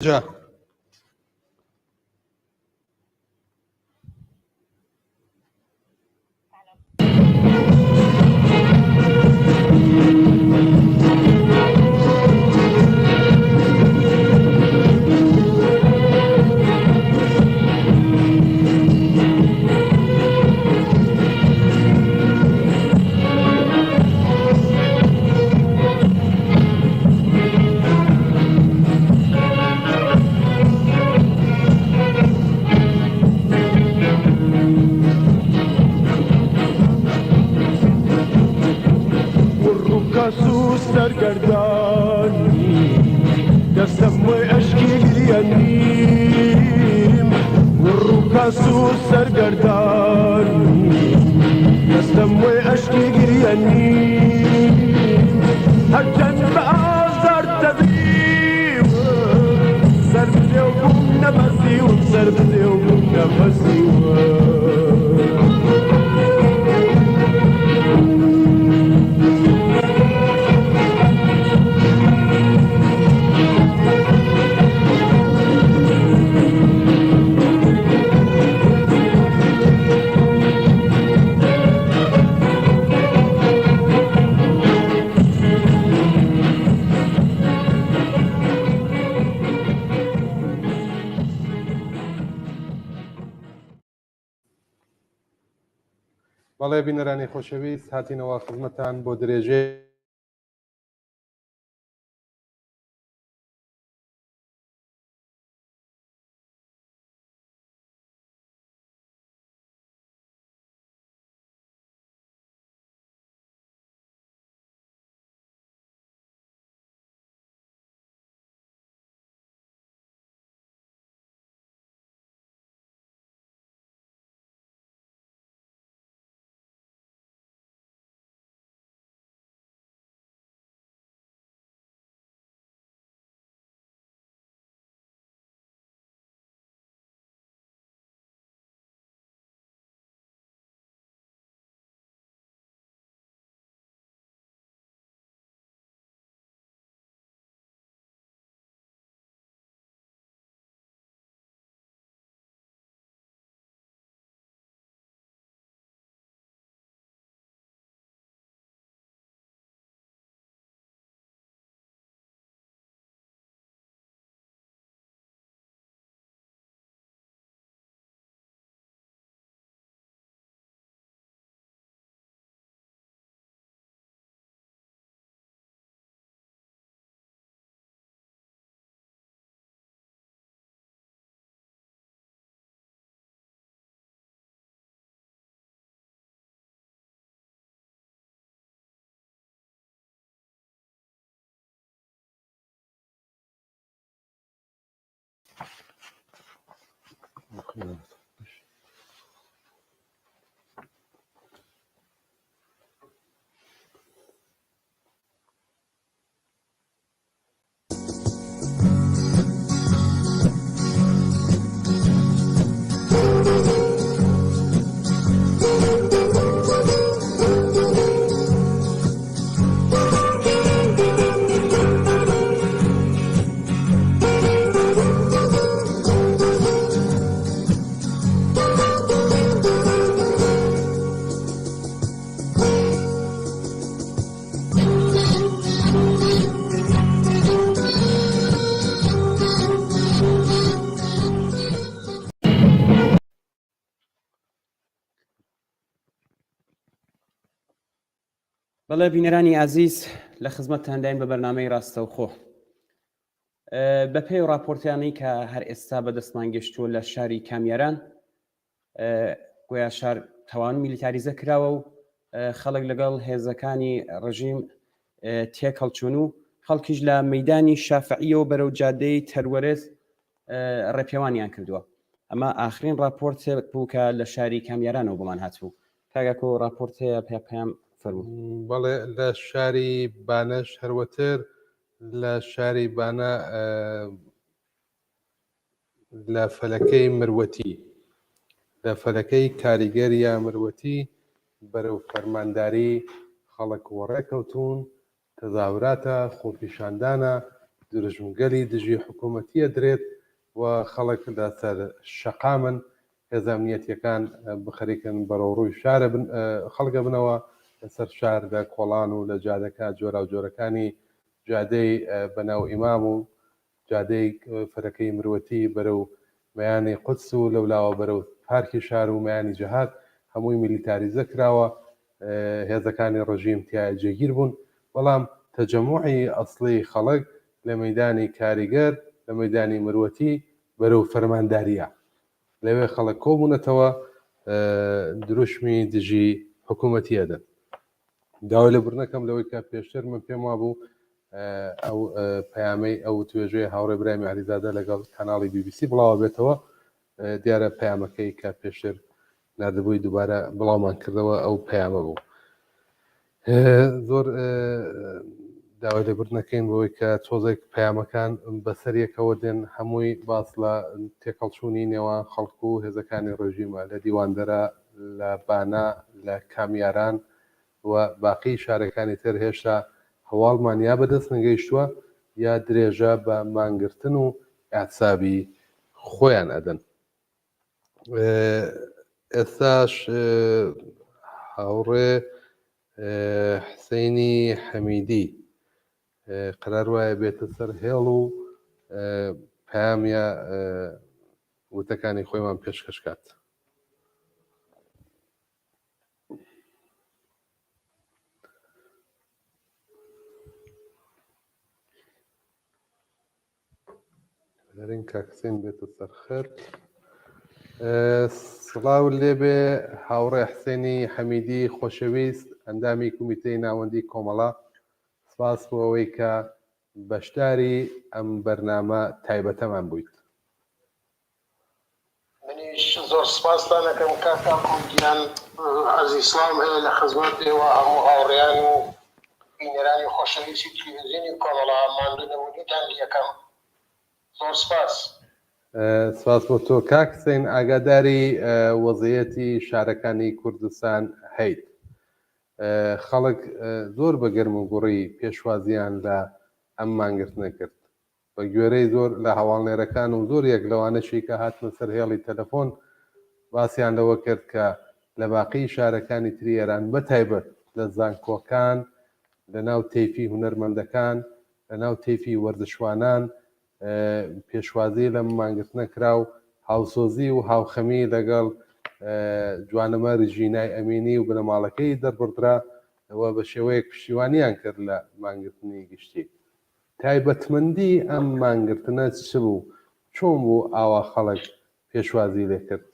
جا والركاس سرقرداني دستم واشكي اليمين والركاس سرقرداني دستم واشكي اليمين هجن بازار تبيب سر بدي وقوم نفسي وسر بدي وقوم نفسي بەڵێ بینەرانی خۆشەویست هاتینەوە خزمەتتان بۆ درێژێ بەڵێ بینەرانی ئازیز لە خزمەتتان داین بە بەرنامەی ڕاستەوخۆ بە پێی راپۆرتیانەی کە هەر ئێستا بەدەستمان گەشتووە لە شاری کامیاران گویا شار تەواو میلیتاریزە کراوە و خەڵک لەگەڵ هێزەکانی ڕژیم تێک هەڵچوون و خەڵکیش لە مەیدانی شافعیەوە بەرەو جادەی تەروەرز ڕێپێوانیان کردووە. ئەمە ئاخرین راپۆرتێک بوو کە لە شاری کامیارانەوە بۆمان هاتبوو. کاگاکۆ راپۆرتەیە پێم بەڵێ لە شاری بانەش هەروەتر لە شاری بانە لە فەلەکەی مرۆتی لە فەلەکەی کاریگەریە مرۆتی بەرەو فەرمانداری خەڵک وەڕێکەوتون تەزاوراتە خۆپیشاندانە درژمگەلی دژی حکوومەتیە درێت و خەڵک لەسەر شەقامن هێز ئەمنیەتیەکان بخەریکن بەرەو ڕووی شارە خەڵگە بنەوە لەسەر شار لە کۆڵان و لە جادەکە جۆرا و جۆرەکانی جادەی بەناو ئیمام و جادەی فەرەکەی مرۆتی بەرەو مەیانی قودس و لەولاوە بەرەو پارکی شار و مەیانی جەهات هەمووی میلیتاریزە کراوە هێزەکانی ڕژیم تایە جێگیر بوون بەڵام تەجەموعی ئەسڵی خەڵک لە مەیدانی کاریگەر لە مەیدانی مرۆتی بەرەو فەرمانداریە لەوێ خەڵک کۆبوونەتەوە دروشمی دژی حکوومەتیەدەن داوای لە بڕنەکەم لەوەی کە پێشتر من پێم وابوو ئەو پەیامەی ئەو توێژەیە هاوڕێ برای علیزادە لەگەڵ کاناڵی BBC بڵاوە بێتەوە دیارە پەیامەکەی کە پێشتر نردبووی دووبارە بڵاومان کردەوە ئەو پەیامە بوو زۆر داوای لێبوردنەکەین بەوەی کە تۆزێک پەیامەکان بەسەریەکەوە دێن هەمووی باس لە تێکەڵچوونی نێوان خەڵکو و هێزەکانی ڕۆژیمە لە دیواندەرە لە بانا لە کامیاران و باقی شارەکانی تر هێشتا هەواڵمان یا بەدەست نەگەیشتووە یا درێژە بە مانگرتن و ئاعتسابی خۆیان ئەدەن ئێستاش هاوڕێ حسەینی حەمیدی قرار وایە بێتە سەر هێڵ و پەیامیە وتەکانی خۆیمان پێشکەش کات. دەرین کاکسین بێتە سەرخەر. سڵاو لێبێ هاوڕێ حسێنی حەمیدی خۆشەویست ئەندامی کومیتەی ناوەندی کۆمەڵە سپاس بۆ ئەوەی کە بەشداری ئەم بەرنامە تایبەتەمان بوویت. منیش زۆر سپاستان دەکەم کاکان کوردیان عەزیز سڵام هەیە لە خزمەت ئێوە هەموو هاوڕێیان و بینەرانی خۆشەویستی تەلەڤیزیۆنی کۆمەڵە ماندوونەوەنیتان یەکەم زۆر سپاس. سپاس بۆ تۆ کاک حسێن ئاگاداری وەزعیەتی شارەکانی کوردستان هەیت. خەڵک زۆر بە گەرم و گوڕی پێشوازیان لە ئەم مانگرتنە کرد بە گوێرەی زۆر لە هەواڵنێرەکان و زۆر یەک لەوانەشی کە هاتنە سەر هێڵی تەلەفۆن باسییان لەوە کرد کە لە باقی شارەکانی تری ئێران بەتایبەت لە زانکۆکان لە ناو تەیفی هونەرمەندەکان لە ناو تەیفی وەرزشوانان پێشوازی لە مانگرتنە کرا و هاوسۆزی و هاوخەمی لەگەڵ جوانەمەری ژینای ئەمینی و بنەماڵەکەی دەربڕدرا ئەوە بە شێوەیەک پشتیوانیان کرد لە مانگرتنی گشتی. تایبەتمەندی ئەم مانگرتنە چ بوو؟ چۆن بوو ئاوا خەڵک پێشوازی لێ کرد؟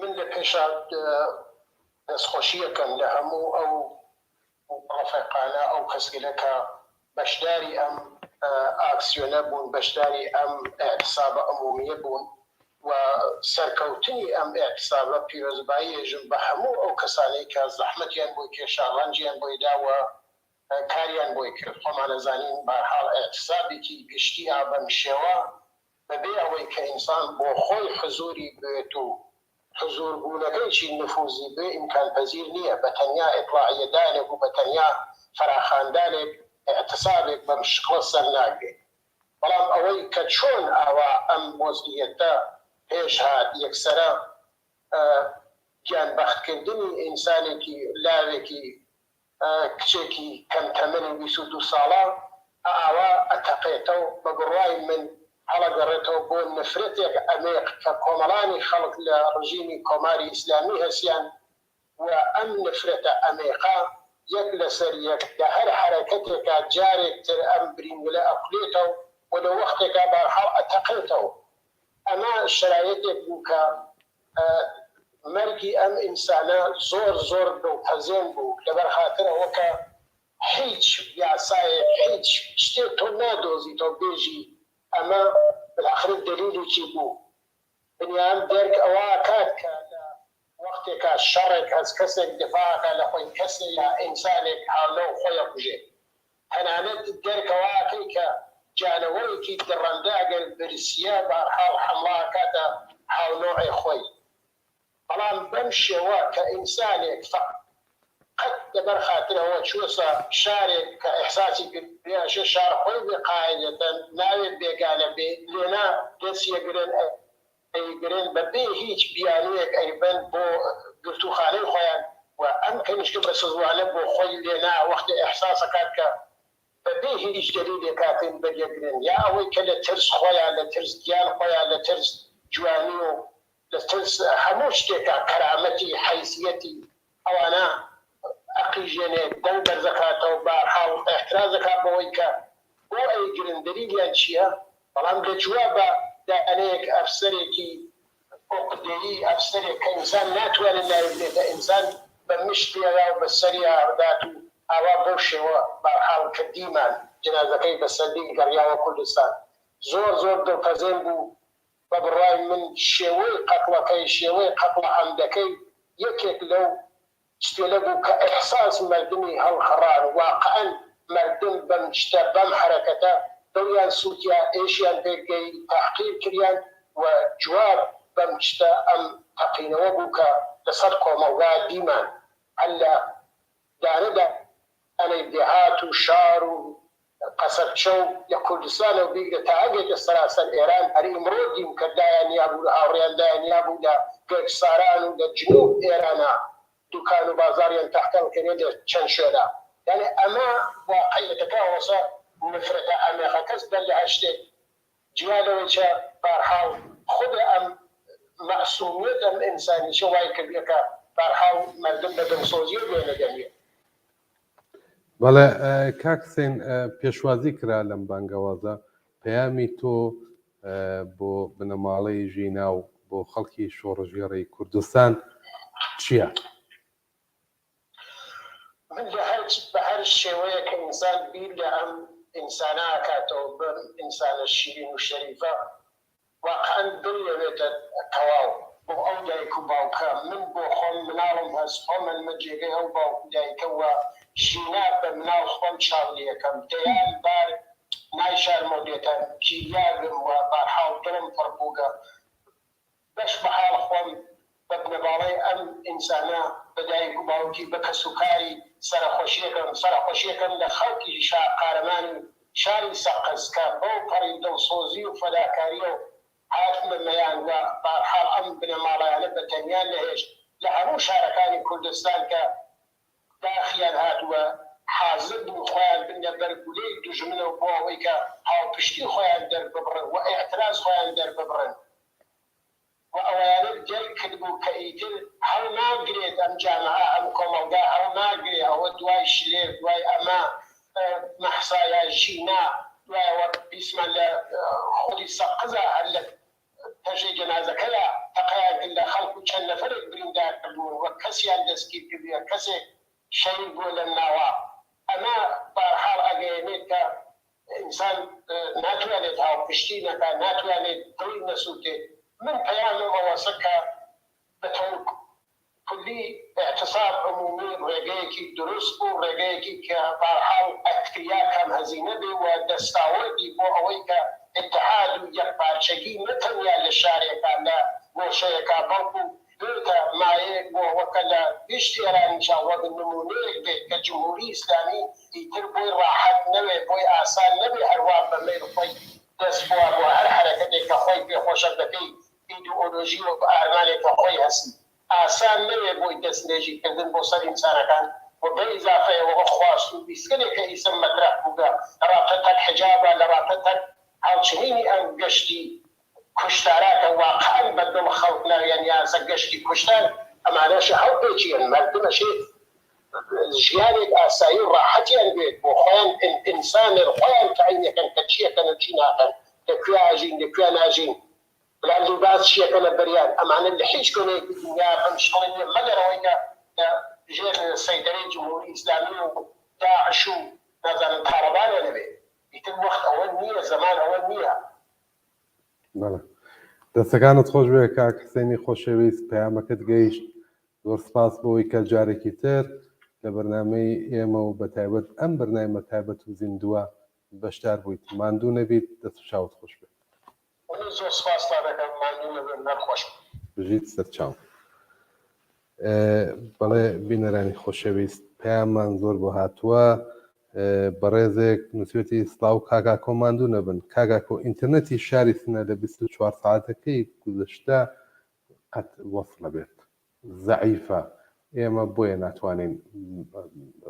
من لە پێشا دەستخۆشیەکەم لە هەموو ئەو ڕەفیقانە ئەو کەسگەلەکە بەشداری ئەم ئاکسیۆنە بوون بەشداری ئەم ئاعتسابە عمومیە بوون و سەرکەوتنی ئەم ئاعتسابە پیرۆزباییێژم بە هەموو ئەو کەسانەی کە زەحمەتیان بۆی کێشا ڕەنجیان بۆی داوە کاریان بۆی کرد خۆمان دەزانین بەرحاڵ ئاعتسابێکی گشتی بەم شێوە بەبێ ئەوەی کە ئینسان بۆ خۆی حزوری بێت و حزوربوونەکەیکی نفوزی بێ ئیمکانپەزیر نییە بە تەنیا ئیطلاعیەدانێک و بە تەنیا فراخاندانێک اعتصابێک بەم شکڵە سەر ناگرێت. بەڵام ئەوەی کە چۆن ئاوا ئەم وەزعیەتە پێش هات یەکسەرە گیانبەختکردنی ئینسانێکی لاوێکی کچێکی کەمتەمەنی 22 ساڵە ئاوا ئەتەقێتەوە بە بڕوای من هەڵەگەڕێتەوە بۆ نفرەتێک ئەمێق کە کۆمەڵانی خەڵک لە ڕژیمی کۆماری ئیسلامی هەسیان و ئەم نفرەتە ئەمێقا یەک لەسەر یەک لە هەر حرەکەتێکا جارێکتر ئەم برینگلە ئەقلێتەوە و لە وەختێکا بەرحاڵ ئەتەقێتەوە. ئەمە شرایەتێک بوو کە مەرگی ئەم ئینسانە زۆر زۆر دڵپەزێن بوو لەبەر خاترەوە کە هیچ یاسایەک هیچ شتێک تۆ نادۆزیتەوە بێژی ئەمە بالاخره دلیلێکی بوو. بنیان دەرک ئەوە کات کە لە وەختێکا شەڕێک هەز کەسێک دفاعکە لە خۆی کەسێک یا ئینسانێک هاولە و خۆیە کوژێت تەنانەت دەرکەوەکەی کە جانەوەیەکی دڕەندە ئەگەر برسیە بەرحاڵ حەمڵا کاتە هاونۆعی خۆی. بەڵام بەم شێوە کە ئینسانێک فقط لەبەر خاترەوە چووسە شارێک کە ئەحساسی کردیاشە شار خۆی بێ قاعدەتەن ناوێت بێگانە بێ لێنا دەستیەگرن ئەیگرن بەبێ هیچ بیانویەک ئەیبەن بۆ گرتوخانەی خۆیان و ئەم کەنیشکە بە سزوانە بۆ خۆی لێنا وەختی ئەحساسەکات کە بەبێ هیچ دەلیلێک کاتن بەریەگرن یا ئەوەی کە لە ترس خۆیان لە ترس گیان خۆیان لە ترس جوانی و لە ترس هەموو شتێکە کەرامەتی حیثیەتی ئەوانە ئەقیژێنێ دەنگ بەرزەکاتەوە بەحاڵ احترازەکات بەوەی کە بۆ ئەیگرن دەلیلیان چییە بەڵام لە جوابە دانەیەک ئەفسەرێکی ئۆقدەیی ئەفسەرێک کە ئینسان ناتوانێت ناوێتە ئینسان بە مشتێرا و بە سەریا ڕدات و ئاوا بۆ شێوە بەحاڵ کە دیمان جنازەکەی بەسەردی گەڕیاوە کوردستان زۆر زۆر دڵپەزێن بوو بە بڕای من شێوەی قەتڵەکەی شێوەی قەتڵە عەمدەکەی یەکێک لەو شتێلە بوو کە ئەحساس مردمی هەڵخەڕان واقعەن مردم بەم شتە بەم حرەکەتە دڵیان سووتیا ئێشیان پێگەی تەحقیر کریان و جواب بەم شتە ئەم تەقینەوە بوو کە لەسەر کۆمەڵگا دیمان هەر لە دانەدا ئەنەی دێهات و شار و قەسەرچە و لە کوردستانە و بیگرە تا ئەگەیتە سەراسەر ئێران هەر ئیمڕۆ دیم کە دایانیا بوو لە هاوڕێیاندایانیا بوو لە گەرساران و لە جنوب ئێرانە دوکان و بازاریان تەحقیرکردێت لە چەند شوێنە یعنی ئەمە واقعیەتەکە وەسە نفرەتە ئەمێخە کەس بەر لە هەر شتێک جیالەوەی چە بەرحاڵ خود ئەم مەعسوومیت ئەم ئینسانیشە وای کردیە کە بەرحاڵ مردم بە دەمسۆزی و دوێنە دەمیێت بەڵێ کاک حسێن پێشوازی کرا لەم بانگەوازە پەیامی تۆ بۆ بنەماڵەی ژینا و بۆ خەڵکی شۆڕژێڕەی کوردستان چییە؟ من بە هەر شێوەیە کە ئینسان بیر لە ئەم ئینسانە ئاکاتەوە بەم ئینسانە شیرین و شەریفە واقعەن دڵیەوێتە تەواو بۆ ئەو دایک و باوکە من بۆ خۆم مناڵم هەست خۆ من مەجێگەی ئەو باوک و دایکەوە ژینا بە مناڵ خۆم چاولی یەکەم دەیان بار نایشارمەوە دێتە گیریاگرم و بارحاڵ دڵم پڕ بووگە بەش بەحاڵ خۆم بە بنەباڵەی ئەم ئینسانە بە دایک و باوکی بە کەسوکاری سەرخۆشیەکەم لە خەڵکی قارەمانی شاری سەقەزکە بەو پەڕی دڵسۆزی و فەداکاریە و هاتمە مەیان و بارحاڵ ئەم بنەماڵیانە بە تەنیان نەهێشت لە هەموو شارەکانی کوردستان کە داخیان هاتووە حازر بوو خۆیان بنە بەرگولەی دوژمنەوە بۆ ئەوەی کە هاوپشتی خۆیان دەرببڕن و ئێعتراز خۆیان دەرببڕن و ئەوانە گەل کردبوو کە ئیتر هەڵ ناگرێت ئەم جامعە ئەم کۆمەڵگا هەڵ ناگرێت ئەوە دوای شلێر دوای ئەمە مەحسایە ژینا دوایەوە بیسمان لە خۆی سەقزە هەر لە پەژەی جەنازەکەیە تەقەیان کرد لە خەڵک و چەند نەفەرێک بریندار کردبوون وە کەسیان دەستگیر کردووە کەسێک شەید بووە لەم ناوە ئەمە بەرحاڵ ئەگەیەنێت کە ئینسان ناتوانێت هاوپشتی نەکا ناتوانێت دڵی نەسووتێت من پەیامم ئەوەسە کە بەتەواو کلی اعتصاب عمومی ڕێگەیەکی دروست بوو ڕێگەیەکی کە بەرحاڵ ئەکتیا کەم هەزینە بێ و دەستاوەردی بۆ ئەوەی کە اتحاد و یەکپارچەگی نەتەنیا لە شارێکە لە گۆشەیەکە بەڵکو بێتە مایەیەک بۆ وەکە لە گشتی ئێرانیشان وەک نمونەیەک بێت کە جمهوری ئیسلامی ئیتر بۆی ڕاحەت نەوێ بۆی ئاسان نەبێ هەروە بە مەیل خۆی دەست بووە بۆ هەر حرەکەتێک کە خۆی پێخۆشە دەکەی ئیدئۆلۆژی و ئارمانێک کە خۆی هەستی ئاسان نەوێ بۆی دەستنێژیکردن بۆ سەر ئینسانەکان و بە ئیزافەیەوە خواست و بیسکەنێک کە ئیسم مەترەح بووگە لە ڕاپەتەک حجابە لە ڕاپەتەک هاوچنینی ئەم گەشتی کوشتارەکە واقعاً بەدڵ خەڵک ناویان یاسە گەشتی کوشتار ئەمانەش هەڵپێچیان مردمەشێ ژیانێک ئاسایی و ڕاحەتیان بێت بۆ خۆیان ئینسانێر خۆیان تەعینەکەن کە چیەکەن و چی ناکەن لەکوێ ئاژین لەکوێ ناژین بلندی باز چیەکە لە بەریان ئەمانە لە هیچ کۆنێکی دنیا بەم شەڵی نیە مەگەرەوەی کە ژێر سەیدەرەی جمهوری ئیسلامی و داعش و نازانم تاڵەبانە نەبێت ئیتر وەخت ئەوە نییە زەمان ئەوە نییە بەڵێ دەستەکانت خۆش بێ کاک حسێنی خۆشەویست پەیامەکەت گەیشت زۆر سپاس بۆەوەی کە جارێکی تر لە بەرنامەی ئێمە و بەتایبەت ئەم بەرنامە تایبەت و زیندووە بەشدار بوویت ماندوو نەبیت دەست و چاوت خۆش بێت زۆر سپاس دەکەم ماندوو نەبن نەخۆش بژیت سەرچاو بەڵێ بینەرانی خۆشەویست پەیاممان زۆر بۆ هاتووە بەڕێزێک نووسێتی سڵاو کاگا کۆماندوو نەبن کاگاکۆ ئینترنەتی شاری سنە لە 24 ساعتەکەی گوزەشتە قەت وەسڵە بێت زەعیفە ئێمە بۆیە ناتوانین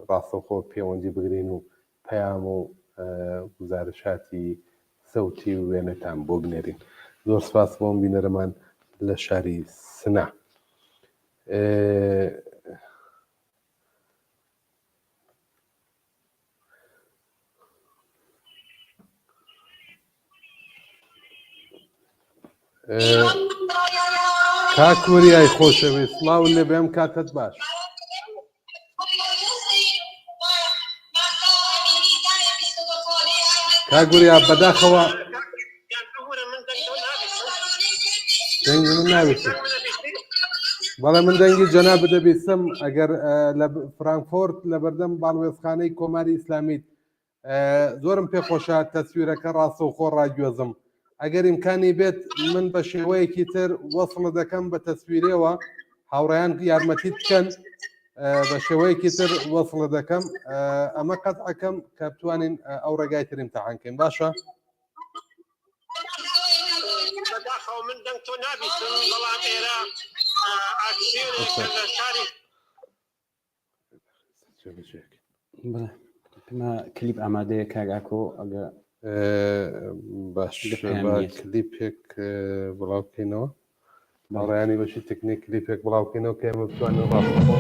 ڕاستەوخۆ پەیوەندی بگرین و پەیام و گزارشاتی سەوتی و وێنەتان بۆ بنێرین زۆر سپاس بۆم بینەرەمان لە شاری سنە کاکوریای خۆشەویست سڵاو لێ بێم کاتت باش کاگوریا بەداخەوە دەنگ من ناویستم بەڵێ من دەنگی جەناب دەبیستم ئەگەر لە فرانکفۆرت لە بەردەم باڵوێزخانەی کۆماری ئیسلامیت زۆرم پێخۆشە تەسویرەکە ڕاستەوخۆ ڕاگوێزم ئەگەر ئیمکانی بێت من بە شێوەیەکی تر وەسڵ دەکەم بە تەسویرەوە هاوڕێیان یارمەتیت بکەن بە شێوەیەکی تر وەسڵ دەکەم ئەمە قەتعەکەم کە بتوانین ئەو ڕێگای تر ئیمتیحانکەین باشە من دەنگ تۆ نابیستم بەڵام ئێرە ئاکسیۆنێکە لە شاری پێمە کلیپ ئامادەیە کاگاکۆ ئەگە باش کلیپێک بڵاوکەینەوە باڕیانی بەشی تکنیک کلیپێک بڵاوکەینەوە کە ئێمە بتوانین ڕاستەوخۆ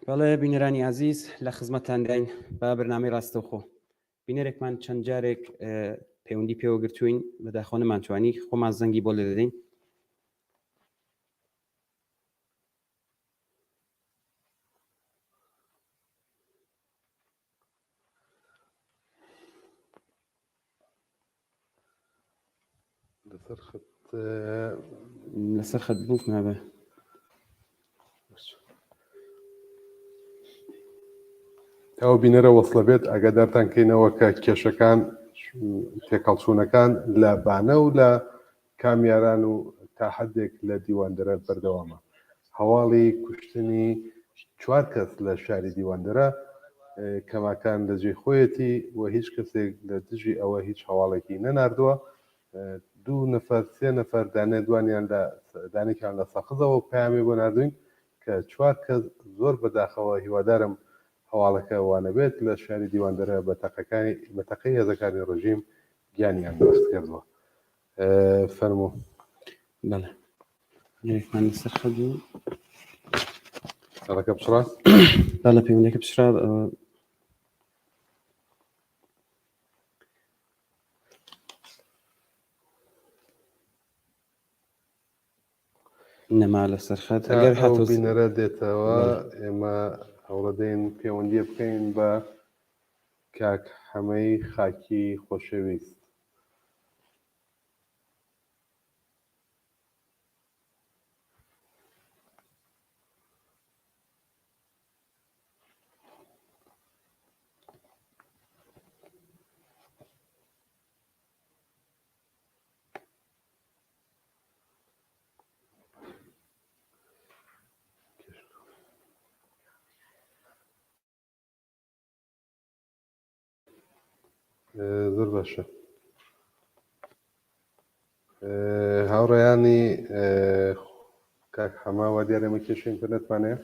بەڵێ بینەرانی عزیز لە خزمەتتان داین بە بەرنامەی ڕاستەوخۆ بینەرێکمان چەند جارێک پەیوەندی پێوە گرتوین بەداخۆ نەمانتوانی خۆمان زەنگی بۆ لێ دەدەین لەسەر خەت بووک نابێ ئەوە بینەرە وەسڵە بێت ئەگەدارتان کەینەوە کە کێشەکان تێکەڵچوونەکان لە بانە و لە کامیاران و تا حدێک لە دیواندەرە بەردەوامە. هەواڵی کوشتنی 4 کەس لە شاری دیواندەرە کەماکان لەجێ خۆیەتی و هیچ کەسێک لە دژی ئەوە هیچ هەواڵێکی نەناردووە. 2 نەفەر 3 نەفەر دانێکیان لە سەقزەوە پامی بۆ نردوین کە 4 کەس زۆر بەداخەوە هیوادارم هەواڵەکە وانە بێت لە شاری دیواندەرە بە تەقەی هێزەکانی ڕژیم گیانیان دەست کردووە. فەرموو. بەڵێ لێکمان لەسەر خەت و ئەڵەکە پشڕا بەڵێ پەیوەندەکە پشرا نەما لەسەر خەت ئەگەر هاتۆ بینەرە دێتەوە ئێمە هەوڵەدەین پەیوەندی بکەین بە کاک حەمەی خاکی خۆشەویست. زۆر باشە. هاوڕێیانی کاک حەماوە دیارێمە کێشە ئینتەرنێتمانەیە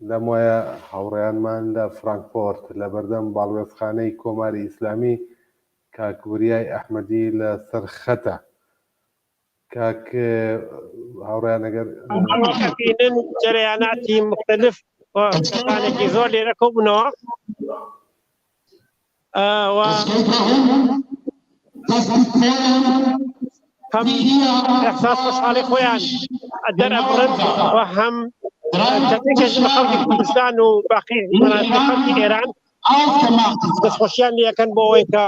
لەم وایە هاوڕێیانمان لە فرانکفۆرت لە بەردەم باڵوێزخانەی کۆماری ئیسلامی کاک وریای ئەحمەدی لە سەر خەتە. کاک هاوڕێیان ئەگەر بینن جەرەیاناتی مختلف کەسانێکی زۆر لێرە کۆبوونەوە هم احساس خوشحالی خۆیان دەرەبڕن و هەم تەبریکەش بە خەڵکی کوردستان و باقی خەڵکی ئێران دەستخۆشیان لێەکەن بۆ ئەوەی کە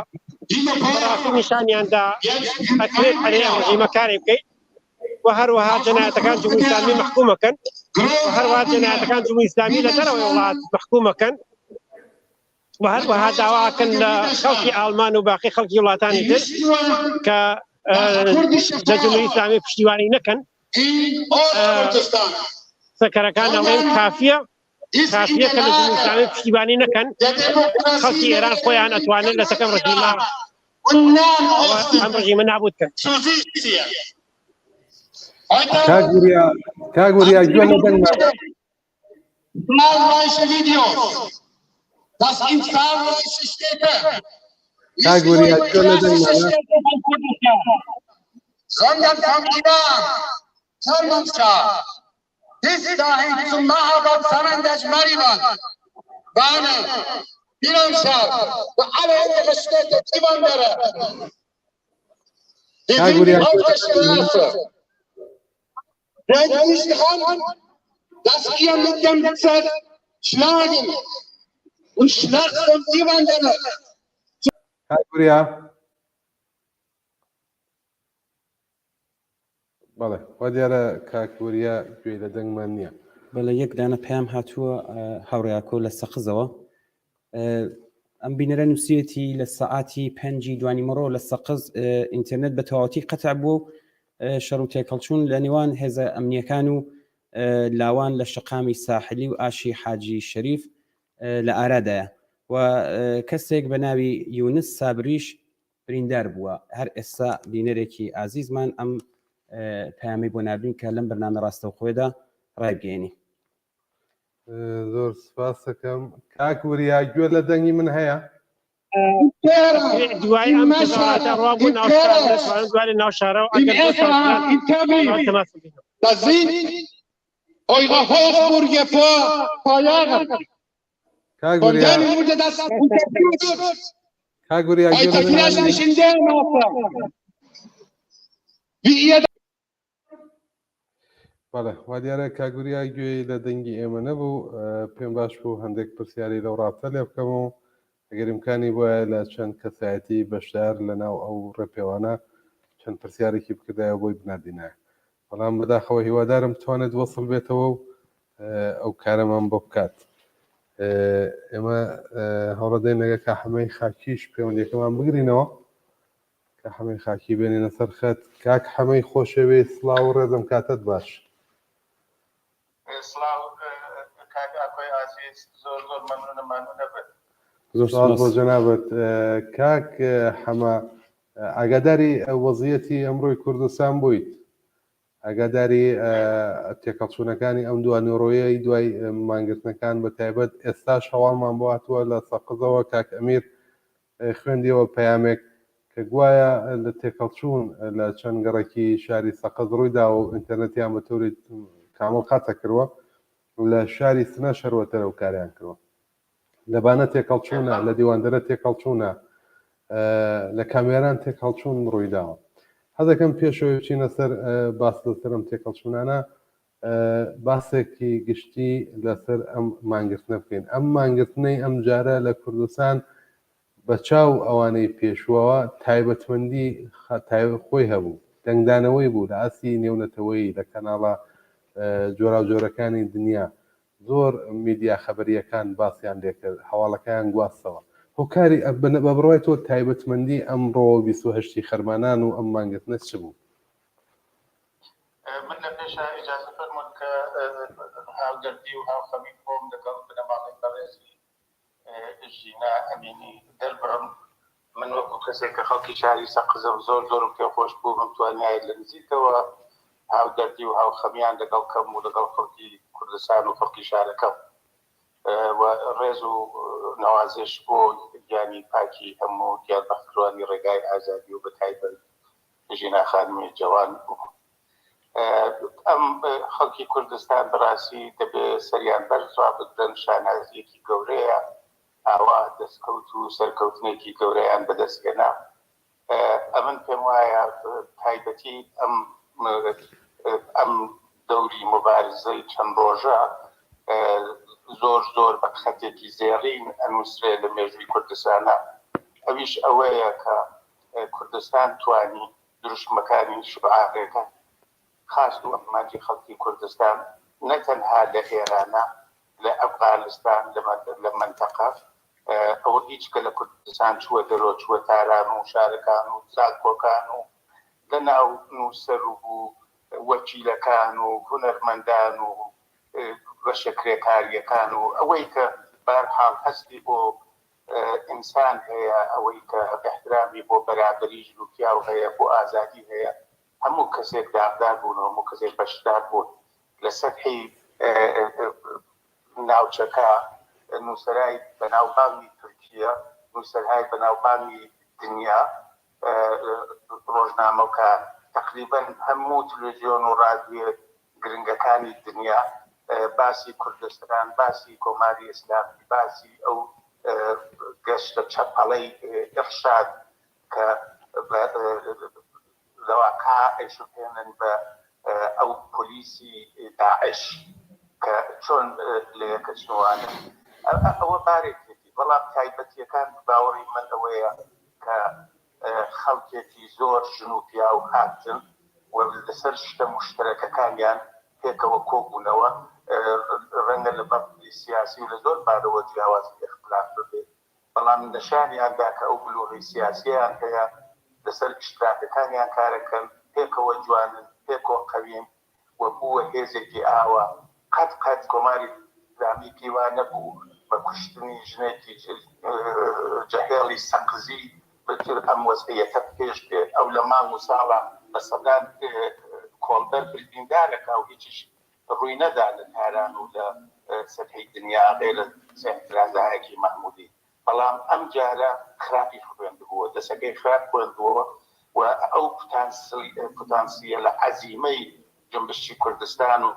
بەڕاستی نیشانیاندا ئەکرێت هەرێ ڕژیمە کاری بکەیت و هەروەها جەنایەتەکان جمهوری ئیسلامی محکوومەکەن و هەروەها جەنایەتەکان جمهوری ئیسلامی لە دەرەوەی وڵات محکوومەکەن و هەروەها داواکەن لە خەڵکی ئالمان و باقی خەڵکی وڵاتانی تر کە لە جمهوری ئیسلامی پشتیوانی نەکەن. سەکەرەکان ئەڵێن کافیە کە لە جمهوری ئیسلامی پشتیوانی نەکەن خەڵکی ئێران خۆیان ئەتوانن لە سەکەم ڕژیمە ئەم ڕژیمە نابوود بکەن. کاک وریا گوێ لە دەنگمان Das im zahlreiche Städte, sondern vom Iran, Turkmenistan, bis dahin zum Mahabad Sanandaj Mariban, Bane, Piramshar und alle anderen Städte, Divandere. Die sind auf der Straße. Denkt nicht daran, dass ihr mit dem Zelt schlagen und Schlacht von Divandere. کاکوریا بەڵێ وا دیارە کاکوریا گوێ لە دەنگمان نییە. بەڵێ یەک دانە پێیان هاتووە هاوڕێیاکۆ لە سەقزەوە ئەم بینەرە نووسێتی لە سەعاتی 5 دوانیمەڕۆ لە سەقز ئینتەرنێت بە تەواوەتی قەتع بوو شەڕ و تێکەڵچوون لە نێوان هێزە ئەمنیەکان و لاوان لە شقامی ساحلی و ئاشی حاجی شەریف لە ئارادایە و کەسێک بە ناوی یونس سابریش بریندار بووە. هەر ئێستا بینەرێکی ئازیزمان ئەم پەیامی بۆ نردوین کە لەم بەرنامە ڕاستەوخۆیدا ڕایبگەێنی. زۆر سپاس دەکەم. کاک وریا گوێ لە دەنگی من هەیە؟ دوای ئەم ڕوا بوو دوای ناو شارە Da sind eure Hochburgen verjagt. Und dann wurde das unterstützt. Heute vielleicht nicht in der Maße, wie ihr. بەڵێ وا دیارە کاگوریا گوێی لە دەنگی ئێمە نەبوو. پێم باش بوو هەندێک پرسیاری لەو ڕابطە لێ بکەمەوە ئەگەر ئیمکانی بۆیە لە چەند کەسایەتی بەشدار لەناو ئەو ڕێپێوانە چەند پرسیارێکی بکردایە بۆی بنادینایە بەڵام بەداخەوە هیوادارم توانێت وەسڵ بێتەوە و ئەو کارەمان بۆ بکات. ئێمە هەوڵەدەین لەگە کاحەمەی خاکیش پەیوەندیەکەمان بگرینەوە کە حەمەی خاکی بێنینە سەر خەت. کاک حەمەی خۆشەوێ سڵاو و ڕێزم کاتت باش. سڵاو کاک ئاکۆی ئازیز، زۆر زۆر مەمنونم بێت. زۆر سپاس بۆ جەنابەت. کاک حەمە ئاگاداری وەزعیەتی ئەمڕۆی کوردستان بوویت، ئاگاداری تێکەڵچوونەکانی ئەم دوانۆڕۆیەی دوای مانگرتنەکان بە تایبەت ئێستاش هەواڵمان بۆ هاتووە لە سەقزەوە کاک ئەمیر خوێندیەوە پەیامێک کە گوایە لە تێکەڵچوون لە چەند گەڕێکی شاری سەقز ڕوویدا و ئینتەرنێتیان بە تۆری کامڵ قاتە کردووە لە شاری سنە شەروەتەرە و کاریان کردوە. لەبانە تێکەڵچوونە، لە دیواندەرە تێکەڵچوونە، لە کامێران تێکەڵچوون ڕوویداوە. هەدەکەم پێشەوەی بچینە سەر باس لەسەرم تێکەڵچوونانە باسێکی گشتی لەسەر ئەم مانگرتنە بکەین. ئەم مانگرتنەی ئەم جارە لە کوردستان بە چاو ئەوانەی پێشوەوە تایبەتمەندی خۆی هەبوو، دەنگدانەوەی بوو لە ئاسی نێونەتەوەی لە کەناڵە جۆرا و جۆرەکانی دنیا. زۆر میدیا خەبەریەکان باسییان لێکرد، هەواڵەکەیان گواستەوە. هۆکاری بە بڕوای تۆ تایبەتمەندی ئەمڕۆ 28 خەرمانان و ئەم مانگرتنە چ بوو؟ من لە پێشە ئیجازە فەرمون کە هاودەردی و هاوخەمی خۆم لەگەڵ بنەماڵی بەڕێزی ژینا ئەمینی دەربڕم. من وەکو کەسێک کە خەڵکی شاری سەقزە زۆر زۆرم پێخۆش بوو، مەمتوانایە لە نزیکەوە هاودەردی و هاوخەمیان لەگەڵ کەم و لەگەڵ خەڵکی کوردستان و خەڵکی شارەکەم و ڕێز و نەوازش بۆ گیانی پاکی هەموو گیانبەختکردوانی ڕێگای ئازادی و بە تایبەت ژینا خانمی جوان بوو. ئەم خەڵکی کوردستان بەڕاستی دەبێت سەریان بەرزوا بدرن، شانازیەکی گەورەیە، ئاوا دەستکەوت و سەرکەوتنێکی گەورەیان بەدەستگەنا. ئەمن پێم وایە تایبەتی ئەم دەوری مبارزەی چەند ڕۆژە زۆر زۆر بە خەتێکی زێڕین ئەنووسرێ لە مێژووی کوردستانە. ئەویش ئەوەیە کە کوردستان توانی دروشمەکانی شعارەکە خاص و ئەمانجی خەڵکی کوردستان نەتەنها لە ئێرانە، لە ئەفغانستان، لە منتەقە ئەوە هیچ کە لە کوردستان چووە دەرۆ، چووە تاران و شارەکان و زانکۆکان و لە ناو نووسەر و وەکیلەکان و هونەرمەندان و ڕەشەکرێکاریەکان و ئەوەی کە بەرحاڵ هەستی بۆ ئینسان هەیە، ئەوەی کە احترامی بۆ بەرابەری ژن و پیاو هەیە، بۆ ئازادی هەیە، هەموو کەسێک داغدار بوون و هەموو کەسێک بەشدار بوون. لە سەرحی ناوچەکە نووسەرای بەناوبانگی تورکیە، نووسەرهای بەناوبانگی دنیا، ڕۆژنامەکان، تقریبەن هەموو تەلەڤیزیۆن و رادیۆ گرنگەکانی دنیا باسی کوردستان، باسی کۆماری ئیسلامی، باسی ئەو گەشتە چەپەڵەی ئێرشاد کە لەواقع ئەیشوهێنن بە ئەو پۆلیسی داعش کە چۆن لە یەکەچنەوانە. ئەوە بارێکێتی. بەڵام تایبەتیەکان باوەڕی من ئەوەیە کە خەڵکێکی زۆر ژن و پیا و هاتن و لەسەر شتە مشتەرەکەکانیان پێکەوە کۆبوونەوە، ڕەنگە لە بەڵی سیاسی و لە زۆر بارەوە جیاوازی اختلاف ببێت، بەڵام نەشانیاندا کە ئەو بلوغی سیاسییان هەیە، لەسەر اشتراکەکانیان کارەکەن، پێکەوە جوانن، پێکەوە قەویم و بووە هێزێکی ئاوە. قەت کۆماری ئیسلامی پیوان نەبوو بە کوشتنی ژنێکی جەهێڵی سەقزی بەتر ئەم وەزعیەتە پێش بێت. ئەو لە مانگ و ساڵە بە سەدان کۆڵبەر بریندارەکە و هیچیش ڕووی نەدا لە تاران و لە سەرحی دنیا غێرە اعتراضایەکی محمودی. بەڵام ئەم جارە خراپی خوێندبووە، دەسەکەی خراپ خوێندبووە و ئەو پۆتانسیە لە عەزیمەی جنبشی کوردستان و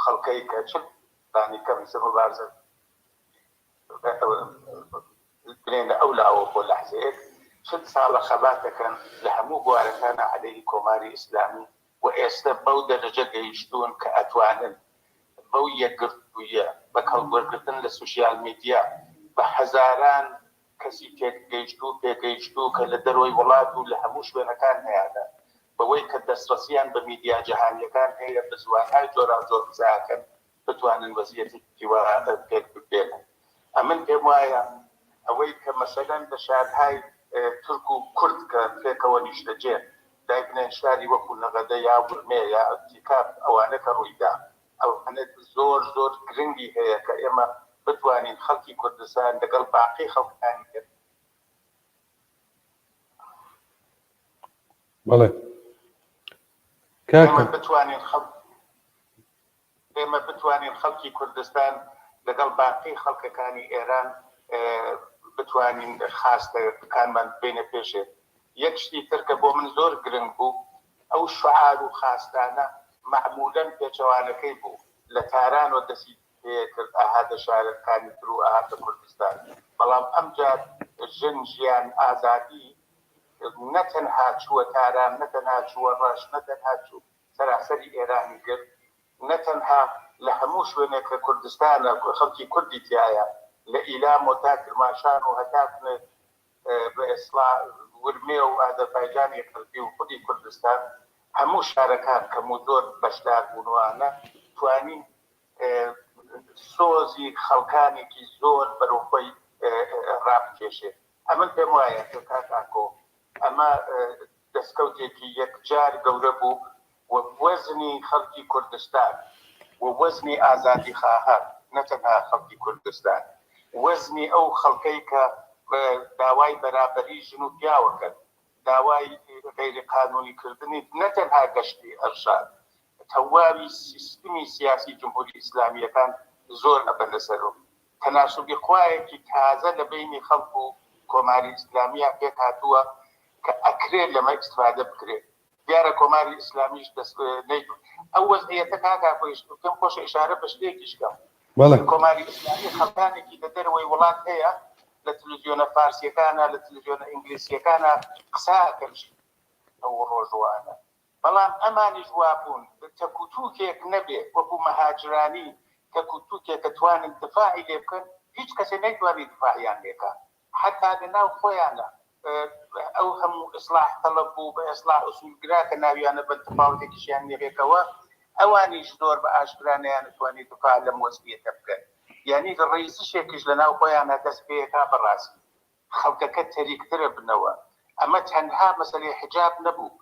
خەڵکەی کە چ دانی کەمیسە مبارزە بنێنە ئەو لاوە بۆ لەحزەیەک چەند ساڵە خەباتەکەن لە هەموو بوارەکانە عەلەیهی کۆماری ئیسلامی و ئێستا بەو دەرەجە گەیشتوون کە ئەتوانن بەو یەکگرتوویە بە کەڵبوەرگرتن لە سوشیال میدیا بە هەزاران کەسی تێگەیشتوو پێگەیشتوو کە لە دەرەوەی وڵات و لە هەموو شوێنەکان هەیەدا بەوەی کە دەسترسیان بە میدیا جەهانیەکان هەیە بە زوانهای جۆراوجۆر قسەکەن بتوانن وەزیەتێکی وا پێک ببێنن. ئەمن پێم وایە ئەوەی کە مەسەلەن لە شارهای تورک و کورد کە پێکەوە نیشتەجێ دایبنێن شاری وەکو نەغەدە یا ورمێ یا ئەتیکاب ئەوانە کە ڕوویدا ئەوانە زۆر زۆر گرنگی هەیە کە ئێمە بتوانین خەڵکی کوردستان لەگەڵ باقی خەڵکانی کرد. بەڵێ ئێمە بتوانین خەڵکی کوردستان لەگەڵ باقی خەڵکەکانی ئێران بتوانین خاستەکانمان بینە پێشێت. یەک شتی ترکە بۆ من زۆر گرنگ بوو ئەو شعار و خاستانە معمولەن پێچەوانەکەی بوو لە تاران و دەستی پێکرد ئاهاتە شارەکانی تر و ئاهاتە کوردستان، بەڵام ئەمجار ژن ژیان ئازادی نەتەنها چووە تاران، نەتەنها چووە ڕەش، نەتەنها چوو سەراسەری ئێرانی کرد، نەتەنها لە هەموو شوێنێک کە کوردستانە خەڵکی کوردی تایە لە ئیلام و تا کرماشان و هەتاکنێ بە ئێسڵا ورمێ و ئازەربایجانی غەربی و خودی کوردستان هەموو شارەکان کەم و زۆر بەشدار بوونوانە توانین سۆزی خەڵکانێکی زۆر بەرەوخۆی ڕابکێشێت. ئەمن پێم وایە کە کاکۆ ئەمە دەستکەوتێکی یەکجار گەورە بوو و وەزنی خەڵکی کوردستان و وەزنی ئازادی خواهان نەتەنها خەڵکی کوردستان وەزنی ئەو خەڵکەی کە داوای بەرابەری ژن و پیاوە کرد، داوای غیرقانونی کردنی نەتەنها گەشتی ئەرشاد تەواوی سیستمی سیاسی جمهوری ئیسلامیەکان زۆر ئەبەن لەسەرەوە. تەناسوبی خوایەکی تازە لە بینی خەڵک و کۆماری ئیسلامیە پێک هاتووە کە ئەکرێت لەمە ئیستفادە بکرێت. دیارە کۆماری ئیسلامیش ئەو وەزعیەتە کاکۆیش پێم خۆشە ئیشارە بە شتێکیش کەم. کۆماری ئیسلامی خەڵکانێکی لە دەرەوەی وڵات هەیە لە تەلەڤیزیۆنە فارسیەکانە لە تەلەڤیزیۆنە ئینگلیسیەکانە قساکەن ئەو ڕۆژوانە، بەڵام ئەمانیش وابوون تەکوتوکێک نەبێ وەکو مەهاجرانی تەکوتوکێک کە توانن دفاعی لێ بکەن، هیچ کەسێ نەیتوانی دفاعیان لێکە حتا لەناو خۆیانە. ئەو هەموو ئیسلاح تەڵەب بوو بە ئیسلاح ئوسولگرا کە ناویانە بە تەفاوتێکیشیان نێڕێکەوە ئەوانیش زۆر بە ئاشکرانەیان نەتوانی دفاع لەم وەزعیەتە بکەن. یعنی ڕیزشێکیش لەناو خۆیانە دەست پێیەکا بەڕاستی خەڵکەکە تەریکترە بنەوە. ئەمە تەنها مەسەلەی حجاب نەبوو،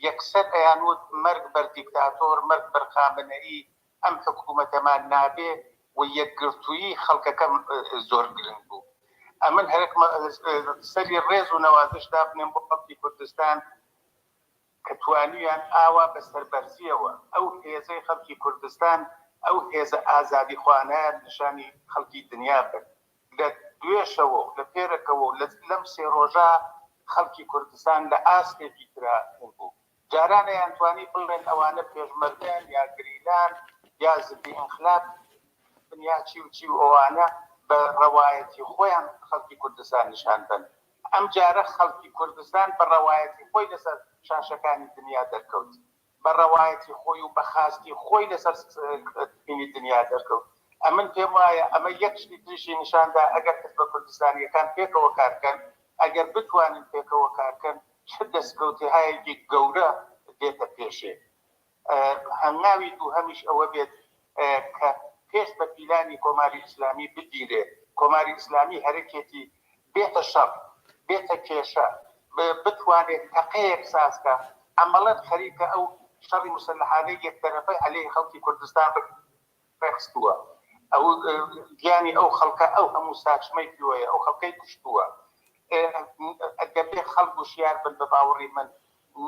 یەکسەر ئەیانوت مەرگ بەر دیکتاتۆر، مەرگ بەر خامنەئی، ئەم حکوومەتەمان نابێ و یەکگرتوویی خەڵکەکەم زۆر گرنگ بوو. ئەمن هەرێک سەری ڕێز و نەوازشدا بنێن بۆ خەڵکی کوردستان کە توانیان ئاوا بە سەربەرزیەوە ئەو هێزەی خەڵکی کوردستان ئەو هێزە ئازادی خوانایان نیشانی خەڵکی دنیا بن. لە دوێشەوە و لە پێرەکەوە و لەم سێ ڕۆژە خەڵکی کوردستان لە ئاستێکی ترا بوو. جارانەیان توانی بڵێن ئەوانە پێشمەرگەن یا گریلان یا زدی ئینقلاب یا چی و چی و ئەوانە بە ڕەوایەتی خۆیان خەڵکی کوردستان نیشان بن. ئەم جارە خەڵکی کوردستان بە ڕەوایەتی خۆی لەسەر شاشەکانی دنیا دەرکەوت، بە ڕەوایەتی خۆی و بەخاستی خۆی لەسەر بینی دنیا دەرکەوت. ئەمن پێم وایە ئەمە یەک شتی تریشی نیشاندا ئەگەر کەس بە کوردستانیەکان پێکەوە کارکەن، ئەگەر بتوانین پێکەوە کارکەن چ دەستکەوتی هەیەکی گەورە دێتە پێشێ. هەنگاوی دووهەمیش ئەوە بێت کە پێش بە پیلانی کۆماری ئیسلامی بگیرێ، کۆماری ئیسلامی هەرێکێتی بێتە شەڕ، بێتە کێشە، بتوانێت تەقەیەک سازکە عەمەڵەن خەریکە ئەو شەڕی موسەلحانەی یەکتەرەفەی عەلەیهی خەڵکی کوردستان بەخستووە، ئەو گیانی ئەو خەڵکە ئەو هەموو ساچمەی پێوەیە ئەو خەڵکەی کوشتووە. دەبێ خەڵک وشیار بن بە باوەڕی من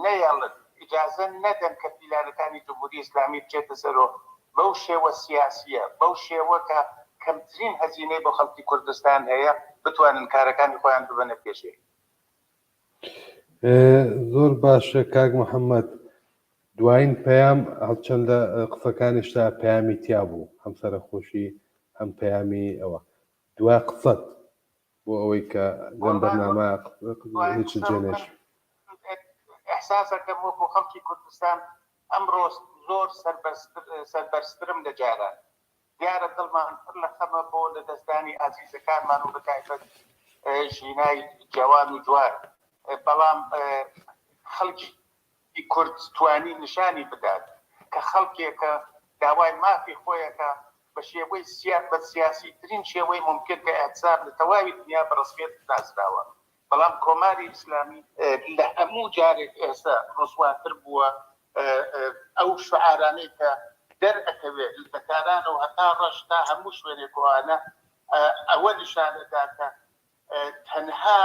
نەیەڵن ئیجازە نەدەن کە پیلانەکانی جمهوری ئیسلامی بچێتە سەرەوە بەو شێوە سیاسیە، بەو شێوە کە کەمترین هەزینەی بۆ خەڵکی کوردستان هەیە بتوانن کارەکانی خۆیان ببەنە پێشێ. زۆر باشە کاک محەممەد، دوایین پەیام هەڵچەندە قسەکانیشتا پەیامی تیا بوو، هەم سەرخۆشی هەم پەیامی ئەوە دوای قسەت بۆ ئەوەی کە لەم بەرنامە هیچ جێنێش ئەحساسەکەم وەکو خەڵکی کوردستان ئەمڕۆ زۆر سەربەرزترم لە جاران. دیارە دڵمان پڕ لە خەمە بۆ لە دەستانی ئازیزەکانمان و بەتایبەت ژینای جوان و جوان بەڵام خەڵکی کورد توانی نیشانی بدات کە خەڵکێکە داوای مافی خۆیەکە بە شێوەی بە سیاسی ترین شێوەی ممکن کە ئەحساب لە تەواوی دنیا بەڕسمیەت ناسراوە بەڵام کۆماری ئیسلامی لە هەموو جارێک ئێستا ڕسواتر بووە ئەو شعارانەی کە دەرئەکەوێت لە بەکارانەوە هەتا ڕەش تا هەموو شوێنێک وانە ئەوە نیشانەدا کە تەنها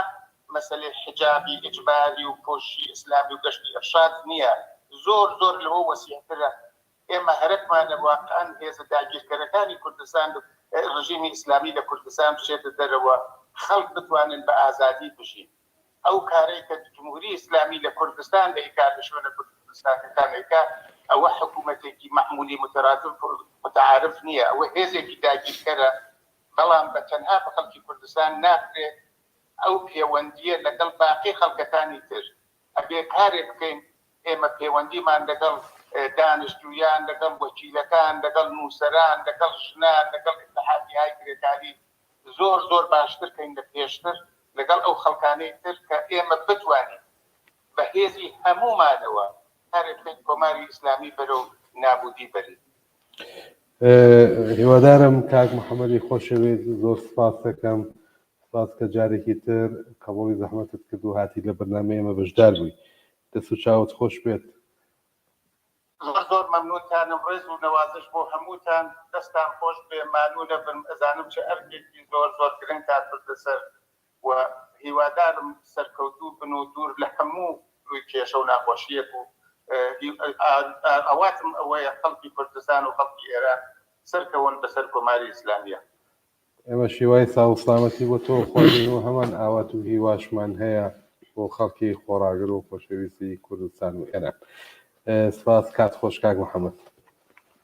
مەسەلەی حجابی ئیجباری و پۆشی ئیسلامی و گەشتی ئەرشاد نییە زۆر زۆر لەوە وەسیعترە ئێمە هەرەکمانە واقعاً هێزە داگیرکەرەکانی کوردستان ڕژیمی ئیسلامی لە کوردستان بچێتە دەرەوە خەڵک بتوانن بە ئازادی بژین ئەو کارەی کە جمهوری ئیسلامی لە کوردستان دەیکات لە شوێنە کوردستانەکانێکە ئەوە حکوومەتێکی مەحمولی متعارف نییە ئەوە هێزێکی داگیرکەرە بەڵام بە تەنها بە خەڵکی کوردستان ناکرێت ئەو پەیوەندیە لەگەڵ باقی خەڵکەکانی تر ئەبێ کارێک بکەین ئێمە پەیوەندیمان لەگەڵ دانیشتوویان لەگەڵ وەکیلەکان لەگەڵ نووسەران لەگەڵ ژنان لەگەڵ ئیتحادیای کرێکاری زۆر زۆر باشتر کەین لە پێشتر لەگەڵ ئەو خەڵکانەی تر کە ئێمە بتوانین بە هێزی هەمومانەوە کارێک بکەین کۆماری ئیسلامی بەرەو نابودی بەرین. هیوادارم کاک محەممەدی خۆشەوێت زۆر سپاس دەکەم سپاس کە جارێکی تر قبوڵی زەحمەتت کرد و هاتی لە بەرنامەی ئێمە بەشدار بووی دەست و چاوت خۆش بێت زۆر زۆر مەمنونتانم ڕێز و نەوازش بۆ هەمووتان دەستان خۆش بێ مانوونە بن ئەزانم چه ئەرکێکی زۆر زۆر گرنگتان بردەسەر و هیوادارم سەرکەوتوو بن و دوور لە هەموو ڕووی کێشە و ناخۆشیەک و ئەواتم ئەوەیە خەڵکی کوردستان و خەڵکی ئێران سەرکەون بەسەر کۆماری ئیسلامیە ئێمە شێوای ساوسلامەتی بۆ تۆ خۆین و هەمان ئاوات و هیواشمان هەیە بۆ خەڵکی خۆراگر و خۆشەویستی کوردستان و ئێران سپاس کات خۆش کاک محەممەد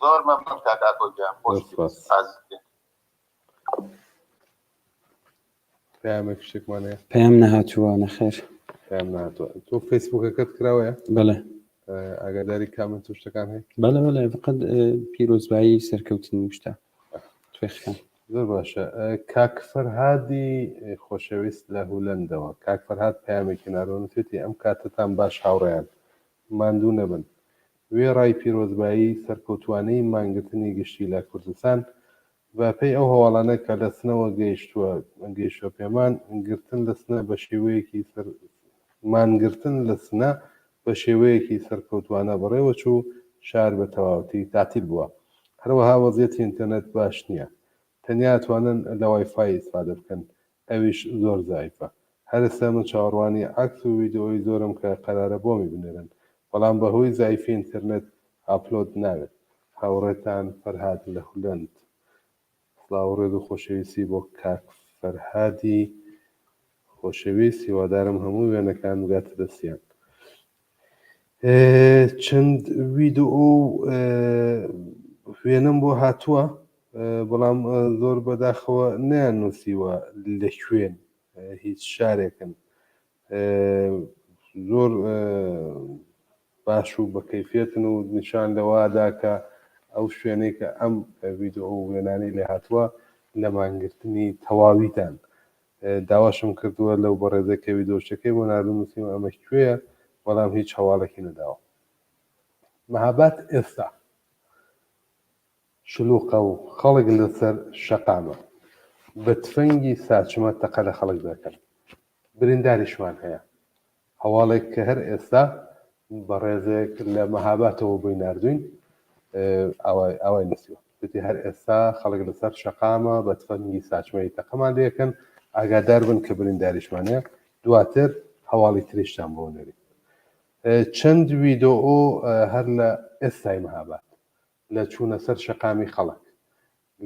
زۆر مەمنون کاک ئاکۆجان پەیامێک شتێکمان هەیە پێم نەهاتووە نەخێر پێم نهاتووە تۆ فەیسبووکەکەت کراوەیە بەڵێ ئاگاداری کامنت و شتەکان هەیە بەڵێ بەڵێ فقط پیرۆزبایی سەرکەوتنی وشتە توێخەکان زۆر باشە کاک فەرهادی خۆشەویست لە هولەندەوە کاک فەرهاد پەیامێکی ناڕۆنووسێتی ئەم کاتتان باش هاوڕێیان ماندوو نەبن وێ ڕای پیرۆزبایی سەرکەوتوانەی مانگرتنی گشتی لە کوردستان بە پێی ئەو هەواڵانە کە لە سنەوە گەیشتووە پێمان گرتن لە سنە بە شێوەیەکی مانگرتن لە سنە بە شێوەیەکی سەرکەوتوانە بەڕێوە چوو شار بە تەواوەتی تاتیل بووە هەروەها وەزعیەتی ئینتەرنێت باش نییە تەنیا توانن لە وایفای ئیسفادە بکەن ئەویش زۆر زایفە هەرستا من چاوەڕوانی عەکس و ویدیۆی زۆرم کە قەرارە بۆمی بنێرن بەڵام بەهۆی زایفی ئینتەرنێت ئاپلۆد ناوێت هاوڕێتان فەرهاد لە هولەند سڵاوڕێز و خۆشەویستی بۆ کاک فەرهادی خۆشەویست هیوادارم هەموو وێنەکان بگاتە دەستیان چەند ویدیۆ وێنم بۆ هاتووە بەڵام زۆر بەداخەوە نەیانووسیوە لە کوێن هیچ شارێکن زۆر باش و بە کەیفێتن و نیشان لەوادا کە ئەو شوێنەی کە ئەم ویدیۆ وێنانەی لێ هاتووە لە مانگرتنی تەواویتان داواشم کردووە لەو بەڕێزەکە ویدیۆشەکەی بۆ ناردنووسیم ئەمە کوێیە بەڵام هیچ هەواڵێکی نەداوە مەهاباد ئێستا شلوقە و خەڵک لەسەر شەقامە بە تفەنگی ساچمە تەقە لە خەڵک دەکەن برینداریشمان هەیە هەواڵێک کە هەر ئێستا بەڕێزێک لە مەهاباتەوە بۆی ناردوین ئەوەی نووسیوە بتی هەر ئێستا خەڵک لەسەر شەقامە بە تفەنگی ساچمەی تەقەمان لێکن ئاگادار بن کە برینداریشمان هەیە دواتر هەواڵی تریشتان بۆ نەری چەند ویدیۆ هەر لە ئێستای مەهابات لە چوونە سەر شەقامی خەڵک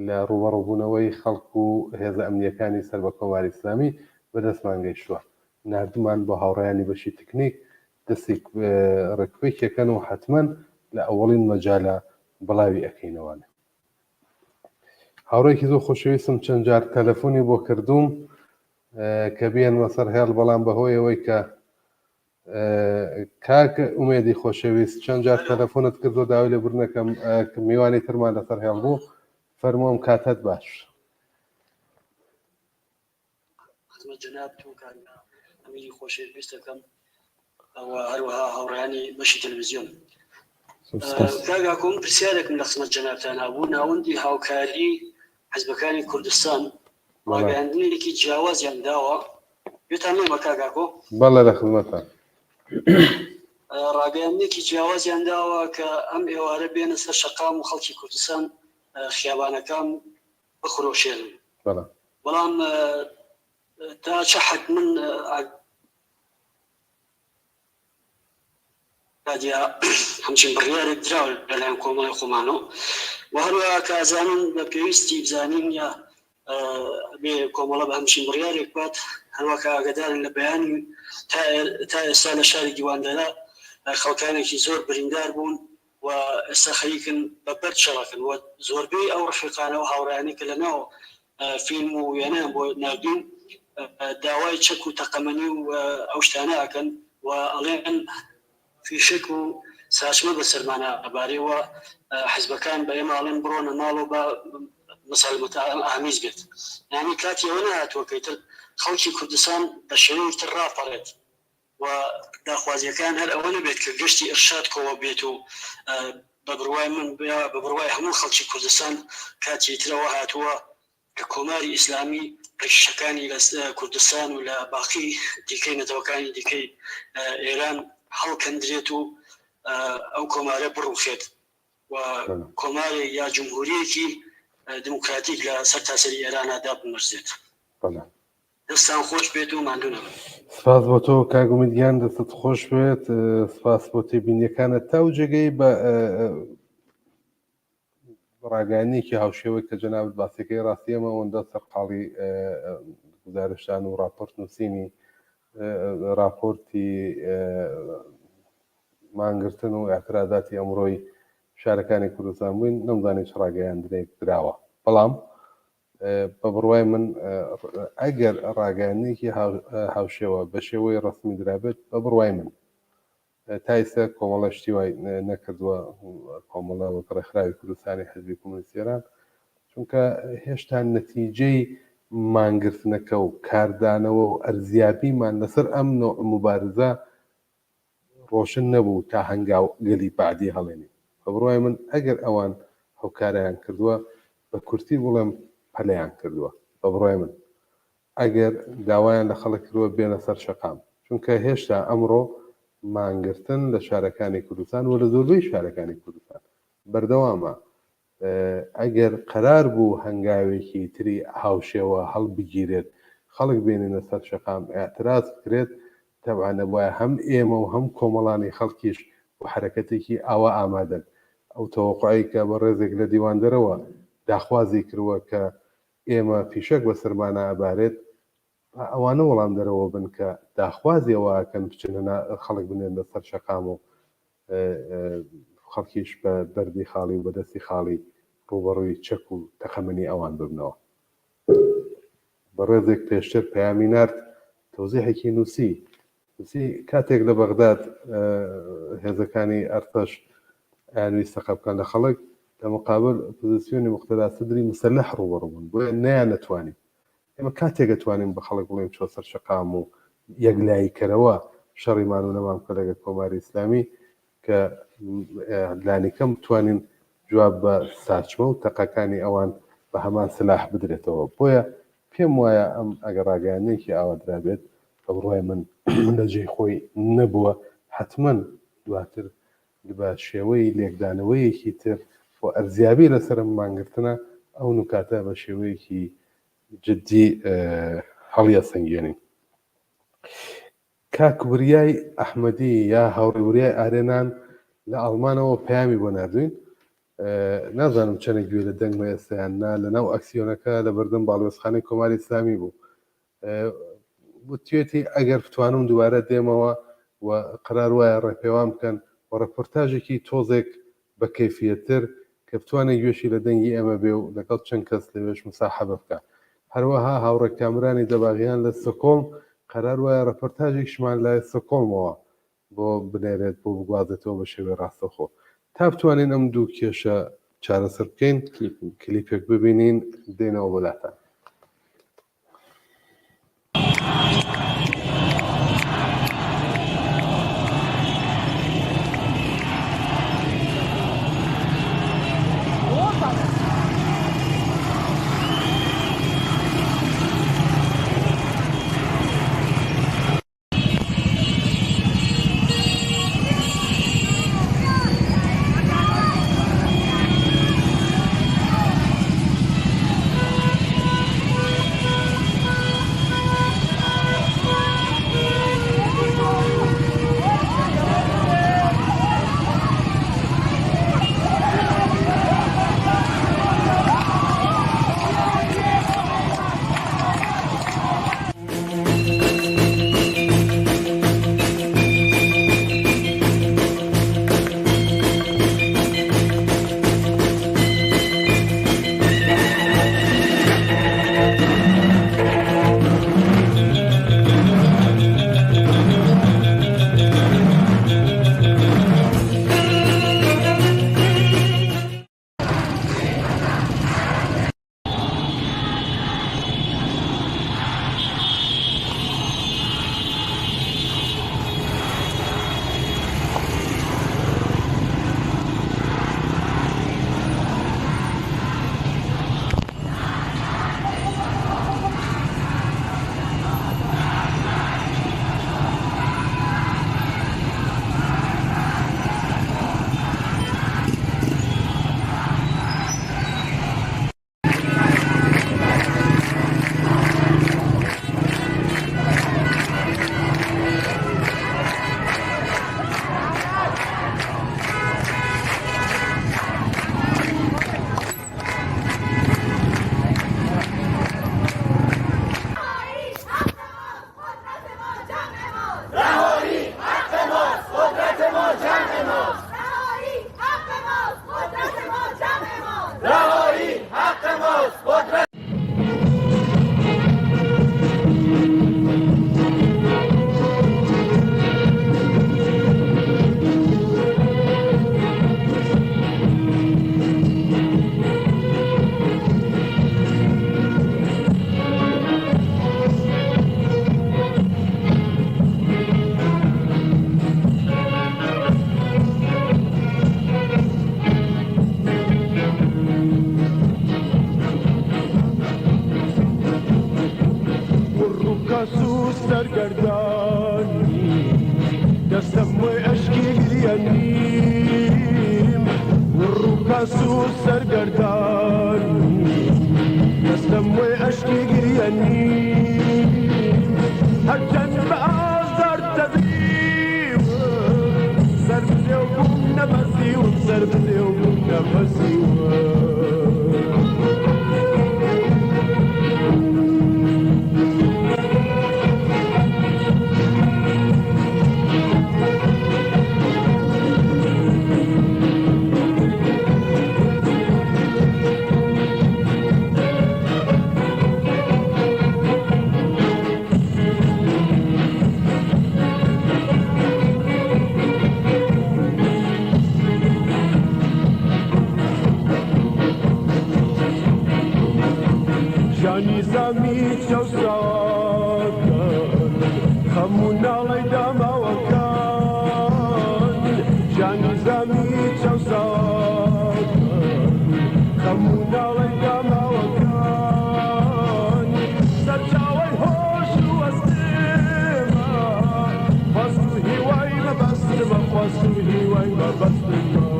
لە ڕوبەڕووبوونەوەی خەڵک و هێزە ئەمنیەکانی سەر بە کۆماری ئیسلامی بەدەستمان گەیشتووە نردومان بۆ هاوڕێیانی بەشی تکنیک دەستێک ڕێکوپێکەکەن و حتمەن لە ئەوڵین مەجالە بڵاوی ئەەکەینەوانە هاوڕێکی زۆر خۆشەویستم چەند جار تەلەفۆنی بۆ کردووم کە بیان وەسەر هێڵ بەڵام بەهۆی ئەوەی کە کاک ئومێدی خۆشەویست چەند جار تەلەفۆنت کردو داوای لە برنەکەم میوانی ترمان لەسەر هێڵ بوو فەرمۆم کاتت باش خدمت جنابتو كان أميري خوشي بيستكم وهروها هوراني مشي تلفزيون كاغاكم برسالك من خدمت جنابتنا أبونا وندي هاوكاري حزبكاني كردستان وعندني لكي تجاوز يعني داوا يتعلم مكاغاكو بەڵێ لە خزمەتە ڕاگەیاندێکی جیاوازیان داوە کە ئەم ئێوارە بێنە سەر شەقام و خەڵکی کوردستان خیابانەکان بخرۆشێن بەڵام تا چه حد من همچین بڕیارێک دراوە لەلایەن کۆمەڵی خۆمانەوە و هەروەها کە ئازانن بە پێویستی بزانین یا بێ کۆمەڵە بە هەمچین بڕیارێک بات هەروە کە ئاگادارن لە بەیانی تا ئێستا لە شاری دیواندەرا خەڵکانێکی زۆر بریندار بوون و ئێستا خەریکن بە بەرد شەڕەکەن و زۆربەی ئەو ڕفیقانە و هاوڕایانەی کە لەناو فیلم و وێنەیان بۆ ناردوون داوای چەک و تەقەمەنی و ئەو شتانە ئەکەن و ئەڵێن فیشک و ساچمە بەسەرمانە ئەبارەوە حیزبەکان بە ئێمە ئەڵێن بڕۆنە ماڵەوە بە مەسەلمەتە ئامیز بێت یعنی کاتی ئەوە نهاتووە کەیتر خەڵکی کوردستان بە شێوەیەکی تر ڕاپەڕێت و داخوازیەکان هەر ئەوە نەبێت کە گەشتی ئێرشاد کۆوە بێت و بە بڕوای من بە بڕوای هەموو خەڵکی کوردستان کاتی ترەوە هاتووە کە کۆماری ئیسلامی ڕیشەکانی لە کوردستان و لە باقی دیکەی نەتەوەکانی دیکەی ئێران هەڵکەندرێت و ئەو کۆمارە بڕوخێت و کۆماری یا جمهوریەکی دموکراتیک لە سەر تاسەری ئێرانەدا بمەرزێت دەستان خۆش بێت و ماندوو نەبێت. سپاس بۆ تۆ کاگومیدیان دەستت خۆش بێت سپاس بۆ تێبینیەکانت تا و جێگەی بە ڕاگەیانێکی هاوشێوەی کە جەنابەت باسیەکەی ڕاستیەمە ئەوەندە سەرقاڵی گزارشتان و راپۆرت نووسینی راپۆرتی مانگرتن و ئاعترازاتی ئەمڕۆی شارەکانی کوردستان بووین نەمزانی چ ڕاگەیاندنێک دراوە بەڵام بە بڕوای من ئەگەر ڕاگەیانێکی هاوشێوە بە شێوەی ڕسمی درابێت بە بڕوای من تا ئێستا کۆمەڵە شتی وای نەکردووە کۆمەڵە ڕێکخراوی کوردستانی حزبی کۆمۆنیستی ئێران چونکە هێشتا نەتیجەی مانگرتنەکە و کاردانەوە و ئەرزیابیمان لەسەر ئەم مبارزە ڕۆشن نەبوو تا هەنگاو گەلی بعدی هەڵێنی بە بڕوای من ئەگەر ئەوان هەوکاریان کردووە بە کورتی بڵێم پەلەیان کردووە بە بڕوای من ئەگەر داوایان لە خەڵک کردووە بێنە سەر شەقام چونکە هێشتا ئەمڕۆ مانگرتن لە شارەکانی کوردستان و لە زۆربەی شارەکانی کوردستان بەردەوامە ئەگەر قەرار بوو هەنگاوێکی تری هاوشێوە هەڵبگیرێت خەڵک بێنێنە سەر شەقام ئاعتراز بکرێت تەبعانە وایە هەم ئێمە و هەم کۆمەڵانی خەڵکیش و حرەکەتێکی ئاوا ئامادەن ئەو تەوەقعی کە بە ڕێزێک لە دیواندەرەوە داخوازی کردووە کە ئێمە پیشەک بە سەرمانە ئەبارێت ئەوانە وەڵام دەرەوە بن کە داخوازیەوەکەن بچنە خەڵک بنێن بە سەر شەقام و خەڵکیش بە بەردی خاڵی و بەدەستی خاڵی ڕوبەڕووی چەک و تەقەمەنی ئەوان ببنەوە بە ڕێزێک پێشتر پەیامی نارد تەوزیحێکی نووسی کاتێک لە بەغداد هێزەکانی ئەرتەش یانویستە قەبکان لە خەڵک لە مقابل پۆزیسیۆنی مختەدا سدری مسەلەح ڕوبەڕووبوون بۆیە نەیان نەتوانین ئێمە کاتێک دەتوانین بە خەڵک بڵێم چۆ سەر شەقام و یەکلاییکەرەوە شەڕیمان و نەمان بکە لەگەڵ کۆماری ئیسلامی کە لانیکەم بتوانین جواب بە ساچمە و تەقەکانی ئەوان بە هەمان سلاح بدرێتەوە بۆیە پێم وایە ئەم ئەگەر ڕاگەیانێکی ئاوا درابێت بە بڕوای من لە جێی خۆی نەبووە حتمما دواتر بە شێوەی لێکدانەوەیەکی تر بۆ ئەرزیابی لەسەر مانگرتنە ئەو نکاتە بە شێوەیەکی جددی هەڵیە سنگێنین کاکبریای ئەحمەدی یا هاوڕێوریای ئارێنان لە ئەڵمانەوە پەیامی بۆ نردوین نازانم چەندێک گوێ لە دەنگمە ئێستایان نا لە ناو ئەکسیۆنەکە لە بەردەم باڵوێزخانەی کۆماری ئیسلامی بوو وتێتی ئەگەر بتوانم دووارە دێمەوە و قرار وایە ڕێپێوان بکەن و ڕەپۆرتاژێکی تۆزێک بە کەیفیەتر کە بتوانێت گوێشی لە دەنگی ئێمە بێ و لەگەڵ چەند کەس لەوێش مساحەبە بکە هەروەها هاوڕێک کامرانی دەباغیان لە سۆکۆڵم قرار وایە ڕەپۆرتاژێکشمان لای سۆکۆڵمەوە بۆ بنێرێت بۆ بگوازێتەوە بە شێوەی ڕاستەخۆ تا بتوانین ئەم دوو کێشە چارەسەر بکەین کلیپێک ببینین دێنەوە بۆلاتان ڕووکەسوو سەرگەردانی دەستم وێ ئەشکی گریەنیم ڕووکەسوو سەرگەردانی دەستم وێ ئەشکی گریەنیم هەرچەند بە ئازار دەبیوە سەر بدێ و بووم نەبەسیوە سەر بدێ و بووم نەبەسیوە نظامی چەوساکەن هەموو ناڵی داماوەکان ژان نظامی چەوساکەن هەموو ناڵی داماوەکان سەرچاوەی هۆش و وەستمە خواست و هیوای مەبەستمە خواست و هیوای مەبەستمە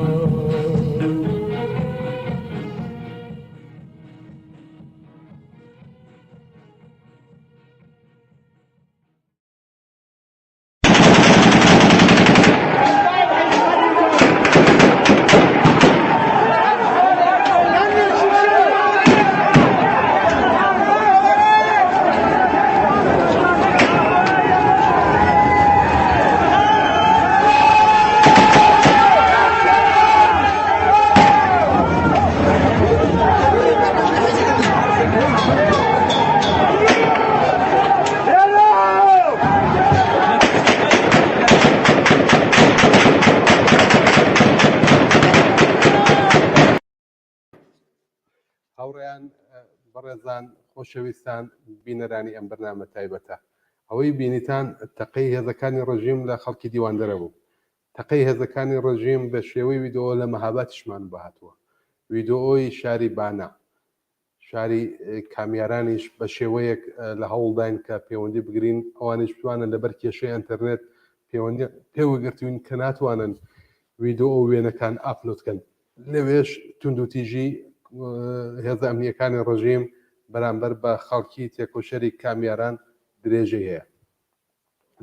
هاوڕێیان بەڕێزان خۆشەویستان بینەرانی ئەم بەرنامە تایبەتە ئەوەی بینیتان تەقەی هێزەکانی ڕژیم لە خەڵکی دیواندەرە بوو تەقەی هێزەکانی ڕژیم بە شێوەی ویدۆ لە مەهابەتیشمان بەهاتووە ویدۆی شاری بانە شاری کامیارانیش بە شێوەیەک لە هەوڵداین کە پەیوەندی بگرین ئەوانش بتوانن لەبەر کێشەی ئینتەرنێت پێوەگرتوین کە ناتوانن ویدۆ ئەو وێنەکان ئاپلۆدکەن لەوێش توندوتیژی هێزە ئەمنیەکانی ڕژیم بەرامبەر بە خەڵکی تێکۆشەری کامیاران درێژە هەیە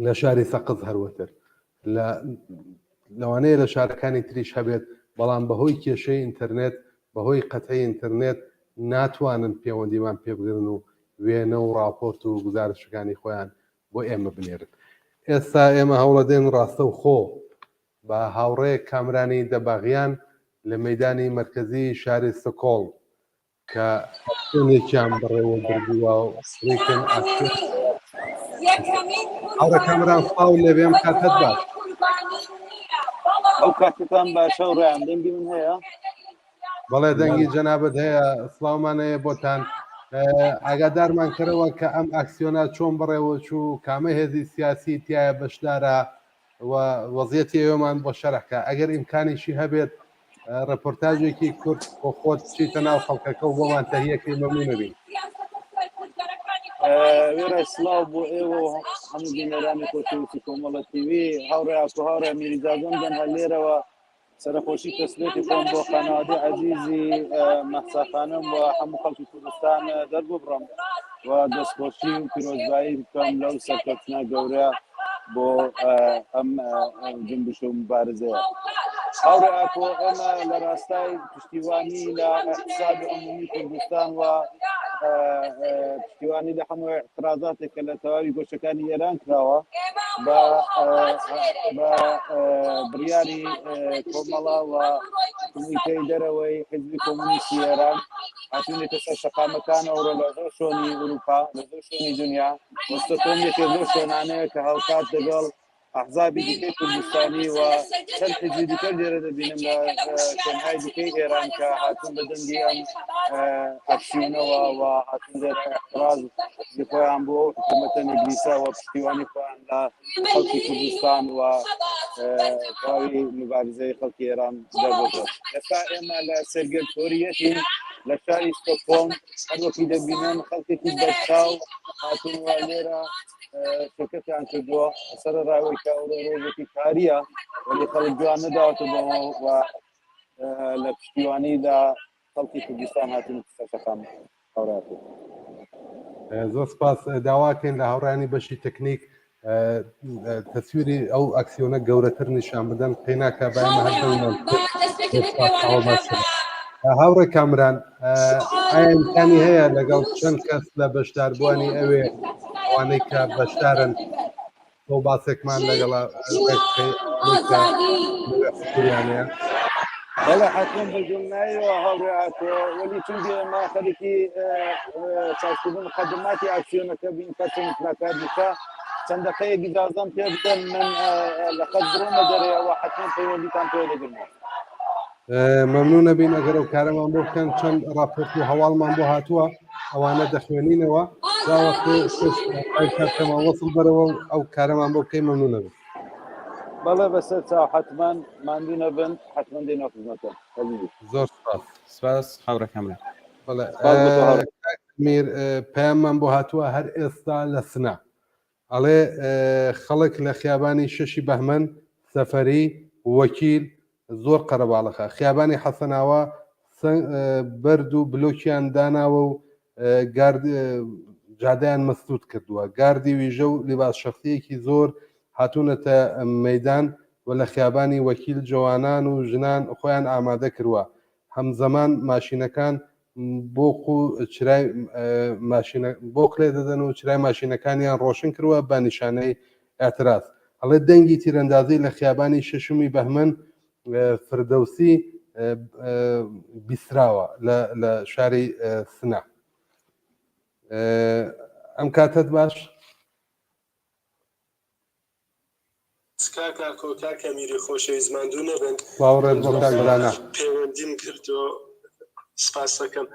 لە شاری سەقز هەروەتر لەوانەیە لە شارەکانی تریش هەبێت بەڵام بەهۆی کێشەی ئینتەرنێت بەهۆی قەتعی ئینتەرنێت ناتوانن پەیوەندیمان پێبگرن و وێنە و راپۆرت و گزارشەکانی خۆیان بۆ ئێمە بنێرن ئێستا ئێمە هەوڵەدەین ڕاستە و خۆ بە هاوڕێیەک کامرانی دەباغیان لە مەیدانی مرکزی شاری سکۆڵ کە شوێنێکیان بڕێوە بردووە و ڕێکن هاوڕێ کامران فاو لەوێم کاتت باش ئەو کاتتان باشە و ڕێیان دەنگی من هەیە بەڵێ دەنگی جەنابەت هەیە سڵاومانەیە بۆتان ئاگادارمان کردەوە کە ئەم ئاکسیۆنە چۆن بڕێوە چوو کامە هێزی سیاسی تایە بەشدارە وەزیەتی ئێوەمان بۆ شەرەکە ئەگەر ئیمکانیشی هەبێت ڕپۆرتاژێکی کورد بۆ خۆت چیتە ناو خەڵکەکە و بۆمان تەهیەکەی مەمنونەبین وێرە سلااو بۆ ئێوە هەموو بینەرانی کۆچوتی کۆمەڵە تیوی هاوڕێ و هاوڕێ میریزاگەم دەن هەر لێرەوە سەرخۆشی کەسلێتی خۆم بۆ خانەوادی عەزیزی مەحساخانم و هەموو خەڵکی کوردستان دەربۆ بڕم و دەستخۆشی و پیرۆزبایی بکەم لەو سەرکەوتنە گەورە بۆ ئەم جنبش و مبارزەیە هاوڕێ ئاکۆ ئێمە لە ڕاستای پشتیوانی لە اقتصادی عمومی کوردستان و پشتیوانی لە هەموو اعتراضاتێک کە لە تەواوی گۆشەکانی ئێران کراوە بە بڕیاری کۆمەڵە و کۆمیتەی دەرەوەی حیزبی کۆمونیستی ئێران هاتوونێتە سەر شەقامەکانەوە لە زۆر شوێنی ئوروپا لە زۆر شوێنی دنیا وەستەتۆنێکی زۆر شوێنانەیە کە هاوکات لەگەڵ ئەحزابی دیکەی کوردستانی و چەند حیزبی دیکە لێرە دەبینم لە شوێنهای دیکەی ئێران کە هاتوون بە دەنگی ئەم ئەکسیۆنەوە و هاتوون لێرە اعتراض خۆیان بۆ حکوومەتە نیگریسا و پشتیوانی خۆیان لە خەڵکی کوردستان و تەواوی مبارزەی خەڵکی ئێران دەبێتەوە ئێستا ئێمە لە سەرگەرتۆریەتین لە شاری ستۆکهۆلم هەروەکی دەبینن خەڵکێکی بەرچاو هاتوونەوە لێرە شرکەتیان کردووە سەر ڕاوی کە ئەوڕۆ ڕۆژێکی کاریە وەلی خەڵک جوان نەداوەتەوە و لە پشتیوانیدا خەڵکی کوردستان هاتون قسەشەکان هەوراکە. زۆر سپاس داواکەین لە هاوڕانی بەشی تەکنیک تەسویری ئەو ئەکسیۆنە گەورەتر نیشان بدەن قیناکە بایمە هەردەومان هاوڕێ کامران ئایا ئیمکانی هەیە لەگەڵ چەند کەس لە بەشداربووانی ئەوێ ئەوانەی کە بەشدارن بۆ باسێکمان لەگەڵ یانەیە بەڵێ حتمما بەجۆم نایەوە هەڵڕێهاتەوە وەلی چونکە ئێمە خەریکی چاوکردن خەدماتی ئاکسیۆنەکە بین کە چەند پلاکار بکە چەند دقەیەکی ئیجازەم پێ بدەن من لە خەت بڕۆمە دەرەوە حتمما پەیوەندیتان پێ دەگرمەوە. مەمنونە بین ئەگەر ئەو کارەمان بۆ بکەن چەند ڕاپۆرت و هەواڵمان بۆ هاتووە ئەوانە دەخوێنینەوە کاتەمان وەسڵ بەرەوە ئەو کارەمان بۆ بکەین مەمنونە بن. بەڵێ بەسەر چاو حتمما ماندوونە بن حتمما دێنەوە خزمەتە. زۆر سپاس هاوڕێ کامران. میر پەیاممان بۆ هاتووە هەر ئێستا لە سنا ئەڵێ خەڵک لە خیابانی شەشی بەهمەن سەفەری وەکیل زۆر قەرەباڵەخە خیابانی حەسەناوە بەرد و بلۆکیان داناوە و جادەیان مەستوت کردووە گاردی ویژە و لیباس شەخصیەکی زۆر هاتوونەتە مەیدان و لە خیابانی وەکیل جوانان و ژنان خۆیان ئامادە کردووە هەمزەمان ماشینەکان بۆق و چرای بۆق لێ دەدەن و چرای ماشینەکانیان ڕۆشن کردووە بە نیشانەی ئاعتراض هەڵێ دەنگی تیرەندازی لە خیابانی شەشمی بەهمەن فردەوسی بیسراوە لە شاری سنا ئەم کاتت باش سکاکە کۆکاکە میری خۆشەویست ماندوو نەبن پەیوەندیم کردو سپاس دەکەم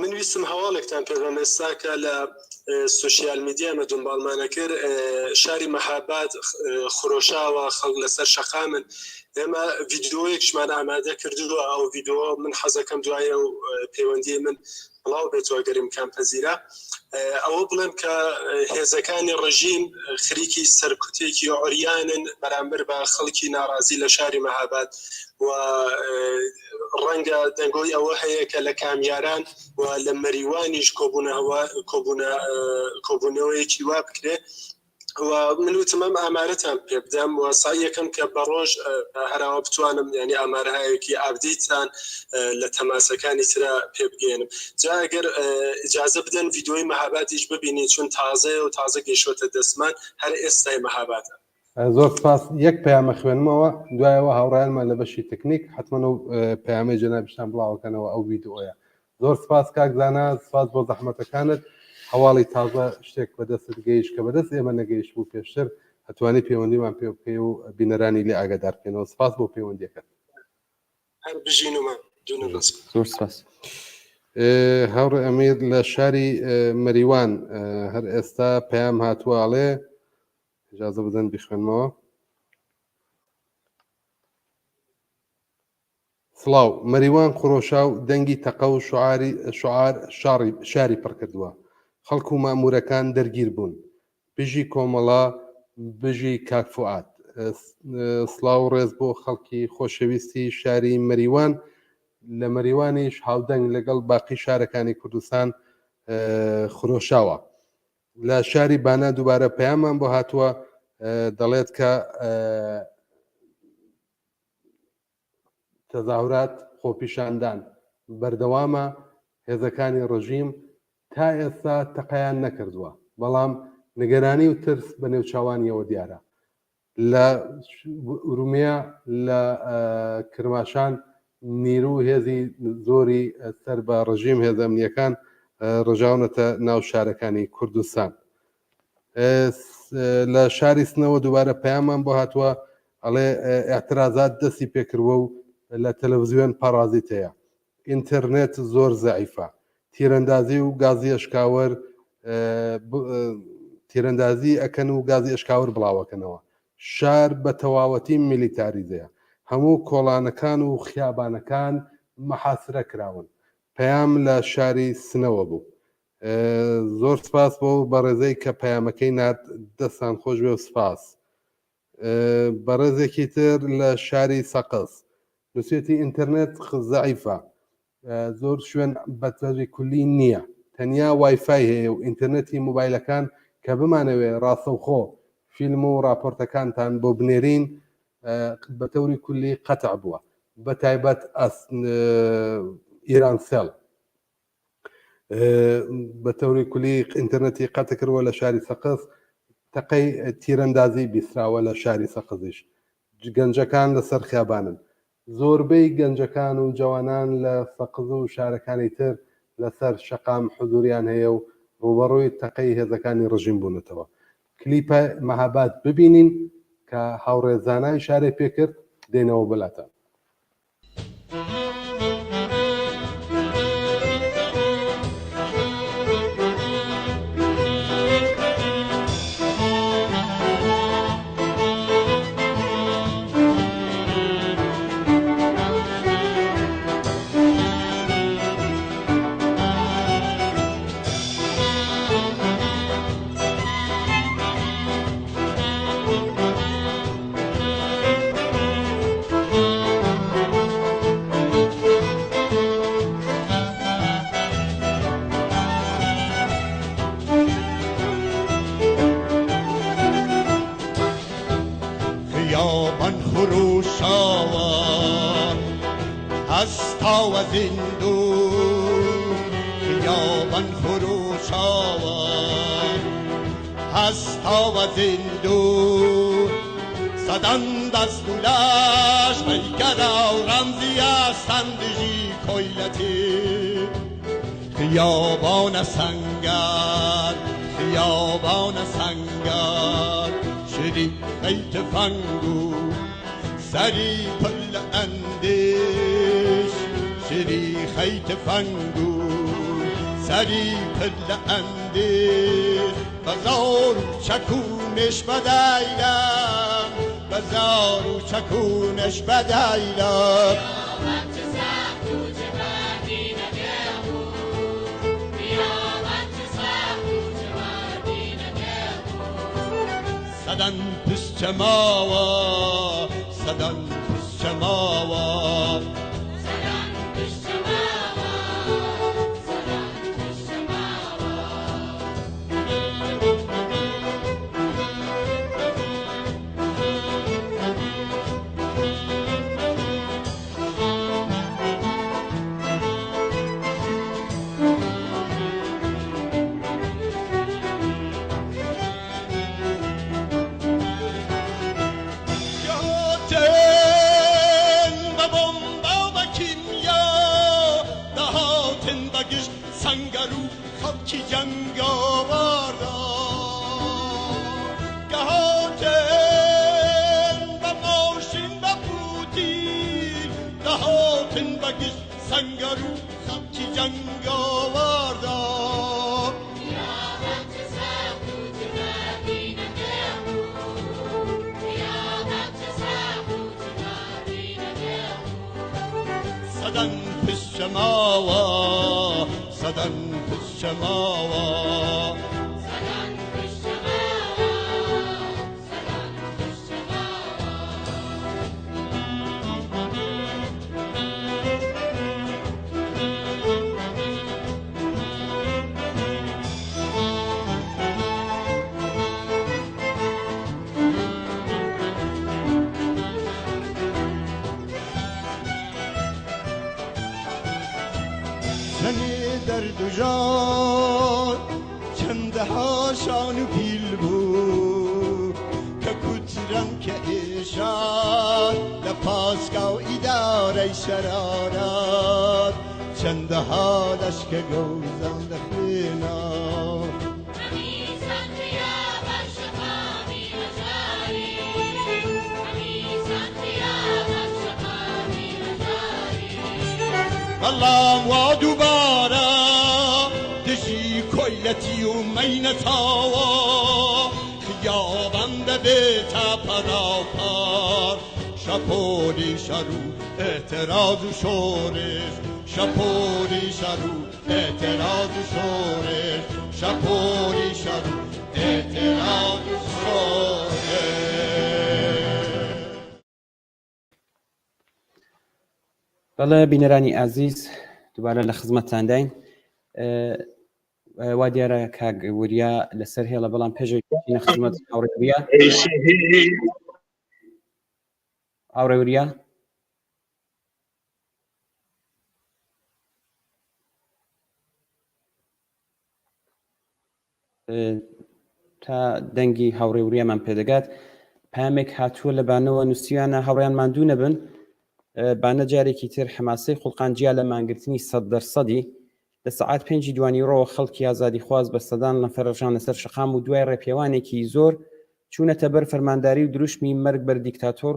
من ویستم هەواڵێکتان پێدەم ئێستاکە لە سوشیال میدیامە دنبالمانە کرد شاری مەهاباد خۆشاوە خەڵک لەسەر شەقامن ئێمە ڤیددیۆیەکشمان ئامادە کردووە ئەو ڤیددیۆ من حەزەکەم دوایە و پەیوەندی من بڵاو بێتەوە گەرم کامپەزیرە ئەوە بڵێم کە هێزەکانی ڕژیم خریکی سەرکوتێکی عریانن بەرامبەر بە خەڵکی ناڕازی لە شاری مەهاباد و ڕەنگە دەنگۆی ئەوە هەیە کە لە کامیاران و لە مەریوانیش کۆبوونەوەیەکی وا بکرێ و من وتم ئەم ئامارەتان پێ بدەم و سا یەکەم کە بە ڕۆژ هەراوە بتوانم ینی ئامارەهایەکی ئابدیتان لە تەماسەکانی ترە پێ بگەێنم جا ئەگەر ئیجازە بدەن ڤیددیۆی مەهابادیش ببینی چون تازەیە و تازە گەیشتوەتە دەستمان هەر ئێستای مەهابادە. زۆر سپاس یەک پەیامە خوێنمەوە دوایەوە هاوڕایانمان لە بەشی تەکنیک حتمما و پەیامەی جەنابیشتان بڵاوەکەنەوە ئەو ڤیددیۆیە زۆر سپاس کاکزانە سپاس بۆ زەحمەتەکانت هەواڵی تازە شتێک بەدەست گەیشت کە بەدەست ئێمە نەگەیشت بوو پێشتر هەتوانی پەیوەندیمان پێ بکەی و بینەرانی لێ ئاگادار بکەنەوە سپاس بۆ پەیوەندیەکەت هەر بژینمە زۆر سپاس هاوڕێ ئەمیر لە شاری مەریوان هەر ئێستا پەیام هاتووەڵێ ئیجازە بدەن بیخوێنمەوە سڵاو مەریوان خۆشا و دەنگی تەقە و شعار شاری پڕ کردووە خەڵک و مامورەکان دەرگیر بوون بژی کۆمەڵا بژی کاکفوعات سڵاو ڕێز بۆ خەڵکی خۆشەویستی شاری مەریوان لە مەریوانیش هاودەنگ لەگەڵ باقی شارەکانی کوردستان خۆشاوە لە شاری بانا دووبارە پەیامان بۆ هاتووە دەڵێت کە تەزاورات خۆپیشاندان بەردەوامە هێزەکانی ڕژیم تا ئێستا تەقەیان نەکردووە بەڵام نیگەرانی و ترس بە نێوچاوانیەوە دیارە لە ئورومیا لە کرماشان نیرو هێزی زۆری سەر بە ڕژیم هێزە ئەمنیەکان ڕژاونەتە ناو شارەکانی کوردستان لە شاری سنەوە دووبارە پەیامان بۆ هاتووە ئەڵێ ئاعترازات دەستی پێکردووە و لە تەلەڤیزیۆن پاڕازیتەیە ئینتەرنێت زۆر زەعیفە تیرەندازی و گازی ئەشکاوەر تیرەندازی ئەکەن و گازی ئەشکاور بڵاوەکەنەوە شار بە تەواوەتی میلیتاریزەیە هەموو کۆڵانەکان و خیابانەکان مەحاسرە کراون پەیام لە شاری سنەوە بوو. زۆر سپاس بۆ بەڕێزەی کە پەیامەکەی نات، دەستان خۆش بێ و سپاس. بەڕێزێکی تر لە شاری سەقز نووسێتی ئینتەرنێت زەعیفە، زۆر شوێن بەتەوەری کولی نییە، تەنیا وایفای هەیە و ئینتەرنێتی موبایلەکان کە بمانەوێ ڕاستەوخۆ فیلم و راپۆرتەکانتان بۆ بنێرین بە تەوری کولی قەتع بووە، بە تایبەت ئیرانسێڵ بە تەوری کولی ئینتەرنێتی قەتع کردووە لە شاری سەقز. تەقەی تیرەندازی بیستراوە لە شاری سەقزیش. گەنجەکان لەسەر خیابانن، زۆربەی گەنجەکان و جوانان لە سەقز و شارەکانی تر لەسەر شەقام حضوریان هەیە و ڕوبەڕووی تەقەی هێزەکانی ڕژیم بوونەتەوە. کلیپە مەهاباد ببینین کە هاوڕێزانای شارێ پێکرد، دێنەوە بەلاتان. خیابان سنگر خیابان سنگر شدی خیت فنگو سری پل اندیش شدی خیت فنگو سری پل اندیش بزار چکونش بدایلم بزار چکونش بدایلم صدن پشتماوا صدن پشتماوا صدن پشتماوا صدن سنگرو خاکی جنگ آوردا گهاتن و ماشین و پوتین دهاتن بگش سنگرو خاکی جنگ آوردا صدن پشماوا صدن پشماوا صدن پشماوا صدن درد و جان چنده هاشان و پیل بود که کترم که ایشان لپاسکا و اداره شرارات چنده هالش که گوزم دخلینا والله و دوباره دشی کلتی و مینتاوا خیابان به بیتا پراپار شپولی شرو اعتراض و شورش شپۆری شەڕ و ئێتێراز و شۆڕێژ شپۆری شەڕ و ئێتێراز و شۆڕێژ. بەڵێ بینەرانی ئازیز دووبارە لە خزمەتتان داین. وا دیارە کاک وریا لەسەر هێڵە بەڵام پێشێکی نەخزمەت ئاورێوریا ئاورێوریا تا دەنگی هاوڕێوریامان پێدەگات پامێک هاتووە لە بانەوە نووسیانە هاوڕیان ماندوو نەبن بانە جارێکی تر حماسەی خوڵقانجیا لە مانگرتنی 100% لە سەعات 5 دوانیڕۆوە خەڵکی ئازادی خواز بە سەدان نەفەر ڕژان لەسەر شەقام و دوای ڕێپێوانێکی زۆر چوونەتە بەر فەرمانداری و دروشمی مەرگ بەر دیکتاتۆر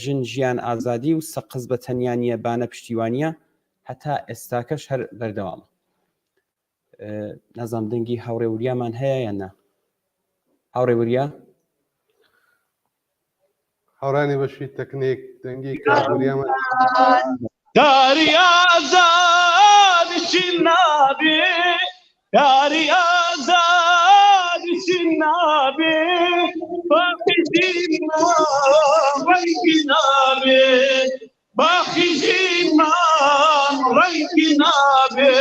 ژن ژیان ئازادی و سەقز بە تەنیانیە بانە پشتیوانیە هەتا ئێستاکەش هەر بەردەوامە. نازام دەنگی هاوڕێوریامان هەیە یان نا؟ هاوڕێوریا هاوڕانی بەشی تەکنیک دەنگی کاوریامان داری ئازادی چی نابێ داری ئازادی چی نابێ باقی ژینمان ڕەنگی نابێ باقی ژینمان ڕەنگی نابێ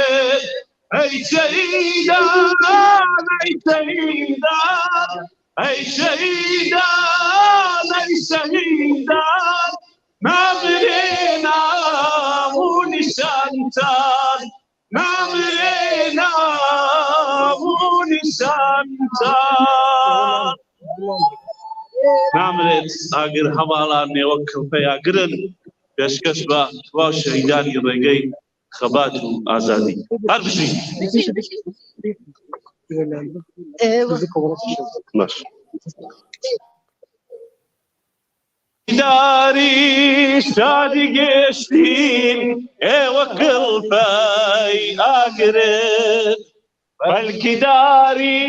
ئەی شەهیدان ئەی شەهیدان ئەی شەهیدان ئەی شەهیدان نامرێ نام و نیشانتان نامرێ نام و نیشانتان نامرێت ئاگر هەواڵان نێوە کڵپەیاگرن پێشکەش بە توا شەهیدانی ڕێگەی خەبات و ئازادی هەر بژین داری شادی گەشتین ئێوە کڵپەی ئاگرن بەلکی داری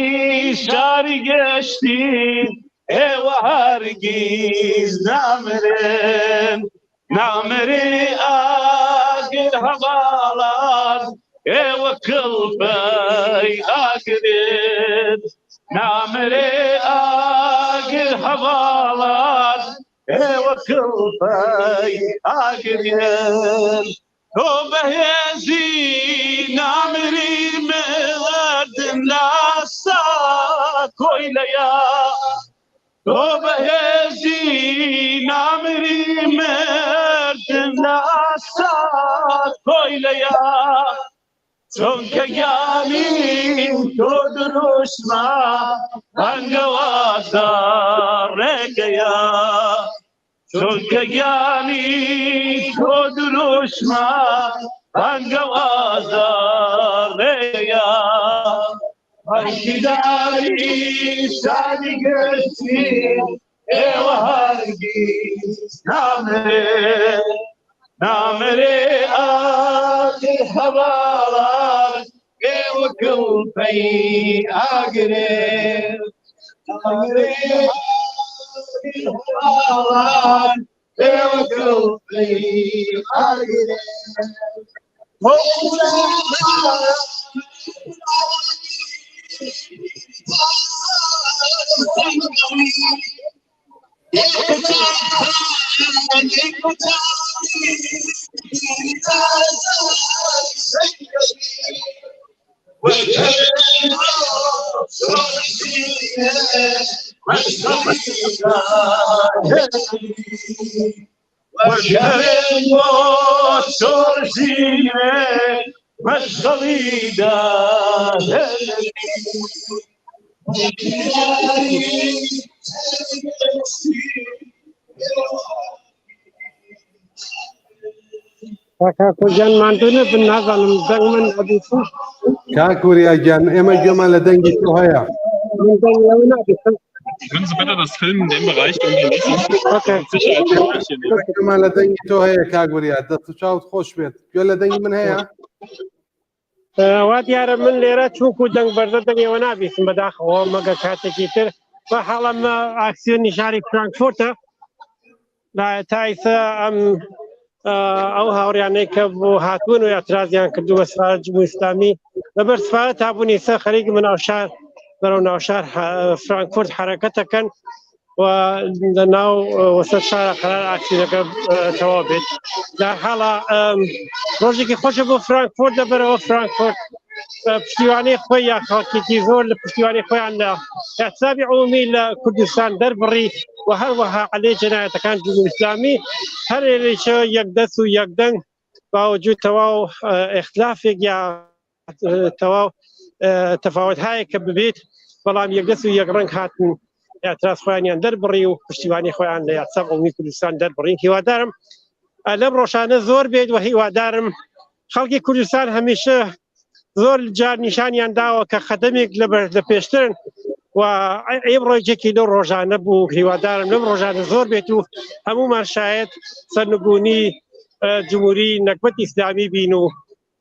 شاری گەشتین ئێوە هەرگیز نامرن نامرێ ئاگر هەواڵان ئێوە کڵپەی ئاگرن نامرێ ئاگر هەواڵان ئێوە کڵپەی ئاگرن تۆ بەهێزی نامری مردن لاسا کۆیلەیە تۆ بەهێزی نامری مردن لاسا کۆیلەیە چونکە گیانی تۆ دروشمە هەنگەوازە ڕێگەیە چونکە گیانی تۆ دروشمە هەنگەوازە ڕێگەیە هەرگیداری شادی گەشتی ئێوە هەرگیز نامرێ نامرێ ئاگر هەواڵان ئێوە کڵپەی ئاگرێ نامرێ ئاگر هەواڵان ئێوە کڵپەی ئاگرێ کاکۆجان ماندوو نەبن نازانم دەنگ من ئەبیتم کاکوریا گیان ئێمە گوێمان لە دەنگی تۆ هەیە من دەنگ لەوە نابێتم Können Sie bitte das Film in dem Bereich irgendwie lesen? گوێمان لە دەنگی تۆ هەیە کاگوریا دەست و چاوت خۆش بێت گوێ لە دەنگی من هەیە وا دیارە من لێرە چووکو دەنگ بەردە دەنگەوە نابێتم بەداخەوە مەگە کاتێکی تر بە حاڵم ئاکسیۆنی شاری فرانکفورتە تا ئێستا ئەم ئەو هاوڕیانەی کە بۆ هاتوون و اعتراضیان کردو بە سفارەت جمهوری ئیسلامی لەبەر سفارەت هابوونی سەر خەریک من ناوشار بەرەو ناوشار فرانکفورت حرەکەتەکەن و لە ناو وەسەد شارە قەرار ئاکسیونەکە تەواو بێت در حاڵە ڕۆژێکی خۆشە بۆ فرانکفورت لەبەرەوە فرانکفورت پشتیوانەی خۆی یا خەڵکێکی زۆر لە پشتیوانی خۆیان لە احتسابی عمومی لە کوردستان دەربڕی و هەروەها عەلەی جەنایەتەکان جمهوری ئیسلامی هەر لێرەیەوە یەکدەست و یەکدەنگ باوەجود تەواو اختلافێک یا تەواو تەفاوت هەیە کە ببێت بەڵام یەکدەست و یەکڕەنگ هاتن اعتراض خۆیانیان دەربڕی و پشتیوانی خۆیان لە احتساب عمومی کوردستان دەربڕین. هیوادارم لەم ڕۆژانە زۆر بێت و هیوادارم خەڵکی کوردستان هەمیشە زۆر جار نیشانیان داوە کە خەدەمێک لە پێشترن و ئەم ڕۆژێکی لەو ڕۆژانە بوو. هیوادارم لەم ڕۆژانە زۆر بێت و هەمومان شاید سەرنگونی جمهوری نەکبەتی ئیسلامی بین و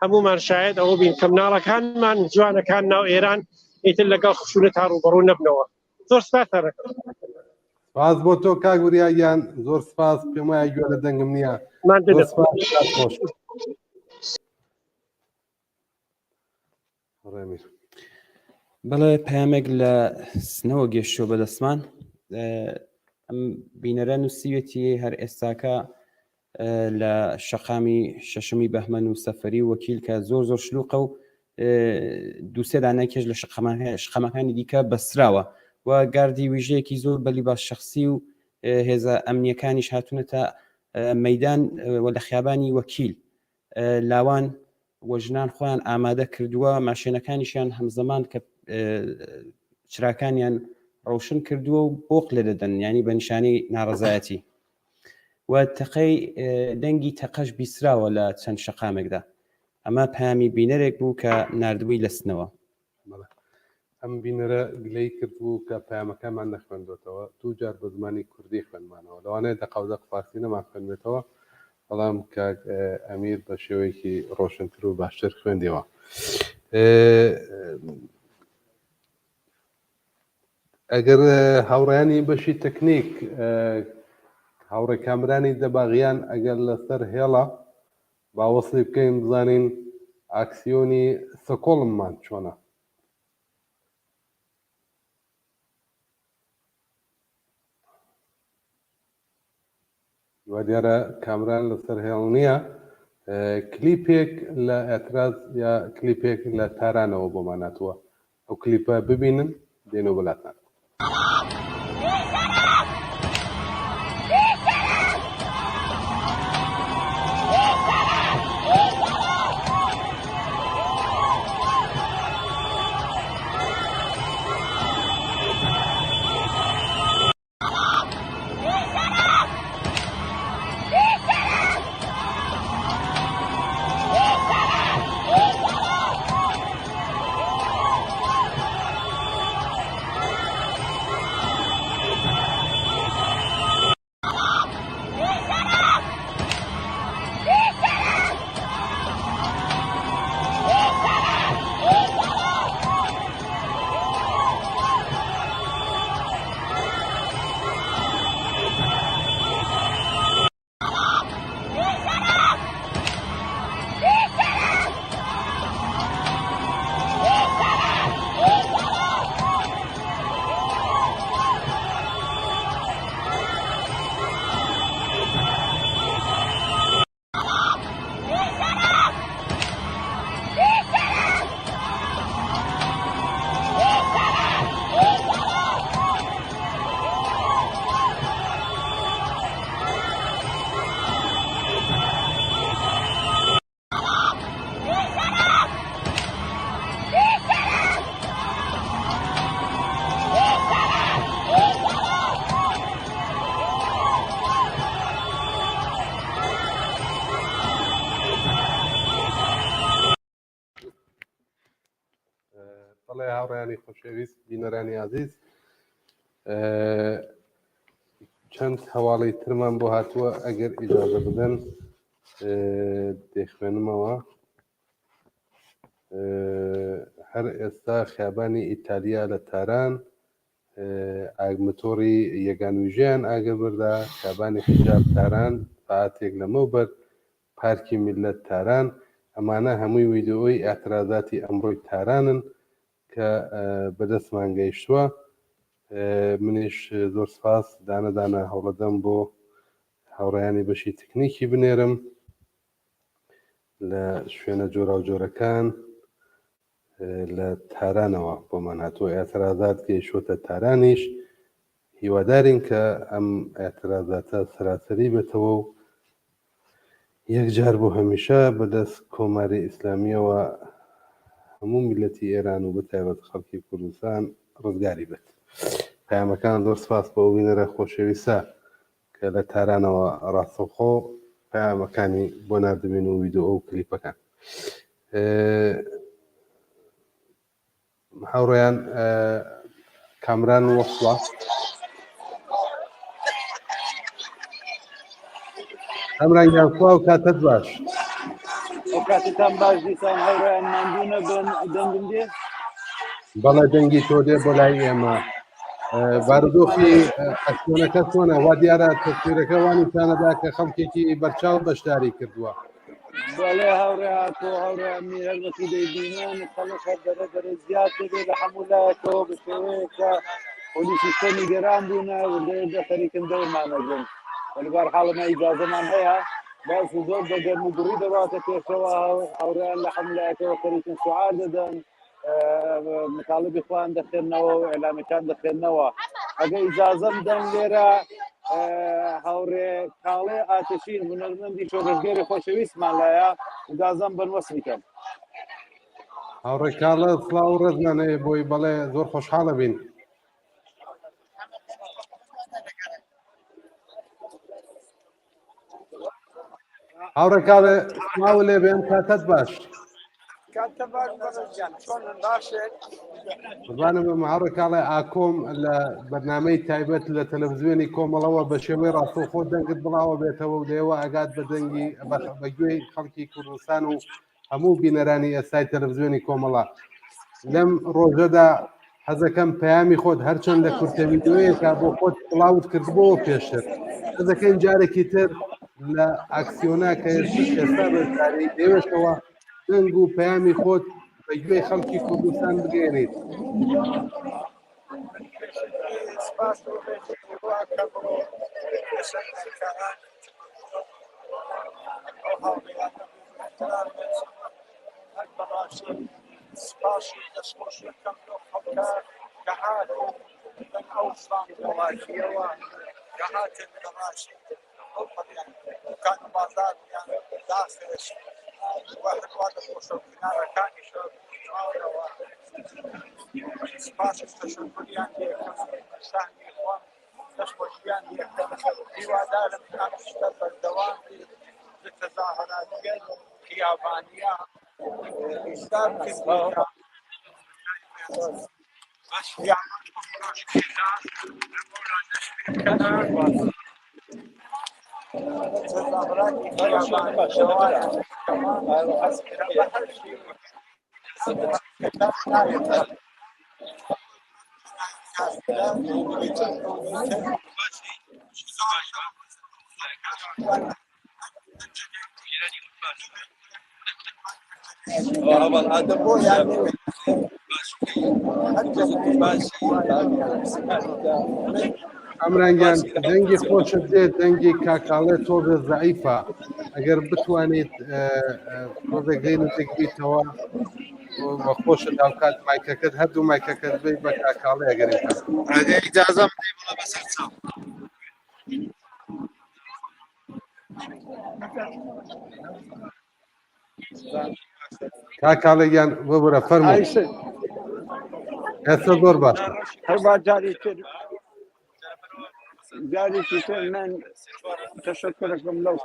هەمومان شاید ئەوە بین کە مناڵەکانمان جوانەکان ناو ئێران ئیتر لەگەڵ خشونەت هەڕوبەڕوو نەبنەوە. زۆر سپاس هەرەکەم. سپاس بۆ تۆ کاک وریایان، زۆر سپاس. پێم وایە گوێ لە دەنگم نییە. بەڵێ پامێک لە سنەوە گەشتۆ بەدەستمان ئەم بینەرە نووسیوێتی هەر ئێستاکە لە شەقامی شەشەمی بەهمەن و سەفەری وەکیل کە زۆر زۆر شلوقە و دووسێ دانەکێش لە شقەمەکانی دیکە بەسراوە و گاردی ویژەیەکی زۆر بە لیباس شەخسی و هێزە ئەمنیەکانیش هاتوونەتە مەیدان و لە خیابانی وەکیل لاوان وەژنان خۆیان ئامادە کردووە، ماشێنەکانیشیان هەمزەمان کە چراکانیان ڕۆشن کردووە و بۆق لێ دەدەن، ینی بە نیشانەی ناڕەزایەتی و تەقەی دەنگی تەقەش بیسراوە لە چەند شەقامێکدا. ئەمە پامی بینەرێک بوو کە نردبووی لە سنەوە. ئەم بینەرە گلەی کردبوو کە پامەکەمان نەخوێندوێتەوە، دوو جار بە زمانی کوردی خوێنمانەوە، لەوانەیە دەقەودە فارسی نەمان خوێنبێتەوە، بەڵام کاک ئەمیر بە شێوەیەکی ڕۆشنتر و باشتر خوێندەوە. ئەگەر هاوڕێیانی بەشی تەکنیک هاوڕێ کامرانی دەباغیان ئەگەر لەسەر هێڵە باوەسڵی بکەین بزانین ئاکسیۆنی سەکۆڵممان چۆنە. دیارە کامران لەسەر هێڵ نییە، کلیپێک لە ئەتراز یا کلیپێک لە تارانەوە بۆماناتوە. ئەو کلیپە ببینن دێنەوە بەلاتان. بەڵێ هاوڕێیانی خۆشەویست، بینەرانی عەزیز، چەند هەواڵی ترمان بۆ هاتووە، ئەگەر ئیجازە بدەن دەیخوێنمەوە. هەر ئێستا خیابانی ئیتالیا لە تاران ئاگمتۆری یەگان ویژەیان ئاگەبەردا، خیابانی حیجاب تاران ساعاتێک لەمەوبەر پارکی میلەت تاران ئەمانە هەمووی ویددیۆی ئاعترازاتی ئەمڕۆی تارانن کە بەدەستمان گەیشتووە. منیش زۆر سپاس دانەدانە هەوڵەدەم بۆ هاوڕێیانی بەشی تکنیکی بنێرم لە شوێنە جۆرا و جۆرەکان لە تارانەوە بۆمان هاتووە ئاعترازات گەیشتوتە تارانیش. هیوادارین کە ئەم ئاعترازاتە سەراسەری بێتەوە و یەکجار بۆ هەمیشە بەدەست کۆماری ئیسلامیەوە هەموو میلەتی ئێران و بەتایبەت خەڵکی کوردستان ڕزگاری بێت. پەیامەکان زۆر سپاس بۆ بینەرە خۆشەویستە کە لە تارانەوە ڕاستەوخۆ پەیامەکانی بۆ نردبین و ویددیۆ و کلیپەکان. هاوڕێیان کامران وەخوا ئەمرانگیان خوا و کاتت باش. کاتتان باش دیسان هەوڕێیان ماندوونە دەنگم دێ. بەڵێ دەنگی تۆ دێ بۆ لای ئێمە. بارودۆخی ئەکسیۆنەکە چۆنە؟ وا دیارە تەسویرەکە وانیتانەدا کە خەڵکێکی بەرچاو بەشداری کردووە. بەڵێ هاوڕێ تۆ هەوڕێمی هەرمەتی دەیبینن خەڵک دەرە زیاد دەبێت لە هەموو لایەکەوە بە شێوەیەکە پۆلیسی سەمی گەران بوونە دە خەریکن دەورمانەگەن لەبار حاڵەمە ئیجازەمان هەیە باسی زۆر بە گەرم و گوڕی دەباتە پێشەوە هەوڕێیان لە هەموو لایەکەوە خەریکن سوعار دەدەن مطالبی خۆیان دەخێنەوە و ئێلامەکان دەخێنەوە. ئەگە ئیجازەم دەن لێرە هاوڕێ کاڵێ ئاتەشین هونەرمەندی شۆڕژگەری خۆشەویستمان لایە ئیجازەم بنوەس بکەم. هاوڕێ کاڵە سڵاو و ڕێزمانەیە بۆی بەڵێ زۆر خۆشحاڵە بین. هاوڕێ کاڵێ سڵاو لێ بێن کاتت باش. قوربانم بم هاوڕێ کاڵێ ئاکۆم لە بەرنامەی تایبەت لە تەلەڤیزیۆنی کۆمەڵەوە بە شێوەی ڕاستەوخۆ دەنگت بڵاوە بێتەوە و دەیەوە ئەگات بە دەنگی بەگوێی خەڵکی کوردستان و هەموو بینەرانی ئێستای تەلەڤیزیۆنی کۆمەڵە. لەم ڕۆژەدا حەزەکەم پەیامی خۆت هەرچەند لە کورتە ڤیدیۆیەکە بۆ خۆت بڵاوت کردبەوە پێشتر حەزەکەین جارێکی تر لە ئاکسیۆنا کە ئێستا بەکاری دەوێتەوە دەنگ و پەیامی خۆت بەگوێی خەڵکی کوردستان بگەێنیت. سپاسی دەستخۆشیەکەم بۆ خەڵکە کە هاتوو من ئەو سڵامەوەژیەوە کە هاتن لەڕاستی ئەو قەڵیان دوکان و بازاریان داخست و هەروە لە خۆشەوکنارەکانیشە بوونەوە. سپاس تەشەکوریان لێکەم شانی خۆم دەستخۆشیان لێکەم هیوادارم ئەم شتە بەردەوام بێت لە تەظاهراتیە خیابانیە ئیسلام کردنیە بس يعمل خروج كذا المولى نشبه تظاهرات خيابان شوارع كمان أسكرة هر شيء ئەمرانگیان دەنگی خۆشت دێت دەنگی کاکاڵێ تۆ بێ زەعیفە ئەگەر بتوانیت تۆزێک بیتەوە بە خۆشت ئەوکات مایکەکەت هەردوو مایکەکەت بێت بە کاکاڵێ ئەگەری ئیجازەم بدەی بڵە بەسەر چاو. کاکاڵێکیان ببرە فەرموو ئێستا زۆر باش هەروە جارێکی تر من تەشەکرەکەم لەو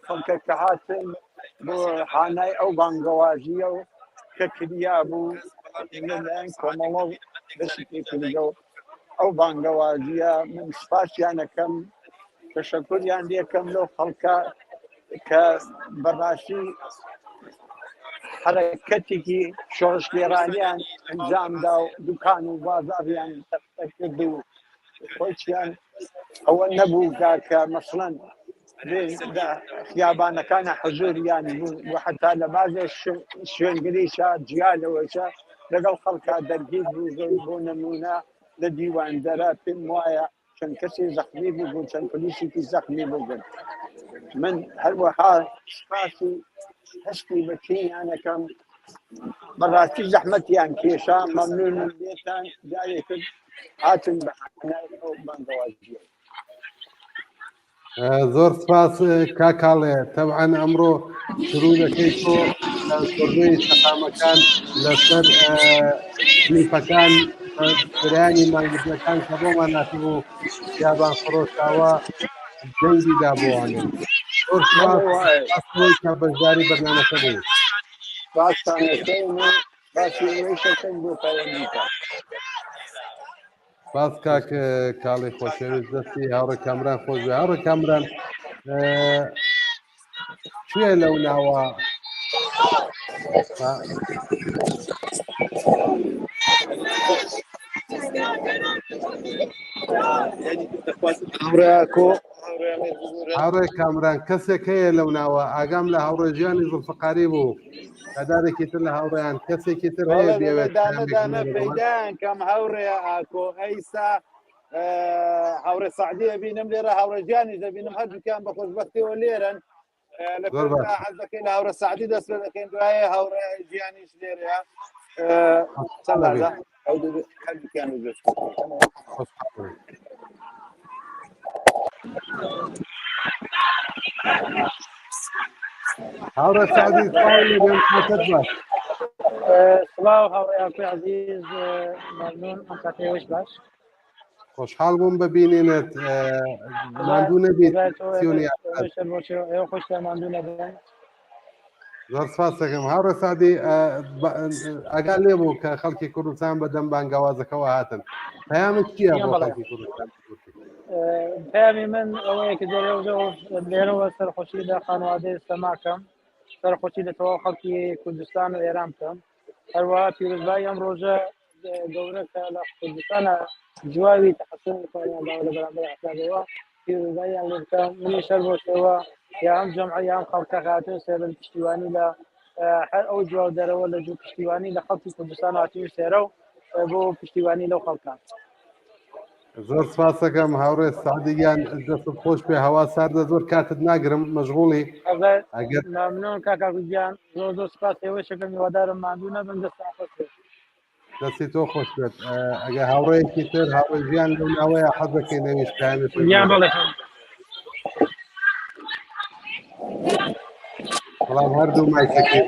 خەڵکە کە هاتن بۆ حانای ئەو بانگەوازیە و کە کریا بوو لەلایەن کۆمەڵە و دەستی پێکردە و ئەو بانگەوازیە من سپاسیانەکەم تەشەکوریان لێکەم لەو خەڵکە کە بەڕاستی حرەکەتێکی شۆڕشتێرانیان ئەنجامدا و دوکان و بازاڕیان کرد و خۆیان ئەوە نەبوو کە مەسڵەن خیابانەکانە حضوریانی بوون و حتا لە بازێ شوێنگریشە جیالەوەشە لەگەڵ خەڵکا دەرگیر بوو بۆ نمونە لە دیواندەرە پێم وایە چەند کەسی زەخمی بوو چەند پلیسێکی زەخمی بووبن من هەروەها سپاسی هەشتی بەچینیانەکەم بەڕاستی زەحمەتیان کێشا مەمنونم لێتان جارێکرد هاتن بە ئەو بەندەوازیە زۆر سپاس کاکاڵێ تەبعەن ئەمڕۆ شروع دەکەی تۆ زۆربەی سەقامەکان لەسەر کلیپەکان فرانی مانگرتنەکان کە بۆمان ناتبوو خیابان فڕۆشاوە جەنگی دابووانن زۆر سپاس کە بەشداری بەرنامەکە بوو باس کاک کاڵی خۆشەویست دەستی هاوڕێ کامران خۆش بێ هاوڕێ کامران کوێ لەو ناوە هاوڕێ کامران کەسێک هەیە لەو ناوە ئاگام لە هاوڕێژیانی زوڵفقاری بوو کەدارێکی تر لە هاوڕێیان کەسێکی تر هەیە دەوێت پەیدایان کەم هەوڕێ ئاکۆ ئەیسا هاوڕێ سعدی ئەبینم لێرە هاوڕێژیانی دەبینم هەردووکیان بە خۆشبەختیەوە لێرن لە حەز دەکەین لە هاوڕێ سعدی دەست پێ دەکەین دوایە هاوڕێ ژیانیش لێرەیە هەردووکیان هاوڕێ سعدی سڵاو لێبێن کاتت باش سڵاو هاوڕێ عەزیز مەمنون ئەم کاتەوەش باش خۆشحاڵ بووم ببینێنێت ماندوو نەبیت خۆشتان ماندوو نەبن زۆر سپاس دەکەم هاوڕێ سعدی ئاگا لێ بوو کە خەڵکی کوردستان بە دەم بانگاوازەکەەوە هاتن پەیامت چییە بۆ خەڵکی کوردستان پەیامی من ئەوەیە کە لێرەوە سەرخۆشی لە خانەوادەی سەماکەم سەرخۆشی لە تەواو خەڵکی کوردستان و ئێران بکەم هەروەها پیرۆزبایی ئەم ڕۆژە گەورە کە لە کوردستانە جواوی تەحسن لە بەرامبەر ئەحسابەوە پیرۆزباییان لێ بکەم منیش هەر بۆ شێوە یا ئەم جەمعە یا ئەم خەڵکە هاتوون سێرن پشتیوانی لە هەر ئەو جواو دەرەوە لە جوو پشتیوانی لە خەڵکی کوردستان هاتوون سێرە و بۆ پشتیوانی لەو خەڵکان زۆر سپاس دەکەم هاوڕێ سعدییان دەستت خۆش پێ هەوا ساردە زۆر کاتت ناگرم مەشغوڵی مەمنون کاکاگوزیان زۆر سپاس ئێوە شەکەم هیوادارم ماندوو نەبن دەستی تۆ خۆش بێت ئەگە هاوڕێیەکی تر هاوڕێژیان لەو ناوەیە حەز دەکەی نەویش پایانی بەڵام هەردوو مایکەکەی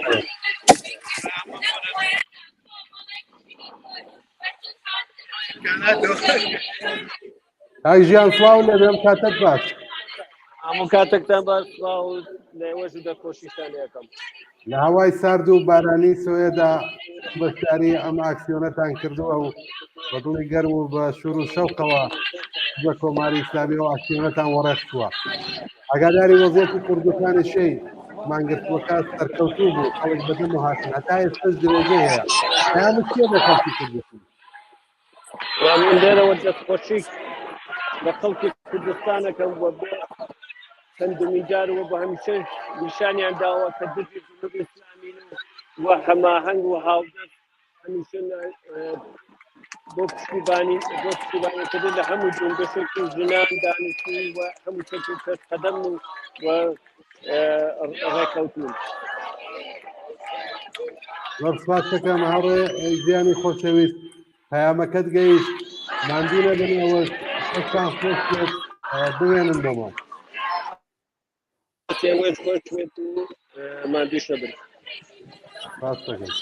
ئای ژیان سڵاو لەبێم کاتت باش هەموو کاتێکتان باش سڵاو لە ئێوەش دەرخۆشیتان یەکەم لە هەوای سارد و بارانی سوێدا بەشداری ئەم ئاکسیۆنەتان کردووە و بەدڵی گەرم و بە شور و شەوقەوە بە کۆماری ئیسلامی و ئاکسیۆنەتان وەڕێشتووە ئاگاداری وەزیەتی کوردستانی شەی مانگرتووەکە سەرکەوتوو بوو خەڵک بەدەم و هاتن هەتا ئێستاش درێژەی هەیە پەیامت چییە بۆ خەڵکی کوردستان من لێرەوە دەستخۆشی بە خەڵکی کوردستانەکەم بۆ بێ چەندمین جارەوە بە هەمیشە نیشانیان داوە کە دژی جمهوری ئیسلامی و هەماهەنگ و هاودەست هەمیشە بۆ پشتیبانیکردن لە هەموو جنبشێکی ژنان دانیشتووی و هەموو شتێکی پێشقەدەم و ڕێکەوتون زۆر سپاس دەکەم هاوڕێ ژیانی خۆشەویست پەیامەکەت گەیشت ماندوو نەبنەوە خۆشتان خۆش بێت بوێنن بۆمان ئێوەش خۆش بێت و ماندووش نەبن سپاس دەکەم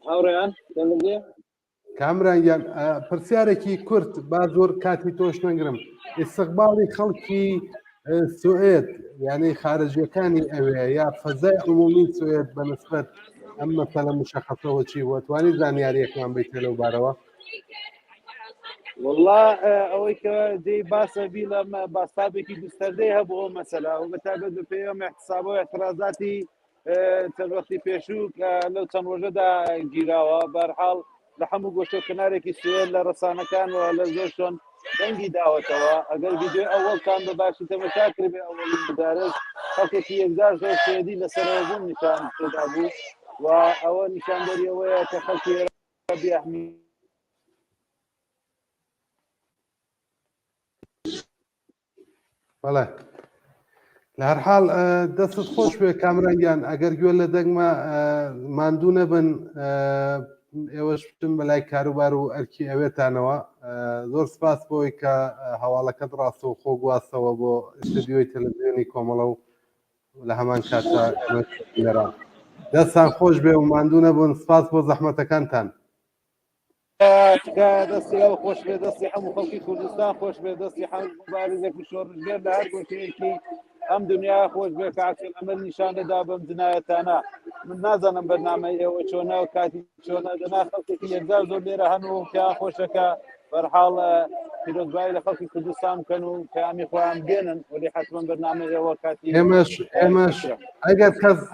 هاوڕێیان دەڵێ کامرانگیان پرسیارێکی کورت با زۆر کاتی تۆش نەگرم ئیستیقباڵی خەڵکی سوئێد یعنی خارجیەکانی ئەوێ یا فەزای عمومی سوئێد بەنسبەت ئەم مەسەلە مشەخەسەوە چی بووە توانی زانیاریەکمان بیتە لەو بارەوە والله ئەوەی کە دەی باسە بی لە باسابێکی گستەردەی هەبوو مەسەلا و بەتابەت بە پێم احتسابەوە اعتراضاتی تەربەختی پێشوو کە لەو چەند ڕۆژەدا گیراوە بەرحاڵ لە هەموو گۆشە کنارێکی سوێن لە ڕسانەکان و لە زۆر شۆن دەنگی داوەتەوە ئەگەر ڤیدیۆ ئەوەڵکان بە باشی تەمەشا کردبێ ئەوەڵین بدارس خەڵکێکی یەکدار زۆر سوێدی لەسەرەوە بوون نیشان پێدا بوو و ئەوە نیشاندەریەوەیە کە خەڵکی بێحمی بەڵێ لە هەر حاڵ دەستت خۆش بێ کامرانگیان ئەگەر گوێ لە دەنگمە ماندوو نەبن ئێوەش بچن بەلای کاروبار و ئەرکی ئەوێتانەوە زۆر سپاس بۆی کە هەواڵەکەت ڕاستە و خۆ گواستەوە بۆ استودیۆی تەلەڤیزیۆنی کۆمەڵە و لە هەمان کاتە لەران دەستان خۆش بێ و ماندوو نەبوون سپاس بۆ زەحمەتەکانتان دەستی ئەو خۆش بێ دەستی هەموو خەڵکی کوردستان خۆش بێ دەستی هەموو مبارزێکی شۆڕژگەر لە هەر گۆشەیەکی ئەم دنیا خۆش بێ کە عەکسل ئەمەل نیشان دەدا بەم جنایەتانە من نازانم بەرنامەی ئێوە چۆنە و کاتی چۆنە دەنا خەڵکێکی یەکجار زۆر لێرە هەن و پیان خۆشەکە بەرحاڵ پیرۆزبایی لە خەڵکی کوردستان بکەن و پەیامی خۆیان بێنن وەلی حتمەن بەرنامەی ئێوە کاتی ئێمەش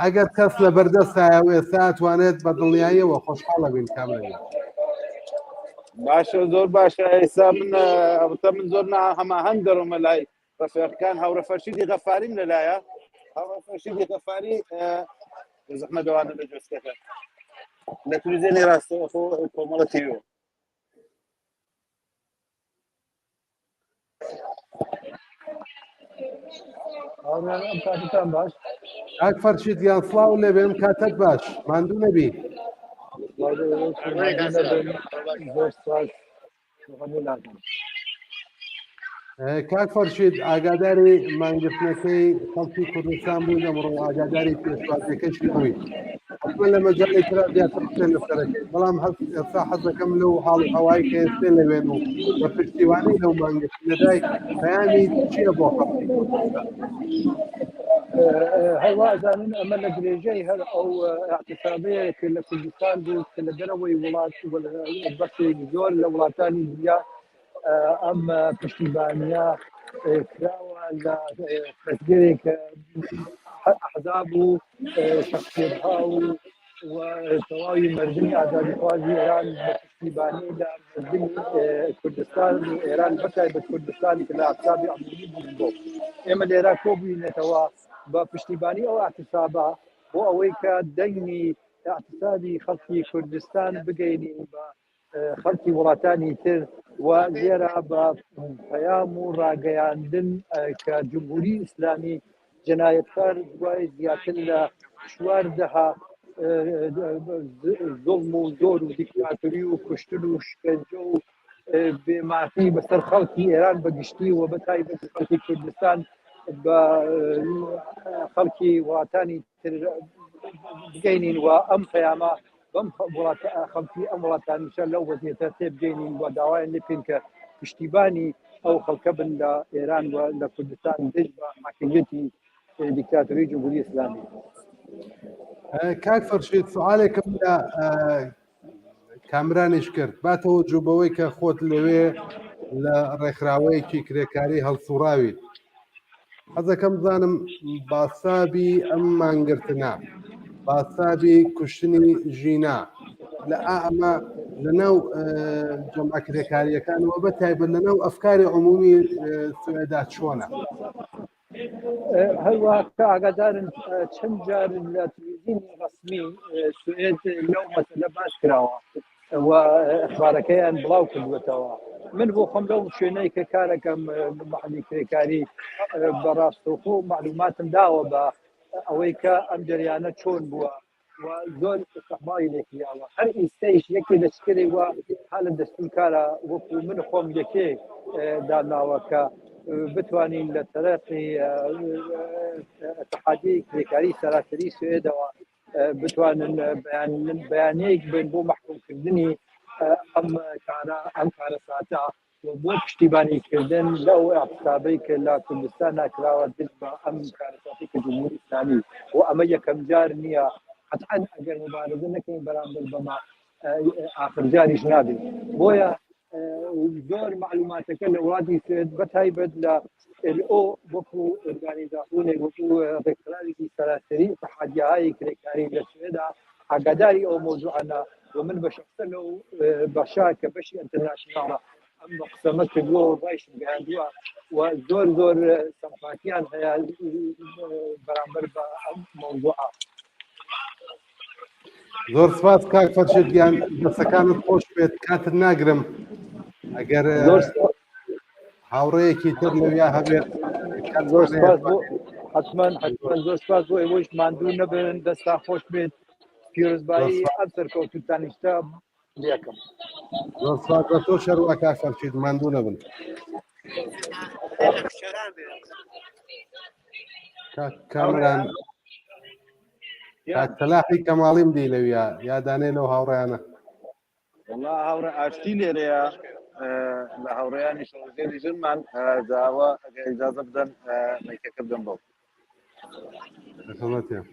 ئەگەر کەس لە بەردەستایە و ئێستا ئەتوانێت بە دڵنیاییەوە خۆشحاڵە بین کامرانگیان باشە زۆر باشە ئێستا من زۆر هەماهەنگ دەڕۆمە لای ڕەفیقەکان هەورە فەرشیدی غەفاریم لەلایە هەورە فەرشیدی غەفاری زەحمەت دەوانە لە جۆستەکە لە تەلەڤیزیۆنی ڕاستەوخۆ کۆمەڵە تیڤی باش ئاک فەرشیدیان سڵاو لێ بێم کاتەک باش ماندوو نەبی کاک فەرشید ئاگاداری مانگرتنەکەی خەڵکی کوردستان بوو لەمڕۆ ئاگاداری پێشوازیەکەشی بووی حتمەن لە مەجاڵی ترا زیاتر بچێن لەسەرەکەی بەڵام ئێستا حەز دەکەم لەو حاڵ هەوایی کە ئێستێ لەوێن و بە پشتیوانی لەو مانگرتنەدای بەیانی چییە بۆ خەڵکی کوردستان هەوا ئەزانن ئەمە لە درێژەی هەر ئەو اعتسابەیە کە لە کوردستان بوو کە لە دەرەوەی وڵات بەخشێکی زۆر لە وڵاتانی دنیا ئەم پشتیبانیە کراوە لە کەسگەرێک ئەحزاب و شەخصیەتها و تەواوی مەردنی ئازادیخوازی ئێران بە پشتیبانی لە مەردنی کوردستان و ئێران بەتایبەت کوردستانی کە لە ئەحزابی عمومی بوو ئێمە لێرە کۆبووینەتەوە بە پشتیبانی ئەو ئاعتسابە بۆ ئەوەی کە دەنگی ئاعتسابی خەڵکی کوردستان بگەینین بە خەڵکی وڵاتانی تر و لێرە بە پەیام و ڕاگەیاندن کە جمهوری ئیسلامی جنایەتکار دوای زیاتر لە 14 زوڵم و زۆر و دیکتاتوری و کوشتن و شکنجە و بێمافی بەسەر خەڵکی ئێران بەگشتی و بەتایبەت خەڵکی کوردستان بە خەڵکی وڵاتانی تر بگەینین و ئەم پەیامە بەم خەڵکی ئەم وڵاتانیشە لەو وەزیەتە تێبگەینین و داوایان لێکەین کە پشتیبانی ئەو خەڵکە بن لە ئێران و لە کوردستان دژ بە حاکمیەتی دیکتاتوری جمهوری ئیسلامی. کاک فەرشید سوالێکم لە کامرانیش کرد باتەوە جووبەوەی کە خۆت لەوێ لە ڕێکخراوەیەکی کرێکاری هەڵسوڕاویت حەزەکەم بزانم باسابی ئەم مانگرتنە باسابی کوشتنی ژینا لە ئەمە لەناو جەمع کرێکاریەکانەوە بەتایبەت لەناو ئەفکاری عمومی سوێدا چۆنە هەروە کە ئاگادارن چەند جار لە تەلەڤیزیۆنی ڕەسمی سوێد لەو مەسەلە باس کراوە و ئەخبارەکەیان بڵاو کردوێتەوە من بۆ خۆم لەو شوێنەی کە کارەکەم محلی کرێکاری بەڕاستەوخۆ معلوماتم داوە بە ئەوەی کە ئەم جریانە چۆن بووە و زۆر استقبالی لێکیاوە هەر ئیستەیش یەکێ دەچکری وە حالە دەستون کارە وەکو من خۆم یەکێ داناوە کە بتوانین لە تەرەقی اتحادیە کرێکاری سەراسەری سوێدەوە بتوانن بەیانەیەک بن بۆ محکومکردنی ئەم کارە ساتە بۆ پشتیبانیکردن لەو ئەحسابەی کە لە کوردستان ناکراوە دژ بە ئەم کارەساتی کە جمهوری ئیسلامی و ئەمە یەکەم جار نییە قەتعەن ئەگەر مبارزە نەکەین بەرامبەر بەما ئاخر جاریش نابێت بۆیە زۆر معلوماتەکە لە وڵاتی سوێد بەتایبەت لە LO وەکو ئۆرگانیزاسیۆنێک وەکو ڕێکخراوێکی سەراسەری اتحادیەهای کرێکاری لە سوێدا ئاگاداری ئەو مۆزوعانە ومن بشخصا له بشاكة بشي انترناشنال أم قسمت كدوه بايش بقادوه وزور سمفاتيان هيا برامبر بموضوعها زۆر سپاس کاک فەرشیدیان دەستەکانت خۆش بێت کاتت ناگرم ئەگەر هاوڕێیەکی تر لەویا هەبێت زۆر سپاس بۆ حتما زۆر سپاس بۆ ئێوەش ماندوو نەبن دەستا خۆش بێت پیرۆزبایی ئەم سەرکەوتوتانیشتە لێکم زۆر سپاس بە تۆ شەروە کاک فەرشید ماندوو نەبن کامران کاک سەلاحی کەماڵیم دی لەویا یادانێنەوە هاوڕێیانە والله هاوڕێ ئاشتی لێرەیە لە هاوڕێیانی شەڕگەری ژنمان داوە ئەگەر ئیجازە بدەن مەیکەکە بدەم بەو خەڵەتیان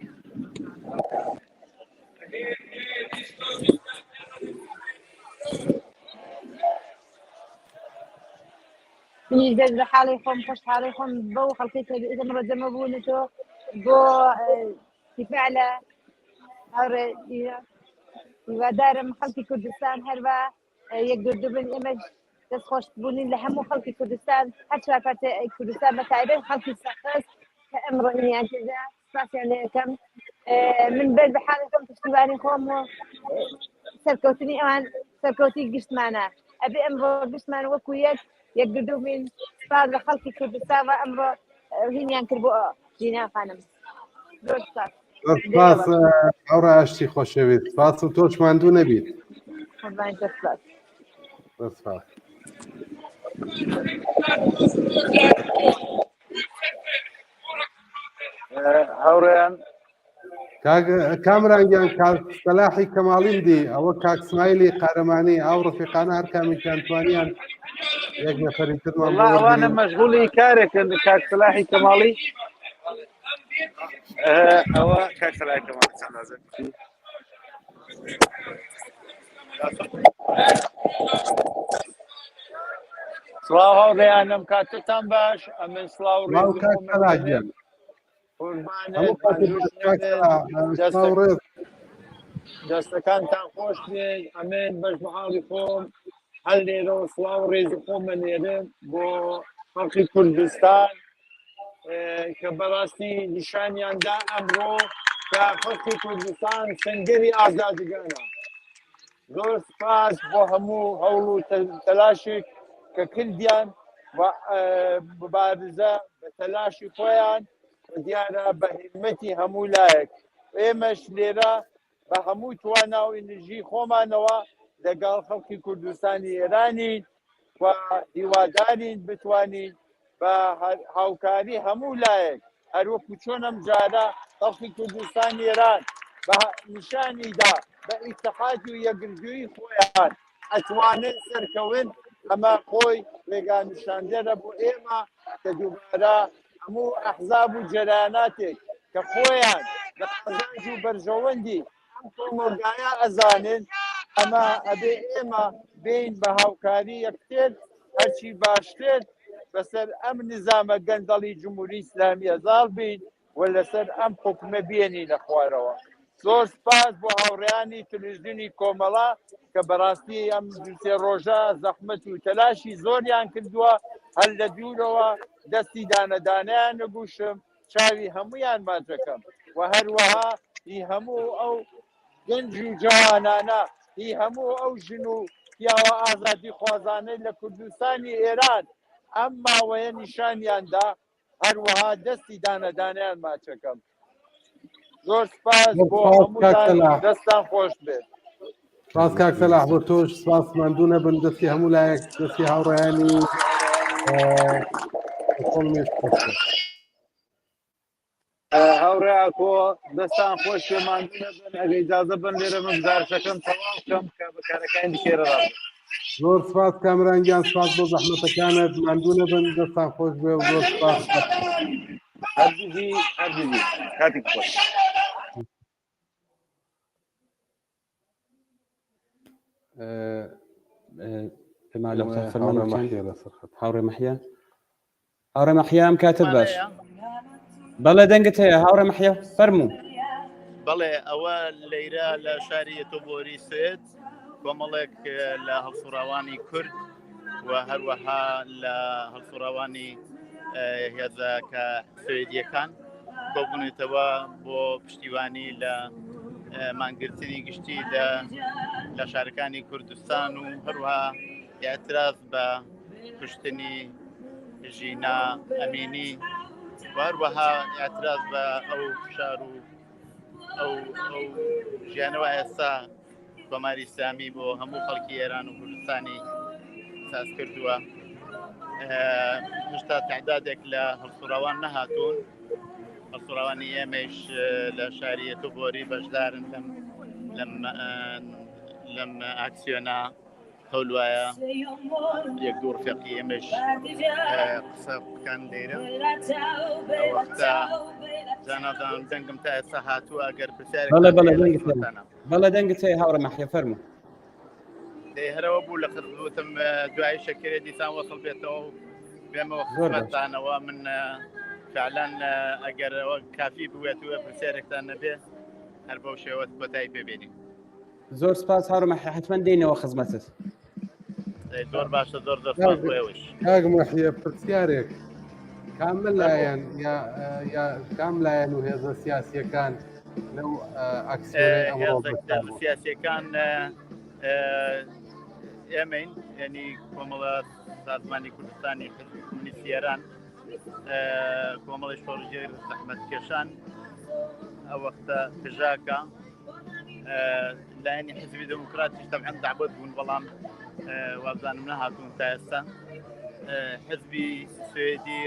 منیش بێت لە حاڵی خۆم خۆشحاڵی خۆم بەو خەڵکی کە ئێمە جەمە بوونەوە بۆ دیفاع لە هاوڕێ هیوادارم خەڵکی کوردستان هەروە یەکدوردبن ئێمەش دەست خۆشبوونین لە هەموو خەڵکی کوردستان هەر چاپاتە کوردستان بە تایبەت خەڵکی سەخت کە ئەمڕۆ هینیان کردا سپاسیان لێ یەکەم من بێت بە حاڵی خۆم پشتیوانی خۆم و سەرکەوتنی ئەوان سەرکەوتی گشتمانە ئەبێ ئەمڕۆ گشتمان وەکو یەکدوردبین سپاس لە خەڵکی کوردستان و ئەمڕۆ هینیان کرد بۆ جینان خانم زۆر سپاس سپاس هاوڕێ ئاشتی خۆشەویست سپاس و تۆش ماندوو نەبیت سپاس هاوڕێیان کامرانگیان کاک سەلاحی کەماڵیم دی ئەوە کاک سمایلی قارەمانی ئەو ڕفیقانە هەر کامیان توانیان یەک نەفەری ترمان ئەوانە مەشغوڵی کارێکن کاک سەلاحی کەماڵی ئەوە کاک سەلاحی کەماڵی چەند نازێت سڵاو هاوڕێیانم کاتتان باش ئەمن سڵاو ڕێز دەستەکانتان خۆش بێت ئەمێن بەش بەحاڵی خۆم هەر لێرەوە سڵاو ڕێزی خۆمە نێرم بۆ خەڵکی کوردستان کە بەڕاستی نیشانیاندا ئەمڕۆ کە خەڵکی کوردستان سەنگەری ئازادیگانە زۆر سپاس بۆ هەموو هەوڵ و تەلاشێک کە کردیان مبارزە بە تەلاشی خۆیان دیارە بە هیمەتی هەموو لایەک ئێمەش لێرە بە هەموو توانە و ئینرژی خۆمانەوە لەگەڵ خەڵکی کوردستانی ئێرانی و هیوادارین بتوانین بە هاوکاری هەموو لایەک هەروەکو چۆنم جارە خەڵکی کوردستانی ئێران بە نیشانیدا بە ئیتحاد و یەکگرتووی خۆیان ئەتوانن سەرکەون ئەمە خۆی ڕێگانیشاندەرە بۆ ئێمە کە دووبارە هەموو ئەحزاب و جەراناتێک کە خۆیان لە قەزانج و بەرژەوەندی ئەم کۆمەلگایە ئەزانن ئەمە ئەبێ ئێمە بین بە هاوکاری یەکتر هەرچی باشتر بەسەر ئەم نظامە گەندەڵی جمهوری ئیسلامی ئەزاڵ بین و لەسەر ئەم حکومە بێنی لە خوارەوە زۆر سپاس بۆ هاوڕێیانی تلویزیونی کۆمەڵا کە بەڕاستی ئەم دوسێ ڕۆژە زەحمەت و تەلاشی زۆریان کردووە هەر لە دوورەوە دەستی دانەدانیان نەگوشم چاوی هەمویان ماچەکەم و هەروەها هی هەموو ئەو گەنج و جوانانە هی هەموو ئەو ژن و پیاوە ئازادی خوازانەی لە کوردستانی ئێران ئەم ماوەیە نیشانیاندا هەروەها دەستی دانەدانیان ماچەکەم زۆر سپاس بۆ هەمووتان دەستان خۆش بێت سپاس کاک سەلاح بۆ تۆش سپاس ماندوو نەبن دەستی هەموو لایەک دەستی هاوڕێیانی هاوڕێکۆ دەستان خۆش پێ ماندوو نەبن ئەگە ئیجازە بن لێرە من گزارشەکەم تەواو بکەم کە بەکارەکانی دیکێرە ڕابێت زۆر سپاس کامرانگیان سپاس بۆ زەحمەتەکانت ماندوو نەبن دەستان خۆش بێ و زۆر سپاس هەرگیزی کاتێک خۆش هاوڕێ مەحیا هاوڕێ مەحیا ئەم کاتت باش بەڵێ دەنگت هەیە هاوڕێ مەحیا فەرموو بەڵێ ئەوە لەیرە لە شاری تۆبۆری سێت کۆمەڵێک لە هەڵسوڕاوانی کورد و هەروەها لە هەڵسوڕاوانی هێزەکە سوێدیەکان کۆبوونێتەوە بۆ پشتیوانی لە مانگرتنی گشتی لە شارەکانی کوردستان و هەروەها اعتراض بە کوشتنی ژینا ئەمینی هەروەها اعتراض بە ئەو شار و ئەو ژیانەوە ئێستا کۆماری ئیسلامی بۆ هەموو خەڵکی ئێران و کوردستانی ساز کردووە. هێشتا تعدادێک لە هەڵسوڕاوان نەهاتوون. هەڵسوڕاوانی ئێمەش لە شاری تۆبۆری بەشدارن لەم ئاکسیۆنە هەولوایە یەک دوو ڕفێقی ئێمەش قسە بکەن لێرە ئەوەختە جانادان دەنگم تا ئێستا هاتووە ئەگەر پرسیارێک بەڵێ دەنگت هەیە هاوڕە مەحیە فەرموو. هەرەوە بوو لە خزبوتم دوای شەکرێ دیسان وەسڵ بێتەوە و بێمەوە خزمەتتانەوە من فعلا ئەگەر ئەوە کافی بوێتوە پرسیارێکتان نەبێ هەر بەو شێوە کۆتایی پێبێنین. زۆر سپاس هاوڕە مەحیە حتمەن دێنەوە خزمەتت. زۆر باشە زۆر سپاس بۆیەوەش. کاک مەحیە پرسیارێک کامل لایەن یا کام لایەن و هێزە سیاسیەکان لەو ئەکسیۆنەی ئەمڕۆ سیاسیەکان ئێمەین یعنی کۆمەڵە سازمانی کوردستانی حزبی کۆمونیستی ئێران کۆمەڵی شۆڕژێر زەحمەتکێشان ئەو وەختە پژاکە لایەنی حزبی دموکراتیش تەبعەن دەعبەت بوون بەڵام وابزانم نەهاتوون تا ئێستا حزبی سوێدی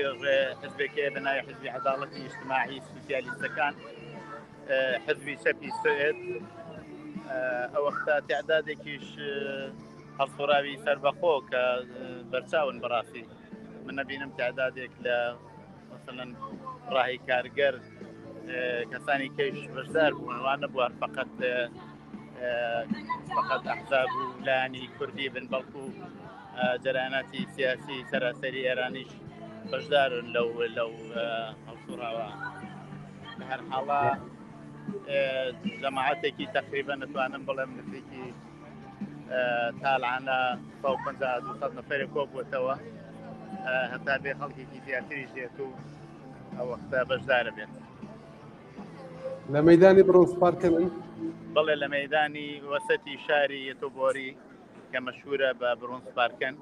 حزبێکەیە بە ناوی حزبی عەداڵەتی ئیجتیماعی سوسیالیستەکان حزبی سەپی سوێد ئەو وەختە تعدادێکیش هەڵسوڕاوی سەربەخۆ کە بەرچاون بەڕاستی من نەبینم تعدادێک لە مثلەن ڕاهی کارگەر کەسانی کەیش بەشدار بوون ئەوان نەبووە فقط ئەحزاب و لایەنی کوردی بن بەڵکو جەرایاناتی سیاسی سەراسەری ئێرانیش بەشدارن لەو هەڵسوڕاوە. بە هەر حاڵە جەماعەتێکی تەقریبەن نتوانم بڵێم نزیکی تاڵعانە 150 نەفەرێک کۆبووەتەوە هەتا بێ خەڵکێکی زیاتریش دێت و ئەو وەختە بەشدارە بێت. لە مەیدانی برۆنز پارکن بەڵێ لە مەیدانی وەسەتی شاری تۆبۆری کە مەشهورە بە برۆنز پارکن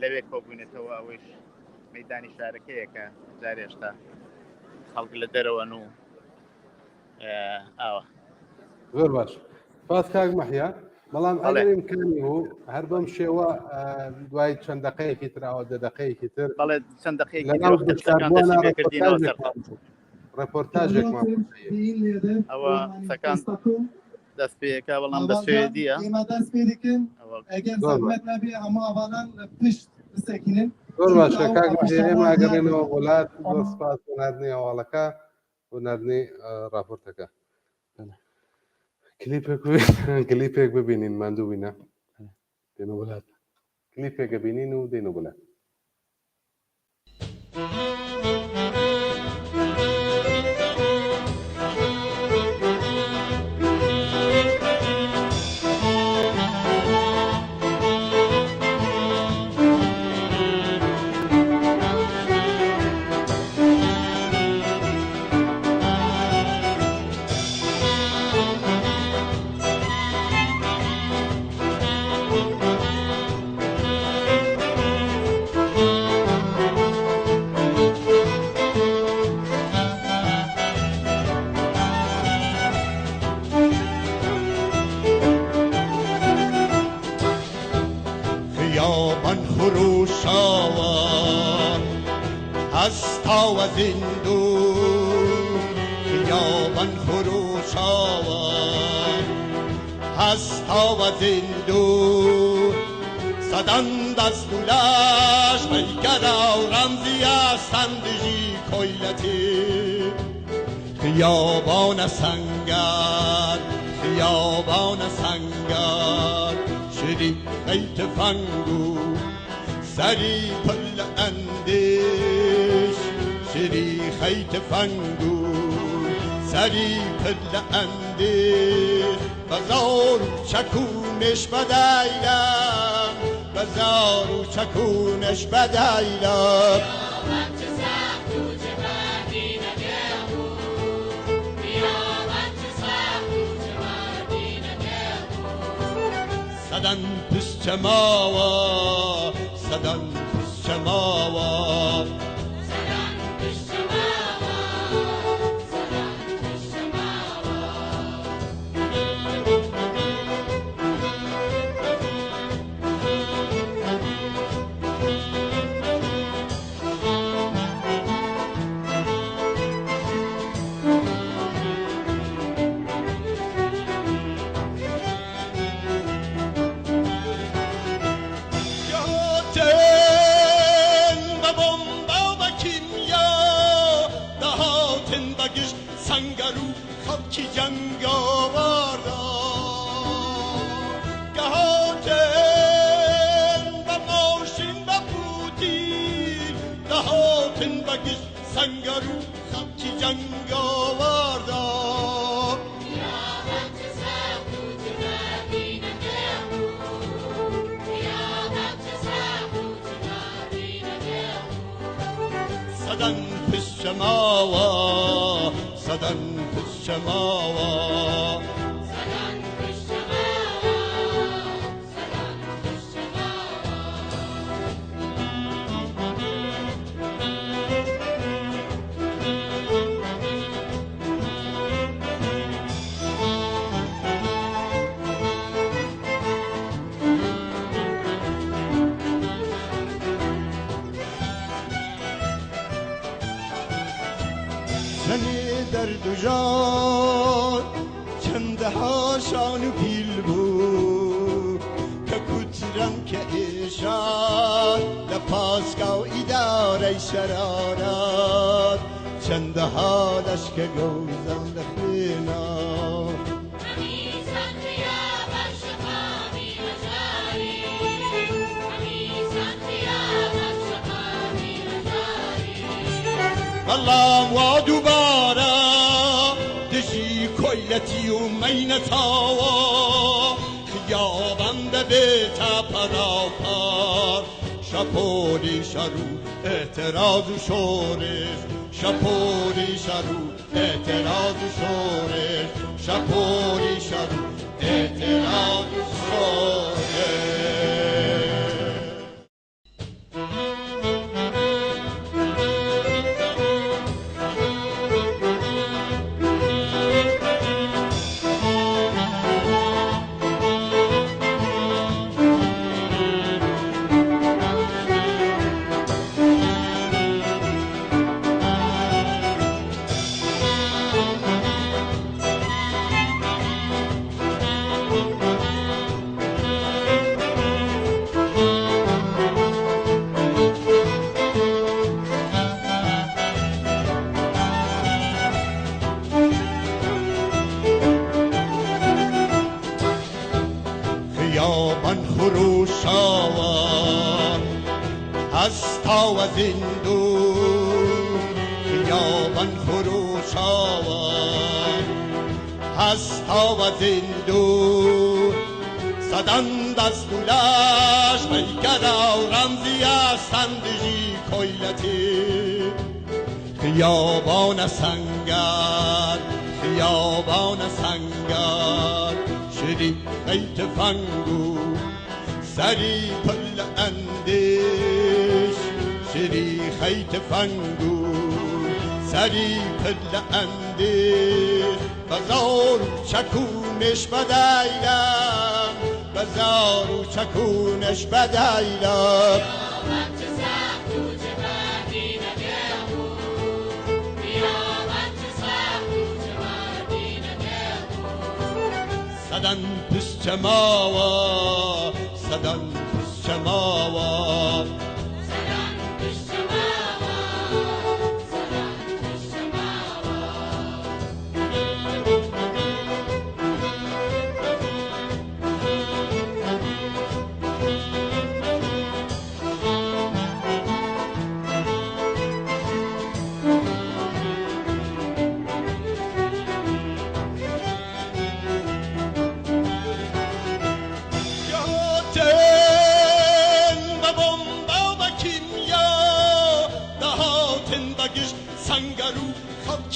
لەوێ کۆبوونێتەوە ئەوەش مەیدانی شارەکەیە کە جارێ هێشتا خەڵک لە دەرەوەن و ئاوە. زۆر باش سپاس کاک مەحیا. بەڵام ئەگەر ئیمکانی و هەر بەم شێوە دوای چەند دقەیەکی تراوە دەقەیەکی تر بەڵێ چەند دقەیەکی ڕپۆرتاژێکمان ئەوە قسەکان دەست پێەکە بەڵام بە سوێدیە دەست پێ دەکەن ئەگەر زەحمەت نەبێ هەموو ئەوانان لە پشت بسەکینن. زۆر باشە کاک مەحیا ئێمە ئەگەڕێنەوە وڵات زۆر سپاس بۆ ناردنی هەواڵەکە بۆ ناردنی راپۆرتەکە. کلیپێک ببینین ماندوو بینە دێنە وڵات کلیپێکە بینین و دێنە وڵات. هستا و زندو خیابان خروش آور هستا و زندو صدان دستولش پیکر و رمزی سندجی کویلتی خیابان سنگر خیابان سنگر شدی خیت فنگو سری پل اندیش شری خیت فنگو سری پل اندیش بزار و چکونش بدایلم بزار و چکونش بدایلم صدن پشت ماوا صدن پشت ماوا سنگرو خاکی جنگ آوردا گهاتن و ماشین و پوتین دهاتن بگش سنگرو خاکی جنگ آوردا صدن پشت ماوا صدن پشت ماوا صدن پشت ماوا صدن پشت درد و جان چنده هاشان و پیل بود که کترم که ایشان لپاسکا و اداره شرارات چنده ها دشک گوزن لخینا الله و دوباره دشی کلتی و مینتاوا خیابان به بیتا پراپار شپوری شرو اعتراض و شورش شپوری شرو اعتراض و شورش شپوری شرو اعتراض و شورش هستا و زندون خیابان خروش آوان هستا و زندون صدن دستولش پیکر و رمزی سندجی کویلتی خیابان سنگر خیابان سنگر شدی خیت فنگو سری پل اندیش شری خیت فنگو سری پل اندیش بزار و چکونش بدایلم بزار و چکونش بدایلم صدن پشت ماوا صدن پشت ماوا صدن پشت ماوا صدن پشت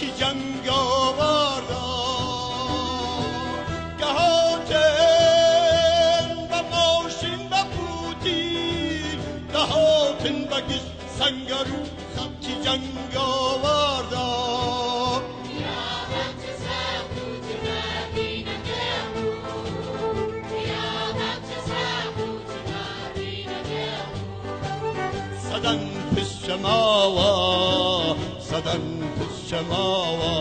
خەڵکی جەنگاواردا کە هاتن بە ماشین بە پوتین دەهاتن بە گشت سەنگەر و خەڵکی جەنگاواردا سەدەن پشتماوە سەدەن پشتماوە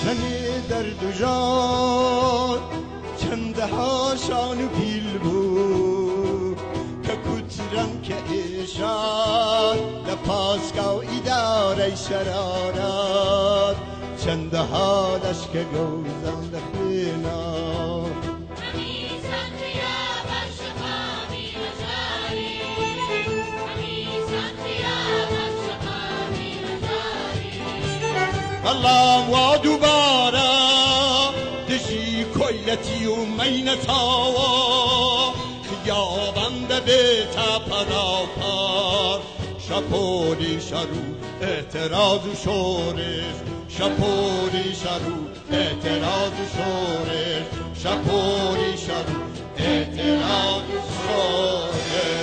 سنی درد و جان چندها شان و پیل بود که کترم که ایشان لپاسکا و اداره شرارات چندها لشک گوزن لخینا الله ودوباره دژی کلتی و مینتاوا خیابان ببیتا پراپر شپوری شرو اعتراض و شورش شپوری شرو اعتراض و شورش شپوری شرو اعتراض و شورش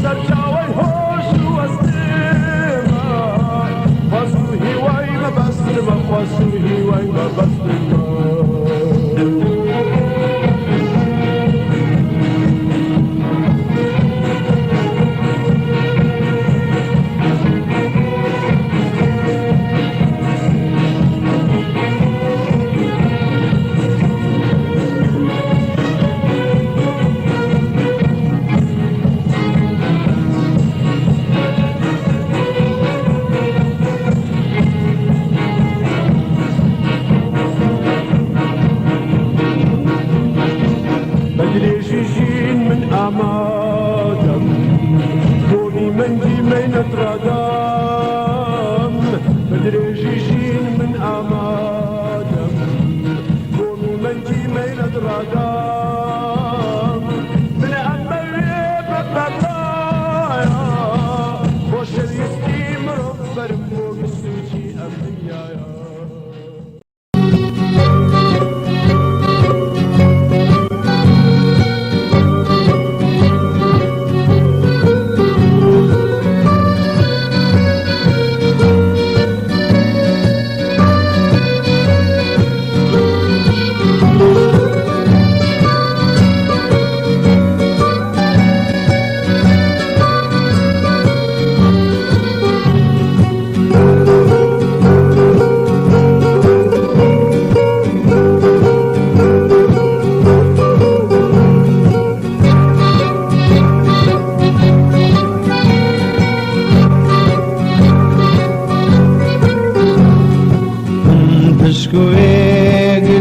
Sarciałej hošu a styl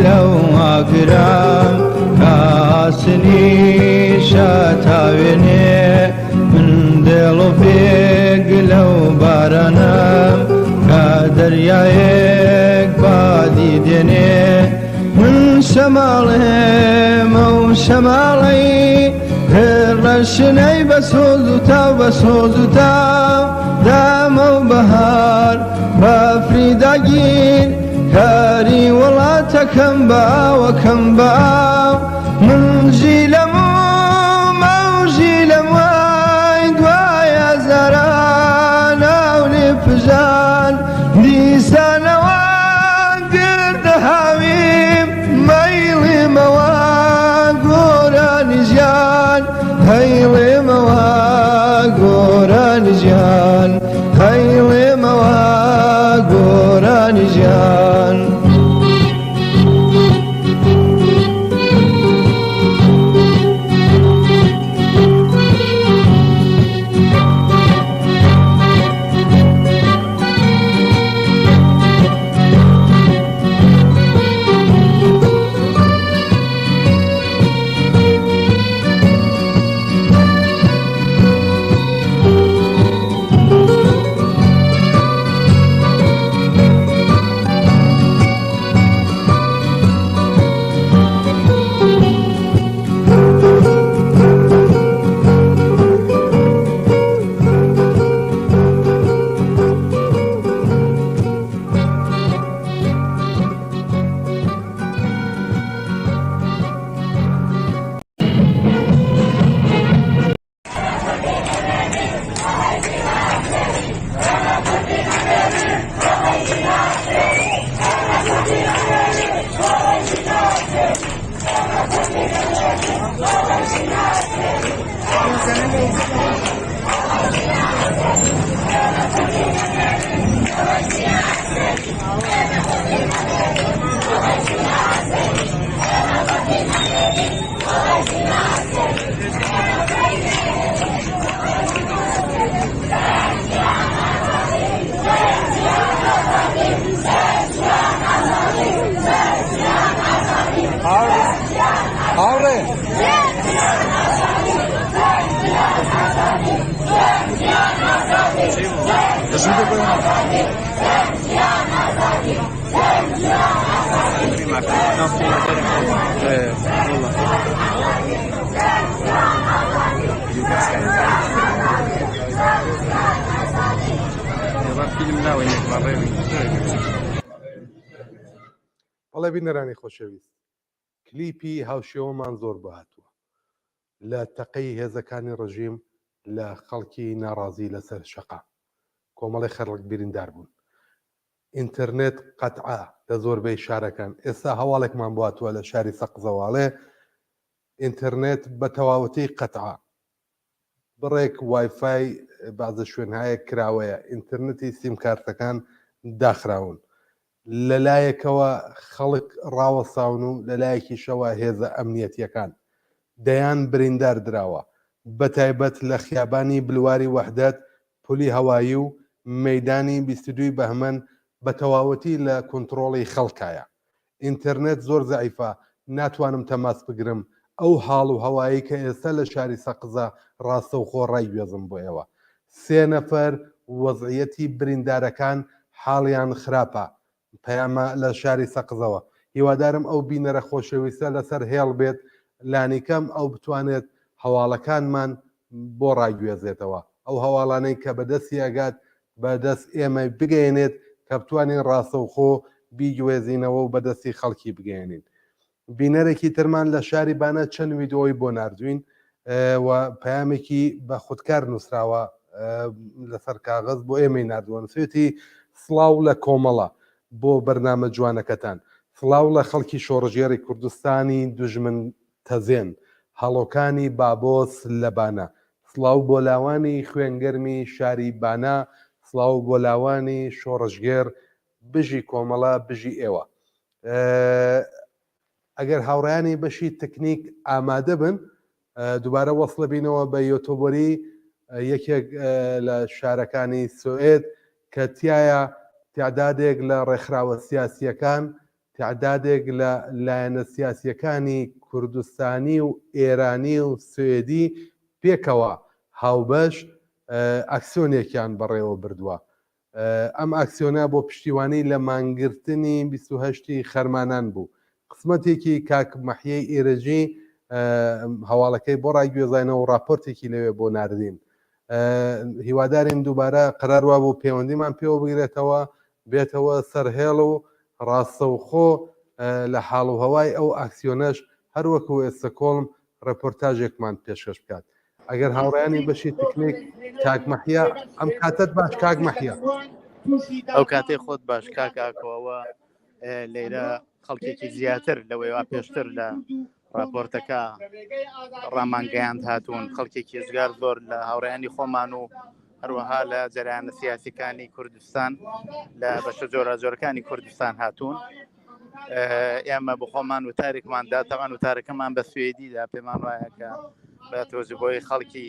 لەو ئاگرام کاسنی شاتاوێنێ من دڵ و پێک لەو بارانم کا دەریایەک بادی دێنێ من شەماڵێمە و شەماڵی ڕەشنەی بە سۆز و تاو بە سۆز و تاو دامە و بەهار بەفریداگیر کاری وڵاتەکەم باوەکەم باو من ژی لەمە مەوژی لەم وای دوایە زاران ئاو لێ پژان دیسانەوە گردە هاویم مەیڵێمەوە گۆرانی ژیان هەیڵێمەوە گۆرانی ژیان هەیڵێمەوە گۆرانی ژیان بەڵێ بینەرانی خۆشەویست کلیپی هاوشێوەمان زۆر بەهاتووە لە تەقەی هێزەکانی ڕژیم لە خەڵکی ناڕازی لەسەر شەقا کۆمەڵی خەڵک بریندار بوون ئینتەرنێت قەتعا لە زۆربەی شارەکان ئێستا هەواڵێکمان بواتووە لە شاری سەقزەواڵێ ئینتەرنێت بە تەواوەتی قەتعا بڕێک وایفای بازە شوێنهایە کراوەیە ئینتەرنێتی سیمکارتەکان داخراون لەلایەکەوە خەڵک ڕاوەساون و لەلایەکی شەوە هێزە ئەمنیەتیەکان دەیان بریندار دراوە بە تایبەت لە خیابانی بلواری وەحدەت پۆلی هەوایی و مەیدانی 22 بەهمەن بە تەواوەتی لە کۆنتڕۆڵی خەڵکایە ئینتەرنێت زۆر زەعیفە ناتوانم تەماس بگرم ئەو حاڵ و هەوایی کە ئێستا لە شاری سەقزە ڕاستەوخۆ ڕای گوێزم بۆ ئێوە 3 نەفەر وەزعیەتی بریندارەکان حاڵیان خراپە پەیامە لە شاری سەقزەوە هیوادارم ئەو بینەرە خۆشەویستە لەسەر هێڵ بێت لانیکەم ئەو بتوانێت هەواڵەکانمان بۆ ڕایگوێزێتەوە ئەو هەواڵانەی کە بەدەستی ئەگات بەدەست ئێمە بگەێنێت کە بتوانین ڕاستەوخۆ بیگوێزینەوە و بەدەستی خەڵکی بگەێنین بینەرێکی ترمان لە شاری بانە چەند ویدۆی بۆ نردوین و پەیامێکی بە خودکار نووسراوە لەسەر کاغەز بۆ ئێمەی نردووە نووسێتی سڵاو لە کۆمەڵە بۆ بەرنامە جوانەکەتان سڵاو لە خەڵکی شۆڕژێری کوردستانی دوژمن تەزێن هەڵۆکانی بابۆس لە بانە سڵاو بۆ لاوانی خوێنگەرمی شاری بانە سڵاو بۆ لاوانی شۆڕژگێر بژی کۆمەڵە بژی ئێوە ئەگەر هاوڕیانی بەشی تەکنیک ئامادە بن دووبارە وەصلە بینەوە بە یۆتۆبۆری یەکێک لە شارەکانی سوئێد کە تایە تعدادێک لە ڕێکخراوە سیاسیەکان تعدادێک لە لایەنە سیاسیەکانی کوردستانی و ئێرانی و سوێدی پێکەوە هاوبەش ئەکسیۆنێکیان بەڕێوە بردووە. ئەم ئەکسیۆنە بۆ پشتیوانی لە مانگرتنی 28 خەرمانان بوو. قسمەتێکی کاک مەحیەی ئێرەجی هەواڵەکەی بۆ ڕایگوێزانەوە و راپۆرتێکی لەوێ بۆ ناردین. هیواداریم دووبارە قەراروا بۆ پەیوەندیمان پێوە بگرێتەوە بێتەوە سەرهێڵ و ڕاستەوخۆ لە حاڵ و هەوای ئەو ئاکسیۆنەش هەروەکو ئێستا کۆڵم ڕپۆرتاژێکمان پێشکەش بکات. ئەگەر هاوڕێیانی بەشی تکنیک کاک مەحیا ئەم کاتت باش کاک مەحیا. ئەو کاتێ خۆت باش کاکاکەوە لێرە خەڵکێکی زیاتر لەوەی وا پێشتر لە راپۆرتەکە ڕامانگەیاند هاتوون خەڵکێکی ێزگار زۆر لە هاوڕێیانی خۆمان و هەروەها لە جەرایانە سیاسیەکانی کوردستان لە بەشە جۆرەجۆرەکانی کوردستان هاتوون. ئێمە بخۆمان وتارێکماندا تەوان وتارەکەمان بە سوێدیدا پێمان وایە کە بە تۆزبۆی خەڵکی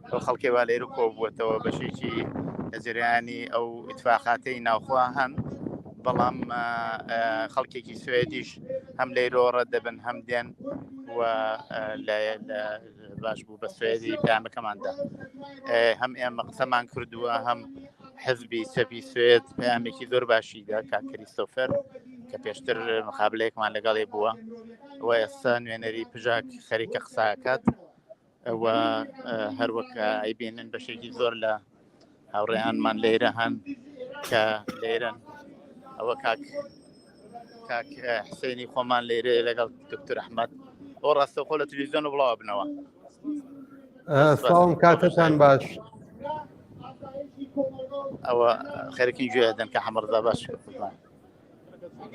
ئەو خەڵکێوا لێرە کۆبووەتەوە بەشێکی لە جریانی ئەو ئیتفاقاتەی ناوخوا هەن، بەڵام خەڵکێکی سوێدیش هەم لێرۆ ڕەدەبن هەم دێن و باش بوو بە سوێدی پامەکەماندا هەم ئێمە قسەمان کردووە هەم حزبی سەپی سوێد پامێکی زۆر باشیدا کاک کریستۆفەر کە پێشتر مقابلەیەکمان لەگەڵێ بووە و ئێستا نوێنەری پژاک خەریکە قساکات و هەروەکە ئەیبێنن بەشێکی زۆر لە هاوڕێیانمان لێرە هەن کە لێرن ئەوە کاک حسێنی خۆمان لێرە لەگەڵ دکتۆر ئەحمەد ئەو ڕاستەوخۆ لە تەلەڤیزیۆن بڵاو بنەوە. ساڵم کاتتان باش. ئەوە خێرەکی گوێ دەن کە حەمەڕزا باش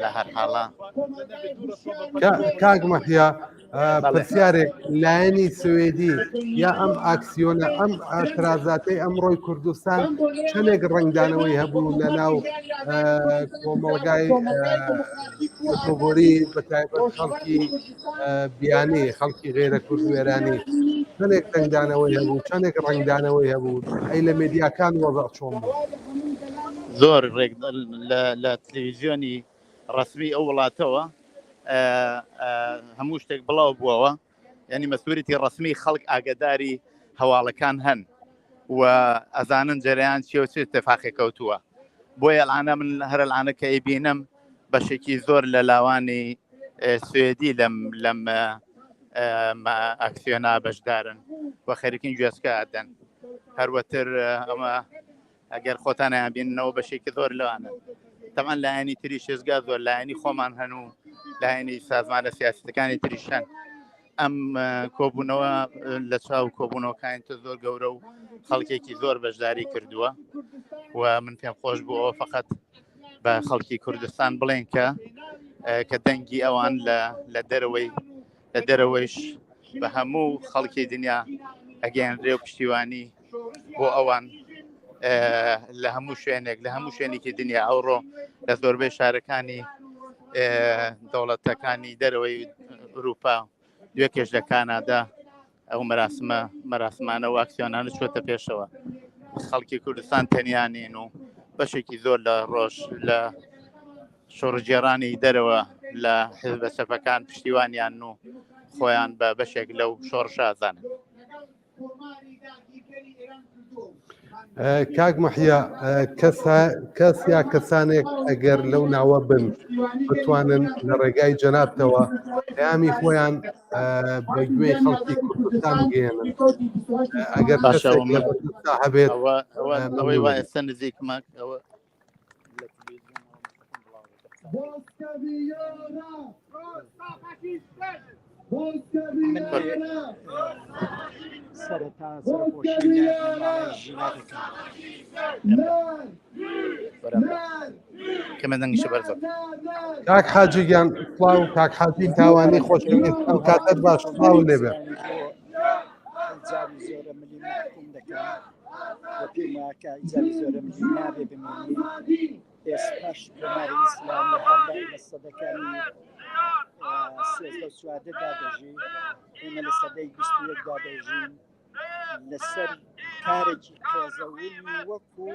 لە هەر حاڵە کاک مەحیا پرسیارێک لایەنی سوێدی یا ئەم ئاکسیۆنە ئەم ئاعترازاتەی ئەمڕۆی کوردستان چەندێک ڕنگدانەوەی هەبوو لە ناو کۆمەڵگای کۆتۆبۆری بەتایبەت خەڵکی بیانی خەڵکی غێرە کورد و ئێرانی چەندێک ڕنگدانەوەی هەبوو چەندێک ڕنگدانەوەی هەبوو ئەی لە مێدیاکان وەزع چۆن بوو؟ زۆر ڕێک لە تەلەڤیزیۆنی ڕسمی ئەو وڵاتەوە هەموو شتێک بڵاو بووەوە، یعنی مەسئولیەتی ڕسمی خەڵک ئاگداری هەواڵەکان هەن و ئەزانن جەریان چی و چ اتفاقی کەوتووە. بۆیە ئەلعانە من هەر ئەلعانە کە ئەیبینم بەشێکی زۆر لە لاوانی سوێدی لەم ئاکسیۆنا بەشدارن و خەریکین گوێسکە ئەدەن. هەروەتر ئەمە ئەگەر خۆتانیان بیننەوە بەشێکی زۆر لەوانە تەمان لایەنی تری شێزگا زۆر لایەنی خۆمان هەن و لایەنی سازمانە سیاسەتەکانی تریشەن. ئەم کۆبوونەوە لە چاو کۆبوونەوەکانتە زۆر گەورە و خەڵکێکی زۆر بەشداری کردووە و من پێم خۆش بوو ئەوە فقط بە خەڵکی کوردستان بڵێن کە دەنگی ئەوان لە دەرەوەیش بە هەموو خەڵکی دنیا ئەگەیاندرێ و پشتیوانی بۆ ئەوان لە هەموو شوێنێک لە هەموو شوێنێکی دنیا ئەوڕۆ لە زۆربەی شارەکانی دەوڵەتەکانی دەرەوەی ئوروپا دوێکێش لە کانادا ئەو مەراسمانە و ئاکسیۆنانە چۆتە پێشەوە. خەڵکی کوردستان تەنیانین و بەشێکی زۆر لە ڕۆژ لە شۆڕجێڕانی دەرەوە لە حیزبە چەپەکان پشتیوانیان و خۆیان بە بەشێک لەو شۆڕشازانن. کاک مەحیا کەس یا کەسانێک ئەگەر لەو ناوە بن بتوانن لە ڕێگای جەنابتەوە پەیامی خۆیان بەگوێی خەڵکی کوردستان بگەێنن ئەگەر هەبێت ئەوەی وایە ئێستا نزیکمە ئەوە سەرەتا سەرخۆشی کەمە دەنگشە بەرزە کاک حاجیگیان سڵاو کاک حاجی تاوانی خۆشەویست ئەم کاتت باش سڵاو لێبێ ئیجابی زۆرە ملی محکوم دەکەن و پێم وایە ئیجابی زۆرە ملی نابێ بمێنی ئێستاش کۆماری ئیسلام لە هەڵدا سەدەکانی سێزدە و چواردەدا دەژین ئێمە لە سەدەی 21دا دەژین لەسەر کارێکی تۆزەوونی وەکو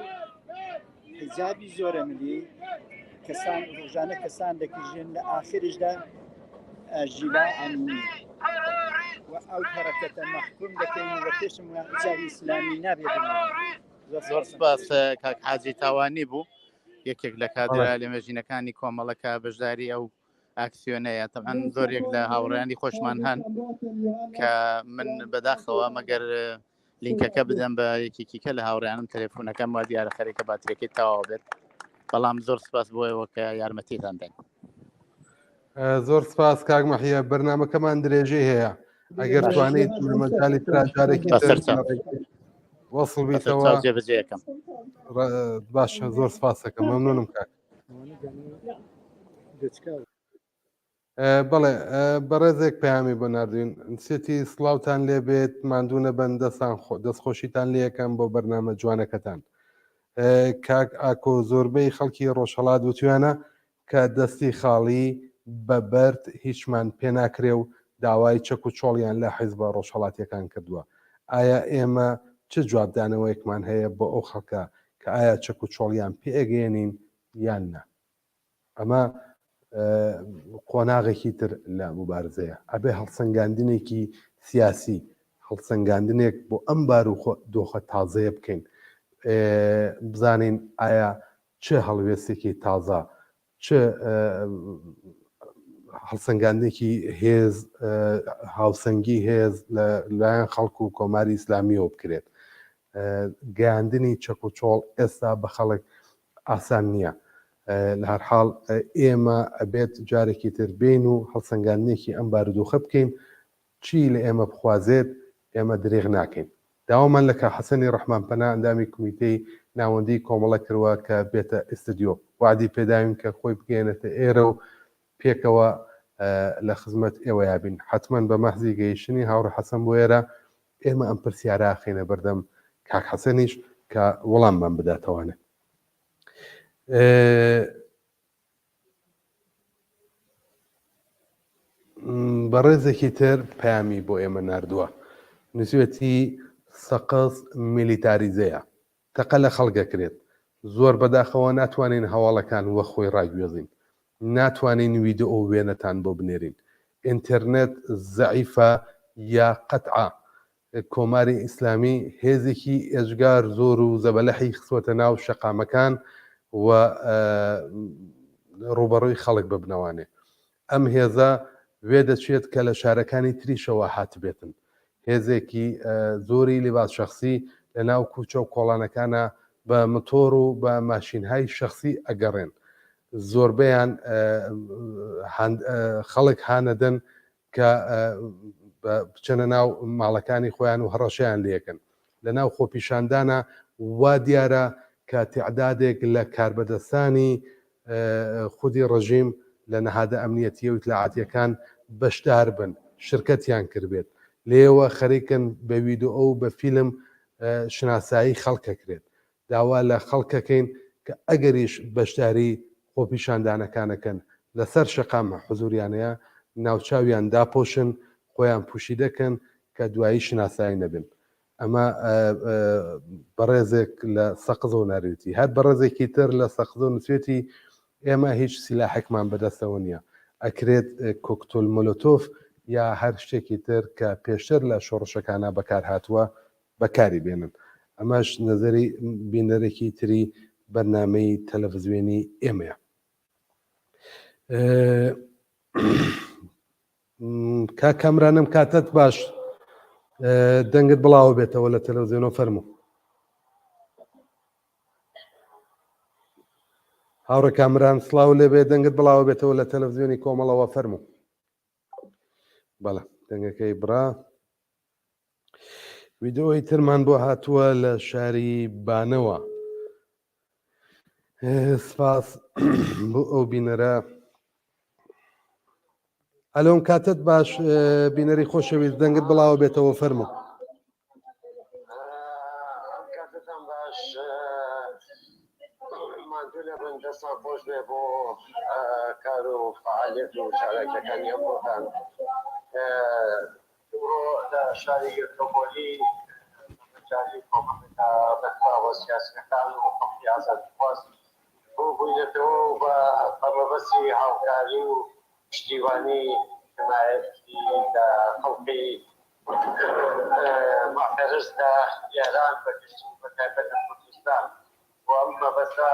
حیجابی زۆرە ملی کەسان ڕۆژانە کەسان دەکیژێن لە ئاخریشدا ژیلا ئەمنی و ئەو حرەکەتە مەحکوم دەکەین و پێشم جاری ئیسلامی نابێت زۆر سپاس کاک حاجی تاوانی بوو یەکێک لە کادرا لە مێژینەکانی کۆمەڵەکە بەشداری ئەو ئاکسیۆنەیە تەمان زۆرێک لە هاوڕێیانی خۆشمان هەن کە من بەداخەوە مەگەر لینکەکە بدەم بە یەکێکیکە لە هاوڕێیانم تەلێفۆنەکەم وا دیارە خەریکە باتریەکەی تەواو بێت بەڵام زۆر سپاس بۆیەوە کە یارمەتیتان دەین زۆر سپاس کاک مەحیە بەرنامەکەمان درێژەی هەیە ئەگەر توانیت مەجالی تراجارێکی وەصل بیتەوە جێبەجێیەکەم باشە زۆر سپاس دەکەم مەمنونم کاک بەڵێ بەڕێزێک پەیامی بۆ ناردوین سێتی سڵاوتان لێ بێت ماندوونە بەن دەستخۆشیتان لێ یەکەم بۆ بەرنامە جوانەکەتان کاک ئاکۆ زۆربەی خەڵکی ڕۆژهەڵات وتویانە کە دەستی خاڵی بەبەرد هیچمان پێ ناکرێ و داوای چەک و چۆڵیان لە حیزبە ڕۆژهەڵاتیەکان کردووە ئایا ئێمە چ جوابدانەوەیەکمان هەیە بۆ ئەو خەڵکە کە ئایا چەک و چۆڵیان پێگەێنین یان نا ئەمە قۆناغێکی تر لە مبارزەیە ئەبێ هەڵسەنگاندنێکی سیاسی هەڵسەنگاندنێک بۆ ئەم بار و دۆخە تازەیە بکەین بزانین ئایا چه هەڵوێستێکی تازە چه هەڵسەنگاندێکی هێز هاوسەنگی هێز لەلایەن خەڵکو و کۆماری ئیسلامیەوە بکرێت گەیاندنی چەک و چۆڵ ئێستا بە خەڵک ئاسان نییە لە هەر حاڵ ئێمە ئەبێت جارێکی تر بین و هەڵسەنگاندنێکی ئەم بارودۆخە بکەین چی لە ئێمە بخوازێت ئێمە درێغ ناکەین داوامان لە حەسەنی ڕەحمانپەنا ئەندامی کمیتەی ناوەندی کۆمەڵە کردووە کە بێتە ئستودیۆ وعدی پێداوین کە خۆی بگەێنێتە ئێرە و پێکەوە لە خزمەت ئێوە یابین حتمما بە مەحزی گەیشتنی هاوڕە حەسەن بۆ ئێرە ئێمە ئەم پرسیارە خینە بەردەم کاک حەسەنیش کە وەڵاممان بداتەوانێت بەڕێزێکی تر پەیامی بۆ ئێمە ناردووە نسبەتی سەقز میلیتاریزەیە تەقە لە خەڵگەکرێت زۆر بەداخەوە ناتوانین هەواڵەکان وە خۆی ڕاگوێزین ناتوانین ویدئۆ وێنەتان بۆ بنێرین ئینتەرنێت زەعیفە یا قەتعا کۆماری ئیسلامی هێزێکی ئێژگار زۆر و زەبەلەحی خسوەتە ناو شەقامەکان و ڕوبەڕووی خەڵک ببنەوانێ ئەم هێزە وێ دەچێت کە لە شارەکانی تریشەوە هاتبێتن هێزێکی زۆری لێباس شەخصی لە ناو کوچە و کۆڵانەکانە بە متۆر و بە ماشینهای شەخصی ئەگەڕێن زۆربیان خەڵک هانەدەن کە بچەنە ناو ماڵەکانی خۆیان و هەڕەشیان لەکەن لە ناو خۆپیشاندانە وا دیارە کە تیعدادێک لە کاربەدەستانی خودی ڕژیم لە نەهادە ئەمنیەتی و ئیتلاعاتیەکان بەشدار بن شرکەتیان کردبێت لێوە خەریکن بە ویدئۆ و بە فیلم شناسایی خەڵکەکرێت داوا لە خەڵکەکەین کە ئەگەریش بەشداری خۆپیشاندانەکانەکەن لەسەر شەقامە حزوریانەیە ناوچاویان داپۆشن خۆیان پوشی دەکەن کە دوایی شناسایی نەبن ئەمە بەڕێزێک لە سەقزە و ناروێتی هەر بەڕێزێکی تر لە سەقزە و نووسێتی ئێمە هیچ سیلاحێکمان بەدەستەوە نییە ئەکرێت کۆکتۆل مۆلۆتۆف یا هەر شتێکی تر کە پێشتر لە شۆڕشەکانە بەکار هاتووە بەکاری بێنن ئەمەش نەزەری بینەرێکی تری بەرنامەی تەلەڤیزیۆنی ئێمەیە کامرانم کاتت باش دەنگت بڵاو بێتەوە لە تەلەڤیزیۆنەوە فەرموو هاوڕە کامران سڵاو لێبێ دەنگت بڵاو بێتەوە لە تەلەڤیزیۆنی کۆمەڵەوە فەرموو بەڵێ دەنگەکەی بڕا ویدۆی ترمان بۆ هاتووە لە شاری بانەوە سپاس بۆ ئەو بینەرە ئەلۆم کاتت باش بینەری خۆشەویست دەنگت بڵاو بێتەوە فەرموو دەستان خۆش بێ بۆ کار و فعالیت و شارەکەەکانی ئەمڕۆتان ئەمڕۆ لە شاری گرتۆپۆلی جاری کۆمەڵێکە بەکراوە سیاسەکان و خەڵکی ئازادیخواست بووینەتەوە بە مەبەستی هاوکاری و پشتیوانی حمایەتی لە خەڵکی معتەرزدا ئێران بەگشتی بەتایبەت لە کوردستان و ئەم مەبەستە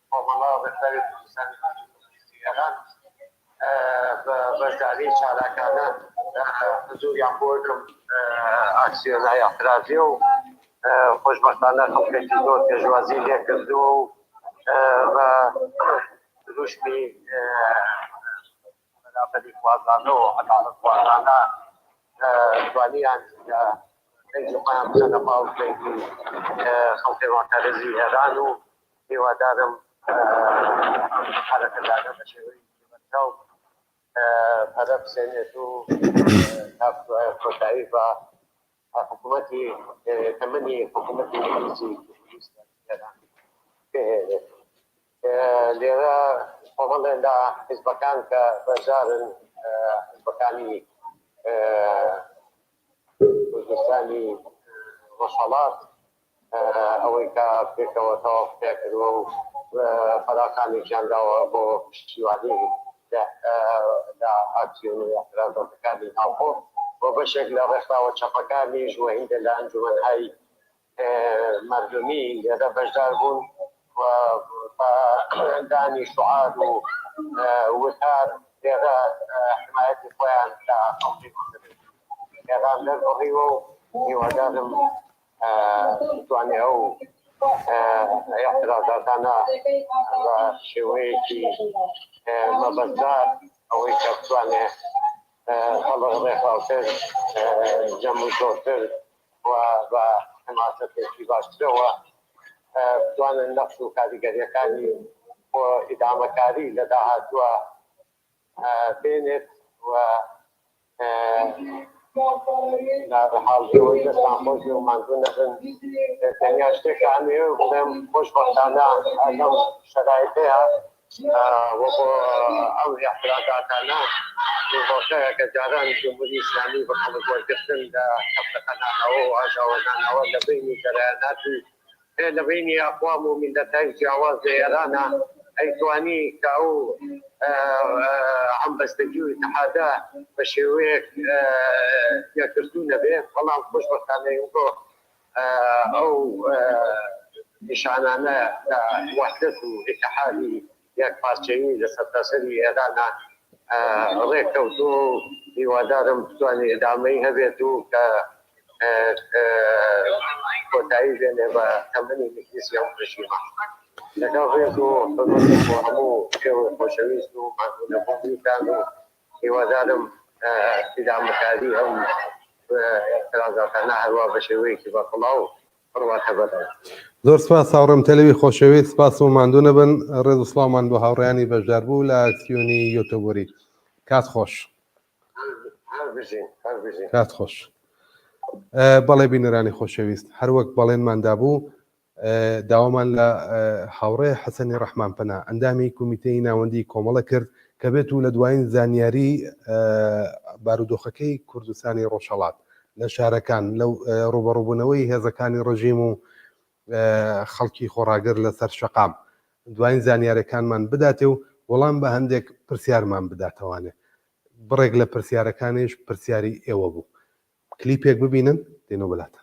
کۆمەڵە ڕێکخراوی کوردستانی ئێران بە بەشداری چالاکانە حضوریان بردم ئاکسیۆنای اعتراضی و خۆشبەختانە خەڵکێکی زۆر پێشوازی لێ کردووە و بە دروشمی بەرابەری خوازانە و عەداڵەت خوازانە توانیان لە خۆیان بچەنە پاڵپەیی خەڵکی معتەرزی ئێران و هیوادارم حرەکەتانە بە شێوەیەکی بەرچاو پەرە بسێنێت و تا کۆتایی بە حکوومەتی تەمەنی حکوومەتی پۆلیسی ئێران پێهێنێت. لێرە کۆمەڵێن لە حیزبەکان کە بەشدارن حیزبەکانی کوردستانی ڕۆژهەڵات ئەوەی کە پێکەوە تەواو پێکردووە و فەراقانێکیان داوە بۆ پشتیوانی لە ئاکسیۆن و اعتراضاتەکانی ناوخۆ بۆ بەشێک لە ڕێکخراوە چەپەکانیش و هەندێک لە ئەنجومەنهای مردمی لێرە بەشدار بوون و دانی شعار و وتار لێرە حمایەتی خۆیان لە خەڵکی ئێران دەربڕیوە و هیوادارم بتوانێ ئەو اعتراضاتانە بە شێوەیەکی مەبەستدار ئەوەی کە بتوانێ خەڵک ڕێکخراوتر جەم و جۆرتر و بە حماسەتێکی باشترەوە بتوانن نەقش و کاریگەریەکانی بۆ ئیدامەکاری لە داهاتووە بێنێت و حاڵیەوەی دەستان خۆشی و ماندوو نەبن. تەنیا شتێکانێ بڵێم خۆشبەختانە لەم شەرایطەیە وە بۆ ئەو اعتراضاتانە ڕۆژەیە کە جاران جمهوری ئیسلامی بە خەڵک وەرگرتن لە کەفتەخانانەوە و ئاژاوەدانەوە لە بینی جەرایاناتی لە بینی ئەقوام و میلەتهای جیاواز لە ئێرانە ئەیتوانی کە ئەو هەمبەستگی و ئیتحادە بە شێوەیەک یەکگرتوو نەبێ. بەڵام خۆشبەختانە بۆ ئەو نیشانانە لە وەحدەت و ئیتحادی یەکپارچەیی لە سەرتاسەری ئێرانە ڕێککەوتووە و هیوادارم بتوانێت ئێدامەی هەبێت و کە کۆتایی بێنێ بە تەمەنی مجلیسی ئەم ڕژیمە. لەگەڵ ڕێز و حرمەت بۆ هەموو کێوە خۆشەویست و ماندوونەبوونیتان و هیوادارم ئیدامەکاری ئەم اعتراضاتانە هەروە بە شێوەیەکی بەتەواو بڕواتە بەدەوە. زۆر سپاس هاوڕێم تەلەوی خۆشەویست، سپاس و ماندوو نەبن. ڕێز و سڵاومان بۆ هاوڕێیانی بەشداربوو لە ئاکسیۆنی یۆتۆبۆری. کات خۆش. کات خۆش. بەڵێ بینەرانی خۆشەویست، هەر وەک بەڵێنماندا بوو داوامان لە هاوڕێ حەسەنی ڕەحمانپەنا ئەندامی کۆمیتەی ناوەندی کۆمەڵە کرد کە بێت و لە دوایین زانیاری بارودۆخەکەی کوردستانی ڕۆژهەڵات لە شارەکان لەو ڕوبەڕووبوونەوەی هێزەکانی ڕژیم و خەڵکی خۆڕاگر لەسەر شەقام دوایین زانیارەکانمان بداتێ و وەڵام بە هەندێک پرسیارمان بداتەوانێ. بڕێک لە پرسیارەکانیش پرسیاری ئێوە بوو. کلیپێک ببینن دێنەوە بەلاتە.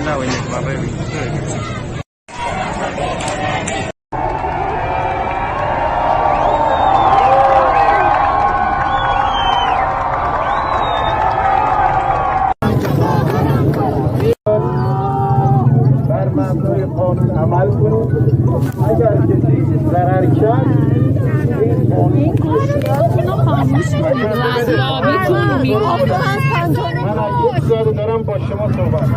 ناوەینێک بەڕێوی قانون عمل کنید اگر کسی ضرر کرد این قانون من از یک سال دارم با شما صحبت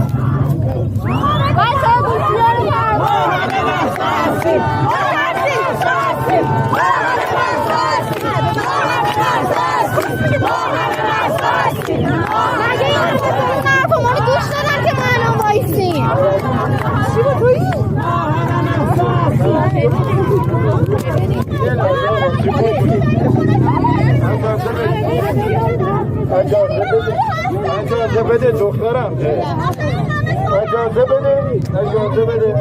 اجازه بده دخترم اجازه بده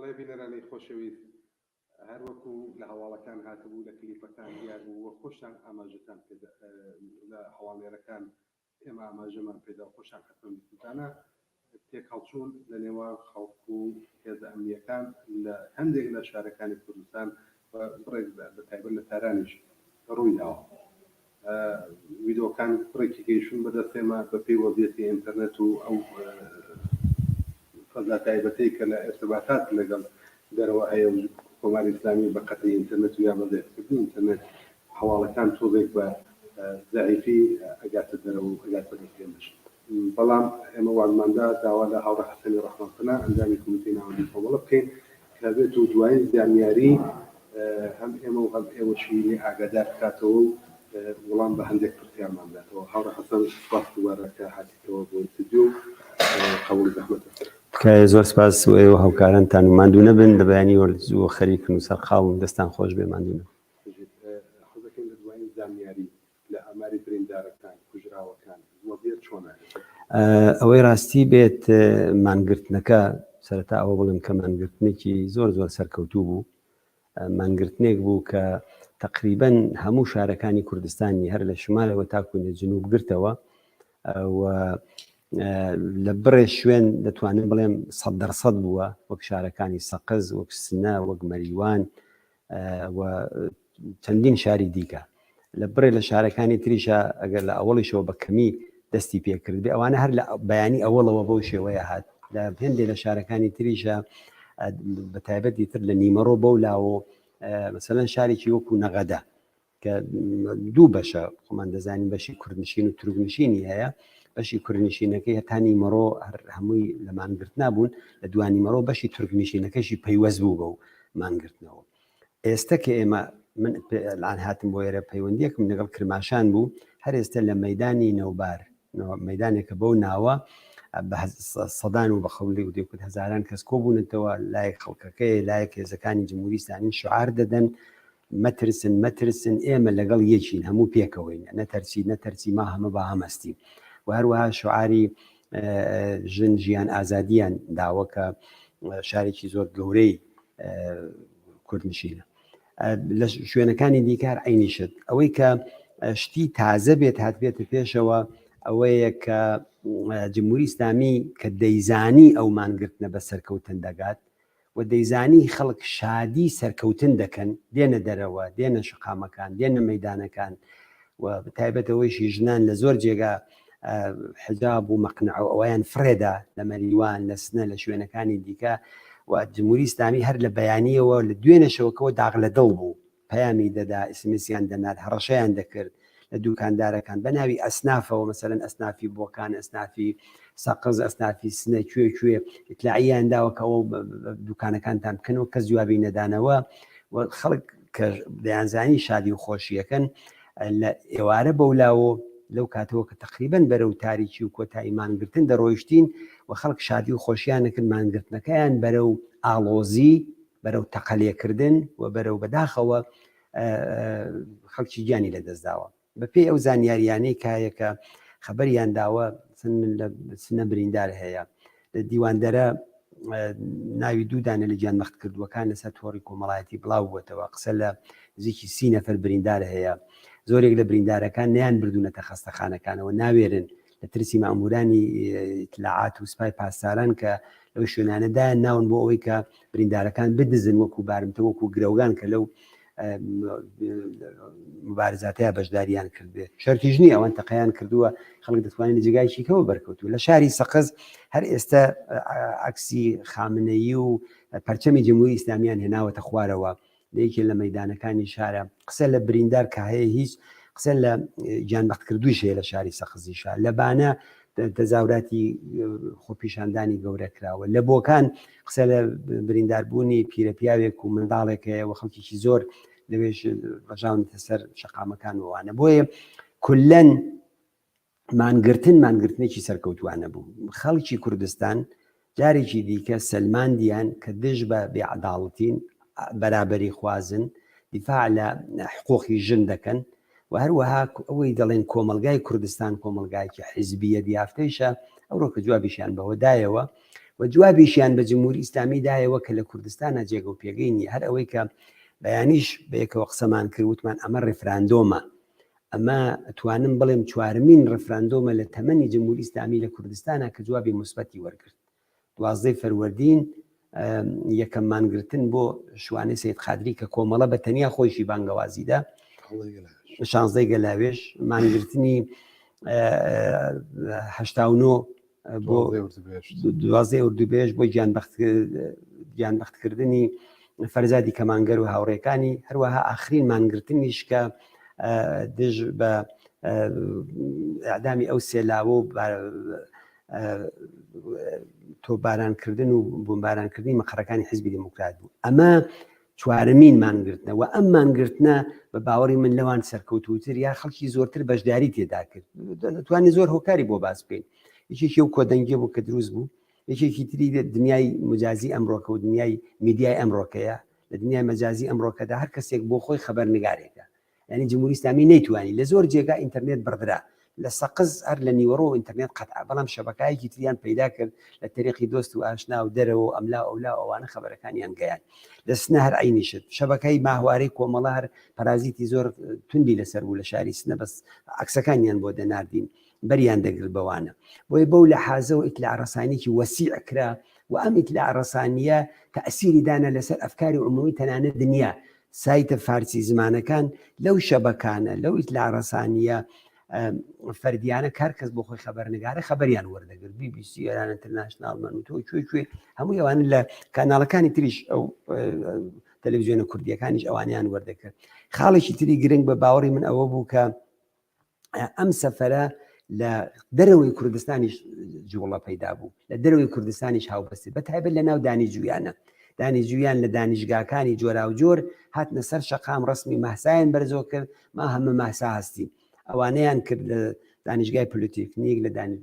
بەڵێ بینەرانی خۆشەویست هەر وەکو لە هەواڵەکان هاتبوو لە کلیپەکان دیار بوو وە خۆشتان ئاماژەتان لە هەواڵێرەکان ئێمە ئاماژەمان پێدا خۆشان حتمەن بیستانە تێک هەڵچوون لە نێوان خەڵک و هێزە ئەمنیەکان لە هەندێک لە شارەکانی کوردستان بڕێک بەتایبەت لە تارانیش ڕووی داوە ویدۆکان بڕێکی گەیشتون بەدەستێمە بە پێی وەزعیەتی ئینتەرنێت و ئەو فەزا تایبەتەی کە لە ئێرتباطات لەگەڵ دەرەوە هەیە و کۆماری ئیسلامی بە قەتەی ئینتەرنێت و یا بەزێتکردنی ئینتەرنێت هەواڵەکان تۆزێک بە زەعیفی ئەگاتە دەرەوە و ئەگات بەدەستێن بشن بەڵام ئێمە وازماندا داوا لە هاوڕە حەسەنی ڕەحمەتنا ئەنجامی کۆمیتەی ناوەندی کۆمەڵە بکەین کە بێت و دوایین زانیاری هەم ئێمە و هەم ئێوەشی لێ ئاگادار بکاتەوە و وەڵام بە هەندێک پرسیارمان بداتەوە هاوڕە حەسەن سوپاس دووبارە کە هاتیتەوە بۆ استودیۆ قبول زەحمەتە زۆر سپاس و ئێوە هاوکارانتان و ماندوو نەبن لە بەیانی وەرزوو خەریکن و سەرقاڵن دەستان خۆش بێ ماندوو نەبن حەزەکەین لە دوایین زانیاری لە ئاماری بریندارەکان کوژراوەکان وەزعیەت چۆنە ئەوەی ڕاستی بێت مانگرتنەکە سەرەتا ئەوە بڵم کە مانگرتنێکی زۆر زۆر سەرکەوتوو بوو مانگرتنێک بوو کە تقریبەن هەموو شارەکانی کوردستانی هەر لە شمالەوە تاکوونێ جنوب گرتەوە و لە بڕێ شوێن دەتوانم بڵێم 100% بووە وەک شارەکانی سەقز وەک سنە وەک مەریوان و چەندین شاری دیکە لە بڕێ لە شارەکانی تریشە ئەگەر لە ئەوڵیشەوە بە کەمی دەستی پێکرد بێ ئەوانە هەر لە بەیانی ئەوڵەوە بەو شێوەیە هات لە هێندێ لە شارەکانی تریشە بە تایبەتی تر لە نیمەڕۆ بەو لاوە مەسەلەن شارێکی وەکو نەغەدە کە دوو بەشە خۆمان دەزانین بەشی کوردنشین و تورکنشینی هەیە بەشی کوردنشینەکەی هەتا نیمەڕۆ هەمووی لە مانگرت نابوون لە دوای نیمەڕۆ بەشی تورکنشینەکەشی پەیوەست بوو بە و مانگرتنەوە ئێستا کە ئێمە من لەعان هاتم بۆ ئێرە پەیوەندیەکم لەگەڵ کرماشان بوو هەر ئێستا لە مەیدانی نەوبار مەیدانێکە بەو ناوە بە سەدان و بە خەولی و دێکوت هەزاران کەس کۆبوونەتەوە لایەک خەڵکەکەی لایەک هێزەکانی جمهوری ئیسلامی شعار دەدەن مەترسن ئێمە لەگەڵ یەکین هەموو پێکەوەین نەتەرسی ما هەمە بە هەمەستی و هەروەها شعاری ژن ژیان ئازادیان داوەکە شارێکی زۆر گەورەی کوردنشینە لە شوێنەکانی دیکار عینیشت ئەوەی کە شتی تازە بێت هاتبێتە پێشەوە ئەوەیە کە جمهوری ئیسلامی کە دەیزانی ئەو مانگرتنە بە سەرکەوتن دەگات و دەیزانی خەڵک شادی سەرکەوتن دەکەن دێنە دەرەوە دێنە شقامەکان دێنە مەیدانەکان و تایبەتەوەیشی ژنان لە زۆر جێگا حجاب و مەقنع و ئەویان فرێدا لە مەریوان لە سنە لە شوێنەکانی دیکە و جمهوری ئیسلامی هەر لە بەیانیەوە لە دوێنێشەوەکەەوە داغ لە دڵ بوو پەیامی دەدا ئسمسیان دەنات هەڕەشەیان دەکرد لە دوکاندارەکان بە ناوی ئەسنافەوە مەسەرەن ئەسنافی بۆکان ئەسنافی سەقز ئەسنافی سنە کوێ ئیتلاعیان داوە کە ئەوە دوکانەکانتان بکەنەوە کەس جوابی نەدانەوە و خەڵک کە دەیانزانی شادی و خۆشیەکەن لە ئێوارە بەولاوە لەو کاتەوە کە تقریبەن بەرەو تاریکی و کۆتایی مانگرتن دەڕۆیشتین و خەڵک شادی و خۆشییانەکرد مانگرتنەکەیان بەرەو ئاڵۆزی بەرەو تەقەلێکردن و بەرەو بەداخەوە خەڵکی گیانی لەدەستداوە بەپێی ئەو زانیاریانەی کایەکە خەبەریان داوە سنە بریندار هەیە لە دیواندەرە ناوی دوودانە لە گیان مەخت کردووەکان لەسەر تۆڕی کۆمەڵایەتی بڵاو بووەتەوە قسە لە نزیکی 30 نەفەر بریندار هەیە زۆرێک لە بریندارەکان نیان بردوونەتە خەستەخانەکانەوە ناوێرن لە ترسی مامورانی ئیتلاعات و سوپای پاسداران کە لەو شوێنانەدا ناون بۆ ئەوەی کە بریندارەکان بدزن وەکو بارمتە وەکو گرەوگان کە لەو مبارزاتەیە بەشداریان کردێ شەرتیژنی ئەوان تەقیان کردووە خەڵک دەتوانین لە جێگایشیکەوە بەرکەوتووە لە شاری سەقز هەر ئێستا عکسی خامنەیی و پەرچەمی جمهوری ئیسلامیان هێناوەتە خوارەوە لەیەکێ لە مەیدانەکانی شارە قسە لە بریندار کە هەیە هیچ قسە لە گیانبەختکردوویش هەیە لە شاری سەقزیشە لە بانە تەزاوراتی خۆپیشاندانی گەورە کراوە لە بۆکان قسە لە برینداربوونی پیرەپیاوێک و منداڵێک هەیە و خەڵکیی زۆر لەوێش ڕژاونتە سەر شەقامەکان وانە بۆیە کولەن مانگرتنێکی سەرکەوتوانە بوو خەڵکی کوردستان جارێکی دیکە سەلماندیان کە دژ بە بێعەداڵەتین بەرابەری خوازن دیفاع لە حقوقی ژن دەکەن و هەروەها ئەوەی دەڵێن کۆمەلگای کوردستان کۆمەلگایکی حیزبیە دیافتەیشە ئەوڕۆکە جوابیشیان بەوە دایەوە و جوابیشیان بە جمهوری ئیسلامی دایەوە کە لە کوردستانە جێگە و پێگەینی هەر ئەوەی کە بەیانیش بەیەکەوە قسەمان کردوتمان ئەمە ڕێفراندۆمە ئەمە توانم بڵێم چوارمین ڕێفراندۆمە لە تەمەنی جمهوری ئیسلامی لە کوردستانە کە جوابی مثبەتی وەرگرت 12 فەروەردین یەکەم مانگرتن بۆ شوانەی سید خادری کە کۆمەڵە بە تەنیا خۆیشی بانگەوازیدا 16 گەلاوێش مانگرتنی 89 بۆ 12 ئوردوبێژ بۆ گیانبەختکردنی فەرزادی کەمانگەر و هاوڕێکانی هەروەها ئاخرین مانگرتنیش کە دژ بە ئەعدامی ئەو سێلاوە و تۆبارانکردن و بۆمبارانکردنی مەقڕەکانی حیزبی دموکرات بوو ئەمە چوارمین مانگرتنە و ئەم مانگرتنە بە باوەڕی من لەوان سەرکەوتوتر یا خەڵکی زۆرتر بەشداری تێدا کرد دەتوانێت زۆر هۆکاری بۆ باس بکەین یەکێکی ئەو کۆدەنگێ بوو کە دروست بوو یەکێکی تری دنیای مجازی ئەمڕۆکە و دنیای میدیای ئەمڕۆکەیە لە دنیای مەجازی ئەمڕۆکەدا هەر کەسێک بۆ خۆی خەبەرنگارێکە یعنی جمهوری ئیسلامی نەیتوانی لە زۆر جێگا ئینتەرنێت بڕدرا لە سەقز هەر لە نیوەڕۆ ئینتەرنێت قەتع بەڵام شەبەکایەکی تریان پەیدا کرد لە تەریقی دۆست و ئاشنا و دەرەوە ئەملا ئەولا ئەوانە خەبەرەکانیان گەیان لە سنە هەر عینیشت شەبەکەی ماهوارەی کۆمەڵە هەر پەرازیتی زۆر توندی لەسەر بوو لە شاری سنە بەس عکسەکانیان بۆ دەناردین بەریان دەگرت بەوانە بۆی بەو لە حازە و ئیتلاع ڕەسانیی وەسیع کرا و ئەم ئیتلاع ڕەسانیە تەئسیری دانا لەسەر ئەفکاری عمومی تەنانەت دنیا سایتە فارسی زمانەکان لەو شەبەکانە لەو ئیتلاع ڕەسانیە فەردیانە کار کەس بۆ خۆی خەبەرنگارە خەبەریان وەردەگرت BBC ئێران ئینتەرناشنال مەنوتۆ کوێ هەموو ئەوان لە کاناڵەکانی تریش ئەو تەلەڤیزیۆنە کوردیەکانیش ئەوانیان وەردەکرد خاڵێکی تری گرنگ بە باوەڕی من ئەوە بوو کە ئەم سەفەرە لە دەرەوەی کوردستانیش جوڵە پەیدا بوو لە دەرەوەی کوردستانیش هاوبەستی بەتایبەت لە ناو دانیجویانە دانیجویان لە دانیشگاکانی جۆرا و جۆر هاتنە سەر شەقام ڕسمی مەحسایان بەرزۆ کرد ما هەمە مەحسا هەستیم ئەوانەیان کرد لە دانیشگای پۆلیتێکنیک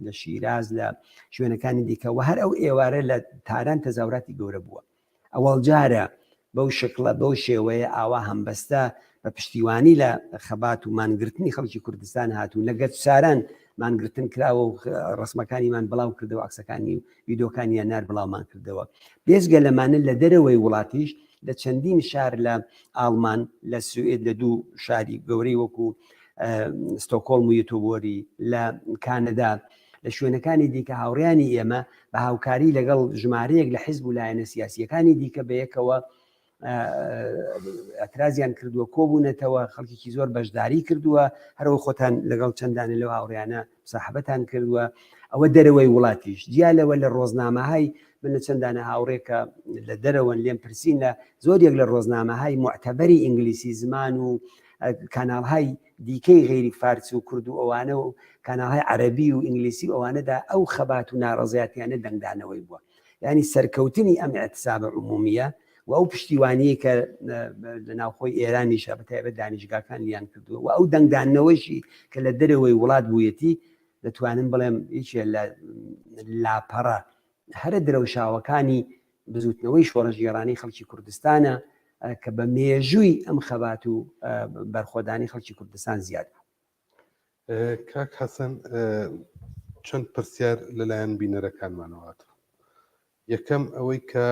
لە شیراز لە شوێنەکانی دیکە و هەر ئەو ئێوارە لە تاران تەزاوراتی گەورە بووە ئەوەڵ جارە بەو شکڵە بەو شێوەیە ئاوا هەمبەستە بە پشتیوانی لە خەبات و مانگرتنی خەڵکی کوردستان هاتوو لە گەرچساران مانگرتن کراوە و ڕسمەکانیمان بڵاو کردەوە عکسەکانی و ویدۆکانیان نار بڵاومان کردەوە بێزگە لەمانە لە دەرەوەی وڵاتیش لە چەندین شار لە ئاڵمان لە سوئێد لە دوو شاری گەورەی وەکو ستۆکۆڵم و یوتۆبۆری لە کانەدا لە شوێنەکانی دیکە هاوڕیانی ئێمە بە هاوکاری لەگەڵ ژمارەیەک لە حیزب و لایەنە سیاسیەکانی دیکە بەیەکەوە ئەترازیان کردووە کۆبوونەتەوە خەڵکیی زۆر بەشداری کردووە هەرەوە خۆتان لەگەڵ چەندانە لەو هاوڕیانە مساحبەتان کردووە ئەوە دەرەوەی وڵاتیش جیالەوە لە ڕۆژنامەهای من لە چەندانە هاوڕێکە لە دەرەوەن لێم پرسیینە زۆرێک لە ڕۆژنامەهای معتەبەری ئینگلیسی زمان و کاناڵهای دیکەی غێری فارس و کورد و ئەوانە و کاناڵهای عەرەبی و ئینگلیسی ئەوانەدا ئەو خەبات و ناڕەزایەتیانە دەنگدانەوەی بووە یعنی سەرکەوتنی ئەم ئێعتسابە عمومیە و ئەو پشتیوانیە کە لە ناوخۆی ئێرانیشە بەتایبەت دانیشگاکان لیان کردووە و ئەو دەنگدانەوەیشی کە لە دەرەوەی وڵات بوویەتی دەتوانم بڵێم هیچ لە لاپەڕە هەرە درەوشاوەکانی بزوتنەوەی شۆڕەژگێڕانی خەڵکی کوردستانە کە بە مێژووی ئەم خەبات و بەرخۆدانی خەڵکی کوردستان زیاد کاک حەسەن چەند پرسیار لەلایەن بینەرەکانمانەوەات یەکەم ئەوەی کە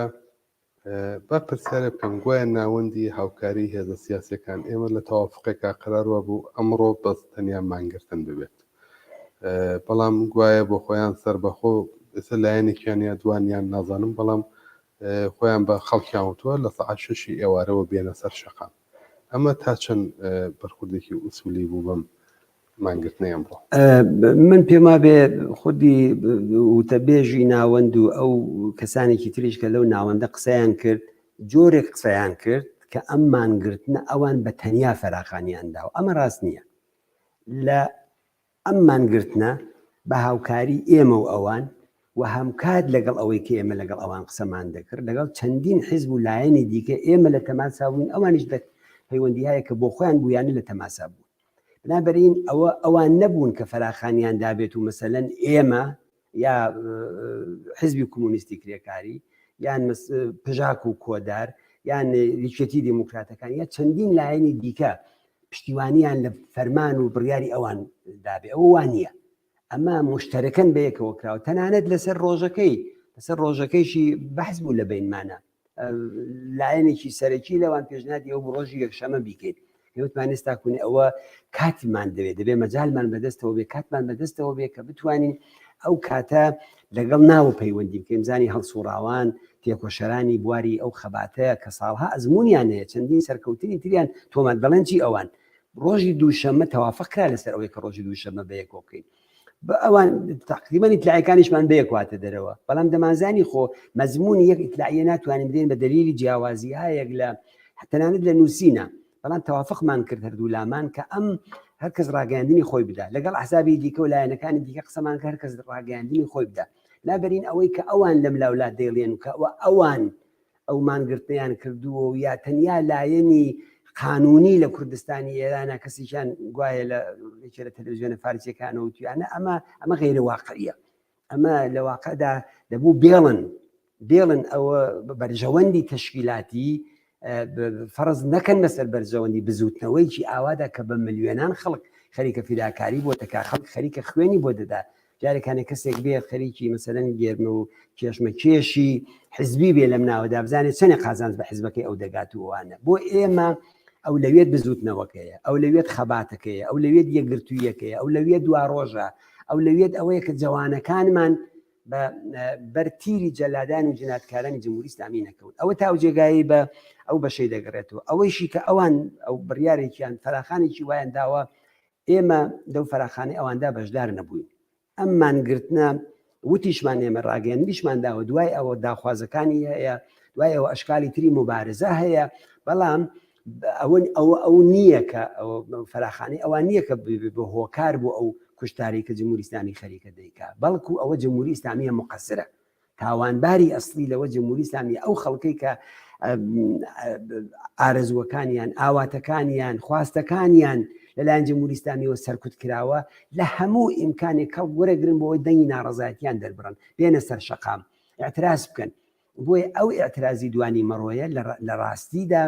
با پرسیارە بکەم گوایە ناوەندی هاوکاری هێزە سیاسەکان ئێمە لە تەوافقێکا قرارەوە بوو ئەمڕۆ بەس تەنیا مانگرتن ببێت بەڵام گوایە بۆ خۆیان سەربەخۆ ئێستا لایەنێکیان یا دوانیان نازانم بەڵام خۆیان بە خەڵکیانوتووە لە سەعات 6 ئێوارەوە بێنە سەر شەقام ئەمە تا چەند بەرخوردێکی ئوسولی بوو بەم مانگرتنیان بوو من پێما بێ خودی وتەبێژی ناوەند و ئەو کەسانێکی تریش کە لەو ناوەندە قسەیان کرد جۆرێک قسەیان کرد کە ئەم مانگرتنە ئەوان بە تەنیا فەراخانیاندا و ئەمە ڕاست نییە لە ئەم مانگرتنە بە هاوکاری ئێمە و ئەوان و هەمکات لەگەڵ ئەوەی کە ئێمە لەگەڵ ئەوان قسەمان دەکرد لەگەڵ چەندین حیزب و لایەنی دیکە ئێمە لە تەماسا بووین ئەوانیش بە پەیوەندی هەیە کە بۆ خۆیان بوویانە لە تەماسا بوون بنابەرین ئەوان نەبوون کە فەراخانیان دابێت و مەسەلەن ئێمە یا حیزبی کۆمۆنیستی کرێکاری یان پژاک و کۆدار یان ریشەتی دیموکراتەکان یا چەندین لایەنی دیکە پشتیوانیان لە فەرمان و بڕیاری ئەوان دابێ ئەوە وانە ئەمە مشتەرەکەن بەیەکەوە کراوە تەنانەت لەسەر ڕۆژەکەیشی بەحث بوو لە بینمانە لایەنێکی سەرەکی لەوان پێشنهادی ئەو ڕۆژی یەکشەمە بیکەیت پێوتمانێستا کوونی ئەوە کاتیمان دەبێت مەجالمان بەدەستەوە بێ کاتمان بەدەستەوە بێ کە بتوانین ئەو کاتە لەگەڵ ناوە پەیوەندی بکەین زانی هەڵسوڕاوان تێکۆشەرانی بواری ئەو خەباتەیە کە ساڵها ئەزمونیان هەیە چەندین سەرکەوتنی تریان تۆمەت بەڵەنجی ئەوان ڕۆژی دووشەمە تەوافقرا لەسەر ئەوەی کە ڕۆژی دووشەمە بەیەکۆکەین بە ئەوان تقریباً ئیتلاعیەکانیشمان بەیەکواتە دەرەوە بەڵام دەمانزانی خۆ مەزمونی یەک ئیتلاعیە ناتوانین بدەین بە دەلیلی جیاوازی هەیەک لە تەنانەت لە نووسینە بەڵام تەوافقمان کرد هەردوو لامان کە ئەم هەرکەس ڕاگەاندنی خۆی بدا لەگەڵ حسابی دیکە و لایەنەکانی دیکە قسەمان کە هەرکەس ڕاگەاندنی خۆی بدا لابەرین ئەوەی کە ئەوان لەم لاولات دەیڵێن و کە ئەوان ئەو مانگرتنیان کردووە و یا تەنیا لایەنی قانونی لە کوردستانی ئێرانە کەسیشان گوایە لە تەلەڤیزیۆنە فارسیەکانەوە تویانە ئەمە غیرە واقعیە ئەمە لە واقعدا دەبوو بێڵن ئەوە بەرژەوەندی تەشکیلاتی فەرز نەکەن بەسەر بەرزەوەندی بزوتنەوەیکی ئاوادا کە بە ملیۆنان خەڵک خەریکە فیداکاری بۆ تەکا خەڵک خەریکە خوێنی بۆ دەدا جارێکانە کەسێک بێت خەریکی مەسەلەن گێرمە و کێشمە کێشی حزبی بێ لەم ناوەدا بزانێت چەندێک قازانج بە حیزبەکەی ئەو دەگاتووانە بۆ ئێمە ئەو لەوێت بزوتنەوەکەیە ئەو لەوێت خەباتەکەیە ئەو لەوێت یەکگرتوویەکەیە ئەو لەوێت دوا ڕۆژە ئەو لەوێت ئەوەیە کە جوانەکانمان بە بەرتیری جەلادان و جناتکارانی جمهوری ئیسلامی نەکەون ئەوە تاوجێگایی بە ئەو بەشەی دەگەڕێتەوە ئەوەیشی کە ئەوان ئەو بڕیارێکیان فەراخانێکی وایان داوە ئێمە لەو فەراخانەی ئەواندا بەشدار نەبووین ئەم مانگرتنە وتیشمان ئێمە ڕاگەاندنیشمان داوە دوای ئەوە داخوازەکانی هەیە دوای ئەوە ئەشکالی تری مبارزە هەیە بەڵام ئەو نییە کە فەراخانەی ئەوان نییە کە بە هۆکار بوو ئەو کوشتاری کە جمهوری ئیسلامی خەریکە دەیکا بەڵکو ئەوە جمهوری ئیسلامیە مقەسرە تاوانباری ئەسلی لەوە جمهوری ئیسلامی ئەو خەڵکەی کە ئارەزوەکانیان ئاواتەکانیان خواستەکانیان لەلایەن جمهوری ئیسلامیەوە سەرکوت کراوە لە هەموو ئیمکانێک کە وەرەگرن بۆەوەی دەنگی ناڕەزایەتیان دەربڕن بێنە سەر شەقام اعتراز بکەن بۆیە ئەو اعترازی دوانی مەڕۆیە لە ڕاستیدا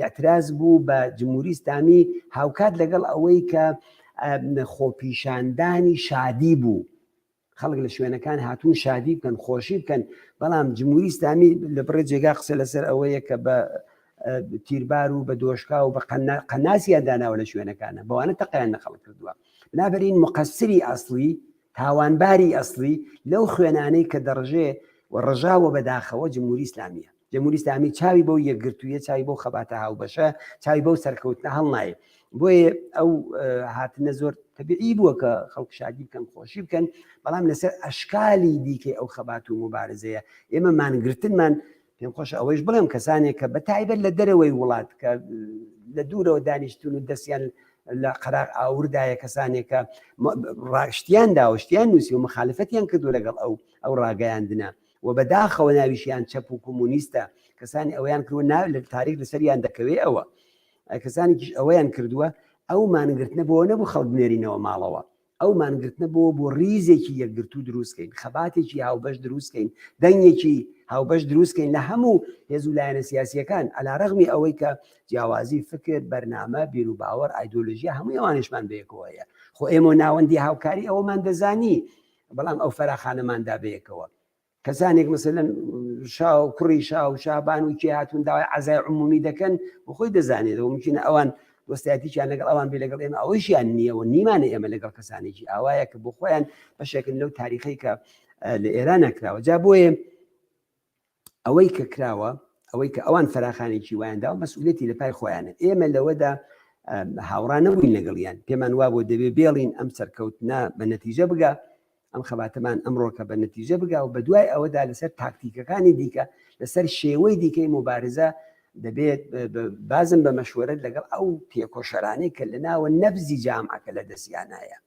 اعتراز بوو بە جمهوری ئیسلامی هاوکات لەگەڵ ئەوەی کە خۆپیشاندانی شادی بوو خەڵک لە شوێنەکان هاتوون شادی بکەن خۆشی بکەن بەڵام جمهوری ئیسلامی لە بڕێ جێگا قسە لەسەر ئەوەیە کە بە تیربار و بە دۆشکا و بە قەناسیان داناوە لە شوێنەکانە بەوانە تەقیان نەخەڵک کردووە بنابەرین مقەسری ئەسلی تاوانباری ئەسلی لەو خوێنانەی کە دەڕژێ و ڕژاوە بەداخەوە جمهوری ئیسلامیە جمهوری ئیسلامی چاوی بەو یەکگرتوویە چاوی بەو خەباتە هاوبەشە چاوی بەو سەرکەوتنە هەڵنایە بۆیە ئەو هاتنە زۆر تەبیعی بووە کە خەڵک شادی بکەن خۆشی بکەن بەڵام لەسەر ئەشکالی دیکەی ئەو خەبات و مبارزەیە ئێمە مانگرتنمان پێم خۆش ئەوەش بڵێم کەسانێک کە بە تایبەت لە دەرەوەی وڵات کە لە دوورەوە دانیشتون و دەستیان لە قەراق ئاوردایە کەسانێک کە ڕاشتیان داوەشتیان نووسی و مخالفەتیان کردو لەگەڵ ئەو ڕاگەیاندنە و بەداخەوە ناویشیان چەپ و کۆمونیستە کەسانی ئەویان کردوە ناو لە تاریخ لەسەریان دەکەوێت ئەوە کەسانێکیش ئەوەیان کردووە ئەو مانگرتنە بۆ نەبوو خەڵک بنێرینەوە ماڵەوە ئەو مانگرتنە بۆ ڕیزێکی یەکگرتو دروستکەین خەباتێکی هاوبەش دروستکەین دەنگێکی هاوبەش دروستکەین لە هەموو هێز و لایەنە سیاسیەکان ئەلاڕەغمی ئەوەی کە جیاوازی فکر بەرنامە بیر و باوەڕ ئایدۆلۆژیا هەمووی ئەوانشمان بەیەکەوەیە خۆ ئێمە ناوەندی هاوکاری ئەوەمان دەزانی بەڵام ئەو فەراخانەماندا بەیەکەوە کەسانێک مثلەن شاو کوڕی شاو شابان و کێ هاتوون داوای عەزای عمومی دەکەن بۆ خۆی دەزانێتەوە ممکنە ئەوان دۆستایەتیشیان لەگەڵ ئەوان بێ لەگەڵ ئێمە ئەوەیشیان نییەوە نیمانە ئێمە لەگەڵ کەسانێکی ئاوایە کە بۆ خۆیان بەشێکن لەو تاریخی کە لە ئێران نەکراوە جا بۆیە ئەوەی کە کراوە ئەوەی کە ئەوان فەراخانێکی وایاندا و مەسئولەتی لە پای خۆیانە ئێمە لەوەدا هاوڕان نەبووین لەگەڵیان پێمان وا بۆ دەبێ بێڵین ئەم سەرکەوتنە بە نەتیجە بگا ئەم خەباتەمان ئەمڕۆکە بە نەتیجە بگا و بە دوای ئەوەدا لەسەر تاکتیکەکانی دیکە لەسەر شێوەی دیکەی مبارزە دەبێت بازم بە مەشوەرەت لەگەڵ ئەو پێکۆشەرانەی کە لە ناوە نەبزی جامعەکە لە دەستیانایە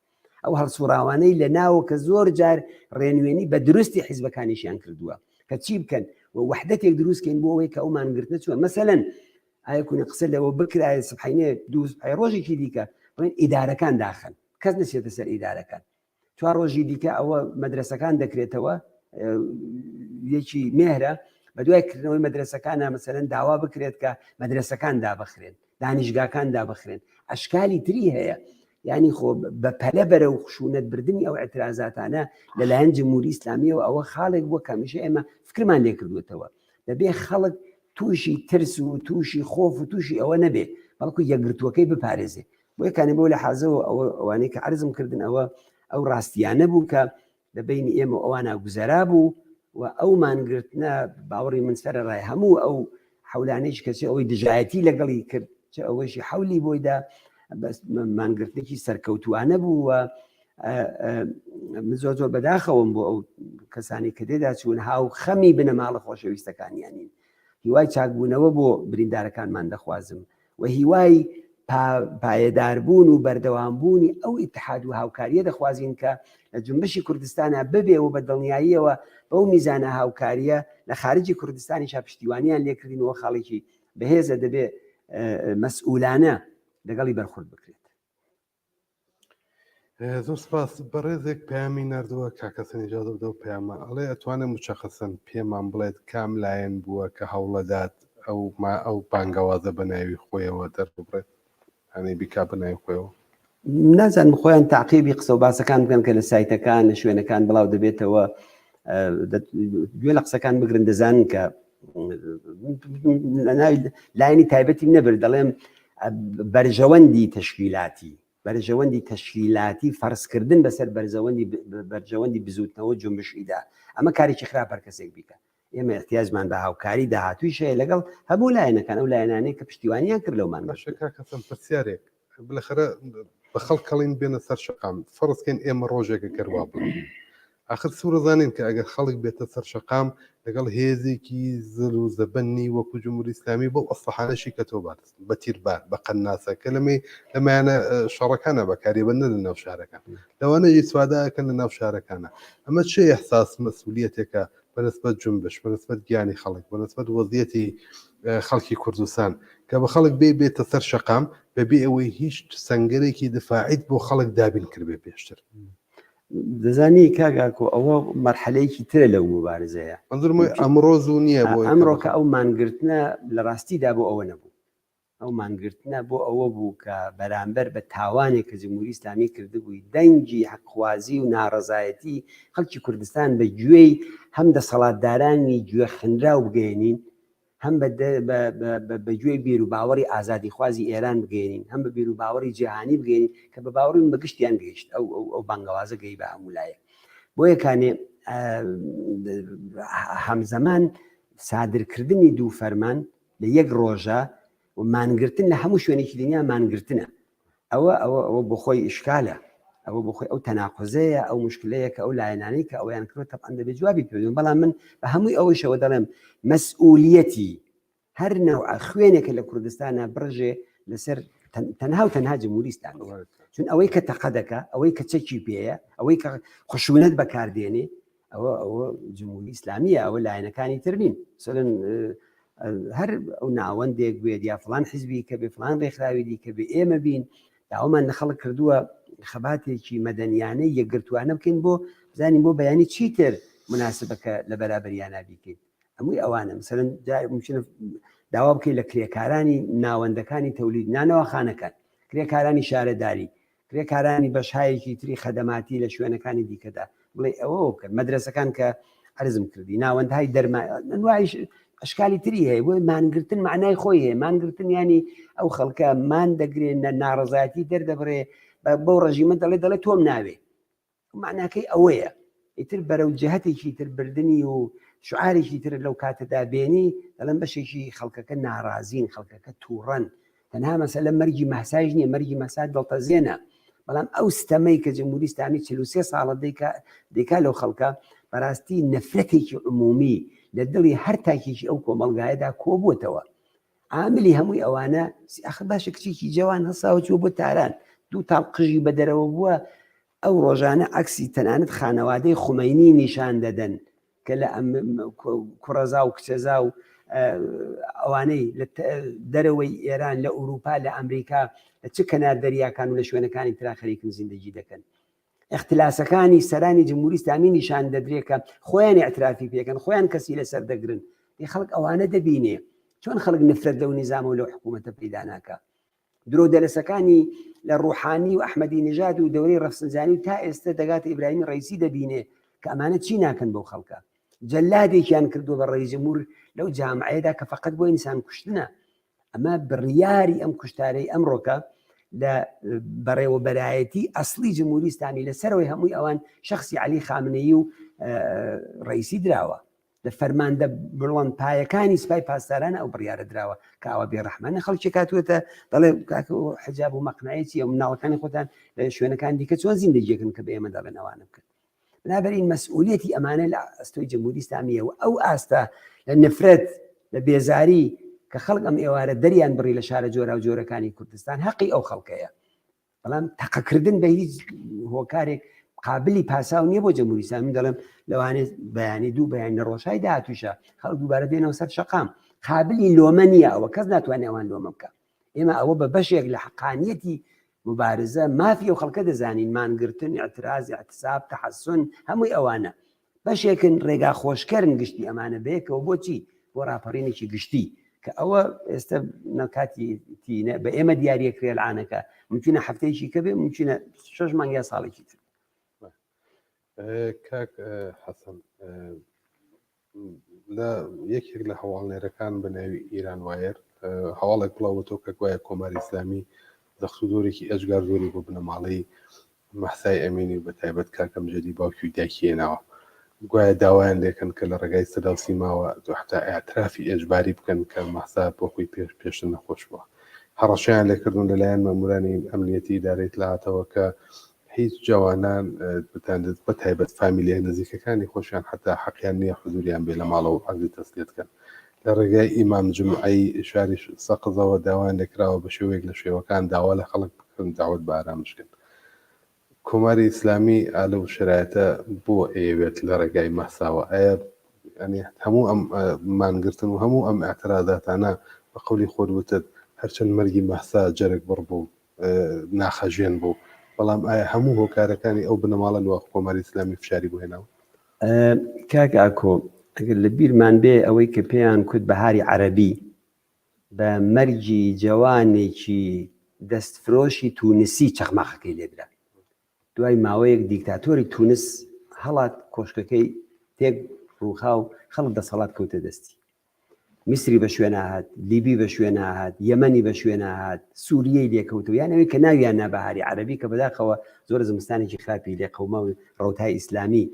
ئەو هەڵسوڕاوانەی لە ناوە کە زۆر جار ڕێنوێنی بە درستی حیزبەکانیشیان کردووە کە چی بکەن وحدەتێک دروستکەین بۆ ئەوەی کە ئەو مانگرتنە چووە مەسەلەن ئایا کوونی قسە لەوە بکرایە سبحینێ دوو ڕۆژێکی دیکە بڵێن ئیدارەکان داخن کەس نەچێتە سەر ئیدارەکان چوار ڕۆژی دیکە ئەوە مەدرسەکان دەکرێتەوە یەکی مێهرە بە دوای کردنەوەی مەدرسەکانە مەسەلەن داوا بکرێت کە مەدرسەکان دابخرێن دانیشگاکان دابخرێن ئەشکالی تری هەیە یعنی خۆ بە پەلە بەرە و خشونەت بردننی ئەو ئەترازاتانە لەلایەن جمهوری ئیسلامیەوە ئەوە خاڵێک بووە کەمیشە ئێمە فکرمان لێ کردوێتەوە دەبێ خەڵک تووشی ترس و تووشی خۆف و تووشی ئەوە نەبێ بەڵکو یەکگرتووەکەی بپارێزێ بۆ یەکانێ بۆ لە حازەوە ئەوانەی کە عەرزم کردن ئەو ڕاستیانە بوو کە لە بینی ئێمە ئەوانە گوزەرا بوو و ئەو مانگرتنە باوەڕی من سەرە ڕای هەموو ئەو حولانەیش کەچێ ئەوەی دژایەتی لەگەڵی کرد چ ئەوەشی حولی بۆیدا مانگرتێکی سەرکەوتوانە بوو و زۆر زۆر بەداخەوەم بۆ ئەو کەسانی کە دێدا چوون هاو خەمی بنەماڵە خۆشەویستەکانیانین هیوای چاکبوونەوە بۆ بریندارەکانمان دەخوازم و هیوای پایەداربوون و بەردەوامبوونی ئەو ئیتحاد و هاوکاریە دەخوازین کە لە جنبشی کوردستانە ببێ و بە دڵنیاییەوە بەو میزانە هاوکاریە لە خارجی کوردستانیش پشتیوانیان لێکردینەوە خاڵێکی بەهێزە دەبێ مەسئولانە لەگەڵی بەرخورد بکرێت زۆر سپاس بەڕێزێک پەیامی نردووە کاکەسەنی جادە بدە و پەیامە ئەڵێ ئەتوانێت مشەخصن پێمان بڵێت کام لایەن بووە کە هەوڵەدات ئەو بانگەوازە بە ناوی خۆیەوە دەربڕێت هەنی بیکا بە ناوی خۆیەوە نازانم خۆیان تاقیبی قسە و باسەکان بکەن کە لە سایتەکان لە شوێنەکان بڵاو دەبێتەوە گوێ لە قسەکان بگرن دەزانن کە لاینی تایبەتی نەبرد دەڵێم بەرژەوەندی تەشکیلاتی فەرزکردن بەسەر بەرژەوەندی بزوتنەوە جنبشیدا ئەمە کارێکی خراپەر کەسێک بیکە ئێمە احتیاجمان بە هاوکاری داهاتووی شەیە لەگەڵ هەموو لایەنەکان ئەو لایەنانەی کە پشتیوانیان کرد لەومان باشە کاکەسم پرسیارێک بالاخرە بە خەڵک کەڵین بێنە سەر شەقام فەرزکەین ئێمە ڕۆژێکە کەروا بوو آخر سوورەزانین کە ئەگەر خەڵک بێتە سەر شەقام لەگەڵ هێزێکی زل و زەبەنی وەکو جمهوری ئیسلامی بۆ ئەسلحانەشی کە تۆ بارست بە تیربار بە قەناسە کە لەمایانە شەڕەکانە بەکاریبەنە لە ناو شارەکان لەوانەیە سواداکەن لە ناو شارەکانە ئەمە چه ئەحساس مەسئولیەتێکە بەنسبەت جنبش بەنسبەت گیانی خەڵک بەنسبەت وەزیەتی خەڵکی کوردستان کە بە خەڵک بێتە سەر شەقام بەبێ ئەوەی هیچ سەنگەرێکی دفاعیت بۆ خەڵک دابین کردبێ پێشتر دەزانی کاگاکۆ ئەوە مەرحەلەیەکی ترە لەو مبارزەیە ئەمڕۆ زوو نییە بۆ ئەمڕۆکە ئەو مانگرتنە لە ڕاستیدا بۆ ئەوە نەبوو ئەو مانگرتنە بۆ ئەوە بوو کە بەرامبەر بە تاوانێک کە جمهوری ئیسلامی کردبووی دەنگی حەقخوازی و ناڕەزایەتی خەڵکی کوردستان بە گوێی هەم دەسەڵاتدارانی گوێ خنرا و بگەێنین هەم بە گوێی بیر و باوەڕی ئازادی خوازی ئێران بگەێنین هەم بە بیر و باوەڕی جیهانی بگەێنین کە بە باوەڕی بە گشتیان گەیشت ئەو بانگەوازە گەی بە هەمولایە بۆ یەکانێ هەمزەمان سادرکردنی دوو فەرمان لە یەک ڕۆژە و مانگرتن لە هەموو شوێنێکی دنیا مانگرتنە ئەوە بۆ خۆی ئشکالە ئەوە بۆ خۆی ئەو تەناقزەیە ئەو مشکلەیە کە ئەو لایەنانەی کە ئەویان کردوە تەبعەن دەبێت جوابی پێدەن بەڵام من بە هەمووی ئەوەشەوە دەڵێم مەسئولیەتی هەر نەوع خوێنێکە لە کوردستانە بڕژێ لەسەر تەنها و تەنها جمهوری ئیسلامی چون ئەوەی کە تەقە دەکا ئەوەی کە چەکی پێەیە ئەوەی کە خشونەت بەکاردێنێ ئەوە جمهوری ئیسلامیە ئەوە لایەنەکانی تر نین سەرن هەر ئەو ناوەندێک بێت یا فلان حیزبی کە بێ فلان ڕێکخراوی دی کە بێ ئێمە بین داوامان لە خەڵک کردووە خەباتێکی مەدەنیانەی یەکگرتوانە بکەین بۆ بزانین بۆ بەیانی چیتر مناسبەکە لە بەرابەریانە بیکەین هەمووی ئەوانە مثلەن داوا بکەین لە کرێکارانی ناوەندەکانی تەولید نانەوە خانەکان کرێکارانی شارەداری کرێکارانی بەشایەکی تری خەدەماتی لە شوێنەکانی دیکەدا بڵێ ئەوە کرد مەدرسەکان کە عرزم کردی ناوەندهای دەرمانوایش ئەشکالی تری هەیە بۆی مانگرتن معنای خۆی هەیە مانگرتن ینی ئەو خەڵکە مان دەگرێن ناڕزایەتی دەردەبڕێ بەو ڕژیمە دەڵێ تۆم ناوێ معناکەی ئەوەیە ئیتر بەرەو جەهەتێکی تر بردننی و شعارێکی تر لەو کاتەدا بێنی دەڵێن بەشێکی خەڵکەکە ناڕازین خەڵکەکە تووڕەن تەنها مەسەلە مەرگی مەحساج نییە مەرگی مەساد دڵتەزیێنە بەڵام ئەو ستەمەی کە جمهوری ئیسلامی 43 ساڵە دەیکا لەو خەڵکە بەڕاستی نەفرەتێکی عمومی لە دڵی هەر تاکیشی ئەو کۆمەلگایەدا کۆبووتەوە عاملی هەمووی ئەوانە ئەخ باشە کچێکی جوان هەساوە چوە بۆ تاران دوو تاڵ قژی بە دەرەوە بووە ئەو ڕۆژانە عەکسی تەنانەت خانەوادەی خومەینی نیشان دەدەن کە لە کوڕەزا و کچەزا و ئەوانەی لە دەرەوەی ئێران لە ئوروپا لە ئەمریکا لە چ کەنار دەریاکان و لە شوێنەکانی ترا خەریکن زیندگی دەکەن اختلاسەکانی سەرانی جمهوری ئیسلامی نیشان دەدرێکە خۆیان اعترافی پێکەن خۆیان کەسی لەسەر دەگرن خەڵک ئەوانە دەبینێ چۆن خەڵک نفرەت لەو نیزامە و لەو حکوومەتە پەیدا ناکە درۆ دەرەسەکانی لە ڕوحانی و ئەحمەدی نژاد و دەورەی ڕەفسنجانی تا ئێستا دەگاتە ئیبراهیمی ڕەیسی دەبینێ کە ئەمانە چی ناکەن بەو خەڵکە جەلادێکیان کردو بە ڕەئیس جمهور لەو جامعەیەدا کە فەقەت بۆ ئینسان کوشتنە ئەمە بڕیاری ئەم کوشتارەی ئەمڕۆکە لە بەڕێوەبەرایەتی ئەسلی جمهوری ئیسلامی لەسەرەوەی هەمووی ئەوان شخصی عەلی خامنەیی و ڕەیسی دراوە لە فەرماندە بڵەند پایەکانی سوپای پاسدارانە ئەو بڕیارە دراوە کە ئەوە بێڕەحمانە خەڵکی کاتوێتە دەڵێ حجاب و مەقنعەتی ئەو مناڵەکانی خۆتان لە شوێنەکان دیکە چۆن زیندگیەکەن کە بە ئێمە دەڵێن ئەوانە بکەن بنابەرین مەسئولیەتی ئەمانە لە ئەستۆی جمهوری ئیسلامیە و ئەو ئاستا لە نفرەت لە بێزاری کە خەڵک ئەم ئێوارە دەریان بڕی لە شارە جۆرا و جۆرەکانی کوردستان حەقی ئەو خەڵکەیە بەڵام تەقەکردن بە هیچ هۆکارێک قابلی پاساو نییە بۆ جمهوری ئیسلامی دەڵێم لەوانێت بەیانی دوو بەیان لە ڕۆژهای داهاتووشە خەڵک دووبارە دێنەوە سەر شەقام قابلی لۆمە نییە ئەوە کەس ناتوانێت ئەوان لۆمە بکە ئێمە ئەوە بە بەشێک لە حەقانیەتی مبارزە مافی ئەو خەڵکە دەزانین مانگرتن اعتراز اعتصاب تحسن هەمووی ئەوانە بەشێکن ڕێگا خۆشکەرن گشتی ئەمانە بەیەکەوە بۆچی بۆ ڕاپەڕینێکی گشتی کە ئەوە ئێستا نەکاتی تینە بە ئێمە دیارە کرێلعانەکە ممکنە هەفتەیەکی کە بێ ممکنە 6 مانگ یا ساڵێکی تر کاک حەسەن لە یەکێک لە هەواڵنێرەکان بە ناوی ئیران وایر هەواڵێک بڵاوەتەوە کە گوایە کۆماری ئیسلامی دەخسوودۆرێکی ئەجگار زۆری بۆ بنەماڵەی مەحسای ئەمینی بە تایبەت کاکەم جەدی باوکی و داکیێناوە گوایە داوایان لێکن کە لە ڕێگای سەدا و سیماوە حتا ئاعترافی ئەجباری بکەن کە مەحسا بۆ خۆی پێشتر نەخۆش بووە هەڕەشیان لێکردون لەلایەن مەمورانی ئەمنیەتی ئیدارەی اطلاعاتەوە کە هیچ جوانان بتاندێت بە تایبەت فامیلیە نزیکەکانی خۆشیان حتا حەقیان نییە حضوریان بێ لە ماڵەوە عەرزی تەسلیەتکەن لە ڕێگای ئیمام جمعەی شاری سەقزەوە داوایان لێکراوە بە شێوەیەک لە شێوەکان داوا لە خەڵک بکەن داوت بە ئارامشکن کۆماری ئیسلامی ئالە و شرایەتە بۆ ئەیەوێت لە ڕێگای مەحساوە ئایا هەموو ئەم مانگرتن و هەموو ئەم ئاعترازاتانە بە قەولی خۆت وتت هەرچەند مەرگی مەحسا جەرگ بڕ بوو ناخەژێن بوو بەڵام ئایا هەموو هۆکارەکانی ئەو بنەماڵە وە کۆماری ئیسلامی فشاری بهێناوە کاک ئاکۆ ئەگەر لە بیرمان بێ ئەوەی کە پێیان کوت بەهاری عەرەبی بە مەرجی جوانێکی دەستفرۆشی تونسی چەخماقەکەی لێدرا دوای ماوەیەک دیکتاتۆری تونس هەڵات کۆشکەکەی تێک ڕووخا و خەڵک دەسەڵات کەوتە دەستی میسری بە شوێنە هات لیبی بە شوێنە هات یەمەنی بە شوێنە هات سووریەی لێکەوتەوە یانەوەی کە ناویان نابەهاری عەرەبی کە بەداخەوە زۆر زمستانێکی خراپی لێ قەومە و ڕەوتای ئیسلامی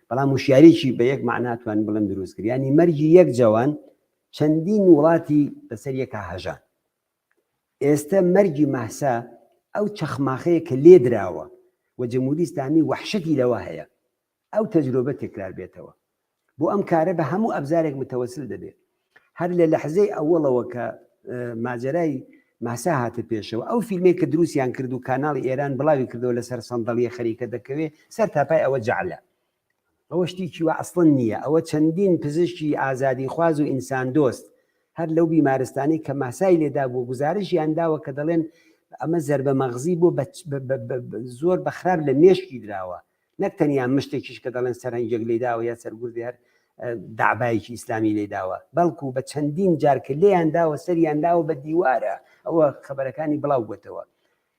بەڵام وشیارێکی بە یەک معناتوان بڵند دروست کرد ینی مەرجی یەک جوان چەندین وڵاتی بەسەر یەکا هەژان ئێستا مەرجی مەحسا ئەو چەخماخەیە کە لێ دراوە و جەمهوری ئیسلامی وەحشەتی لەوە هەیە ئەو تەجروبە تێکرار بێتەوە بۆ ئەم کارە بە هەموو ئەبزارێک متەوەسل دەبێت هەر لە لەحزەی ئەوڵەوە کە ماجرای ماسا هاتە پێشەوە ئەو فیلمێک کە دروستیان کرد و کاناڵی ئێران بڵاوی کردەوە لەسەر سەندەڵیە خەریکە دەکەوێت سەر تاپای ئەوە جعلە ئەوە شتێکی وە ئەسڵن نییە ئەوە چەندین پزیشکی ئازادی خواز و ئینسان دۆست هەر لەو بیمارستانی کە ماسای لێدا بوو گزارشیان داوە کە دەڵێن ئەمە زەربە مەغزی بۆ زۆر بەخراب لە مێشکی دراوە نەک تەنیا مشتێکیش کە دەڵێن سەرنجێک لێداوە یا سەرگوردی هەر داعبایکی ئیسلامی لێداوە بەڵکو بە چەندین جارکە لێیان داوە سەریان داوە بە دیوارە ئەوە خەبەرەکانی بڵاو بووتەوە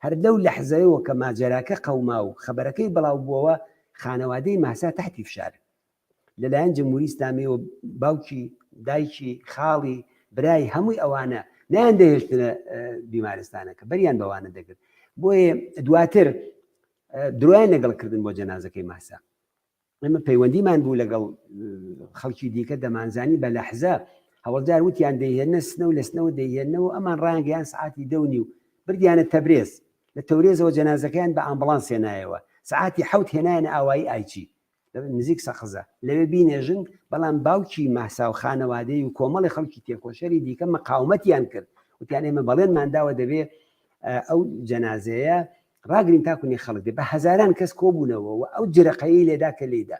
هەر لەو لەحزەیەوە کە ماجەراکە قەوما و خەبەرەکەی بڵاو بووەوە خانەوادەی ماسا تحتی فشار لەلایەن جەمهوری ئیسلامیەوە باوکی دایکی خاڵی برای هەمووی ئەوانە نیان دەهێشتنە بیمارستانەکە بەریان بەوانە دەگرت بۆیە دواتر درۆیان لەگەڵکردن بۆ جەنازەکەی ماسا ئەمە پەیوەندیمان بوو لەگەڵ خەڵکی دیکە دەمانزانی بە لەحزە هەوڵدار وتیان دەیهێنە سنە و لە سنەوە دەیهێنەوە ئەمان ڕانگەیان سعاتی 2:30 بردیانە تەبرێز لە تەورێزەوە جەنازەکەیان بە ئامبڵانس هێنایەوە سعاتی 7 هێنایەنە ئاوایی ئایچی نزیک سەخزە لەوێ بینێژن بەڵام باوکی ماسا و خانەوادەی و کۆمەڵی خەڵکی تێکۆشەری دیکە مەقاومەتیان کرد وتیان ئێمە بەڵێنمانداوە دەبێ ئەو جەنازەیە ڕاگرین تاکوونی خەڵک دێ بە هەزاران کەس کۆبوونەوە و ئەو جرەقەیی لێدا کە لێدا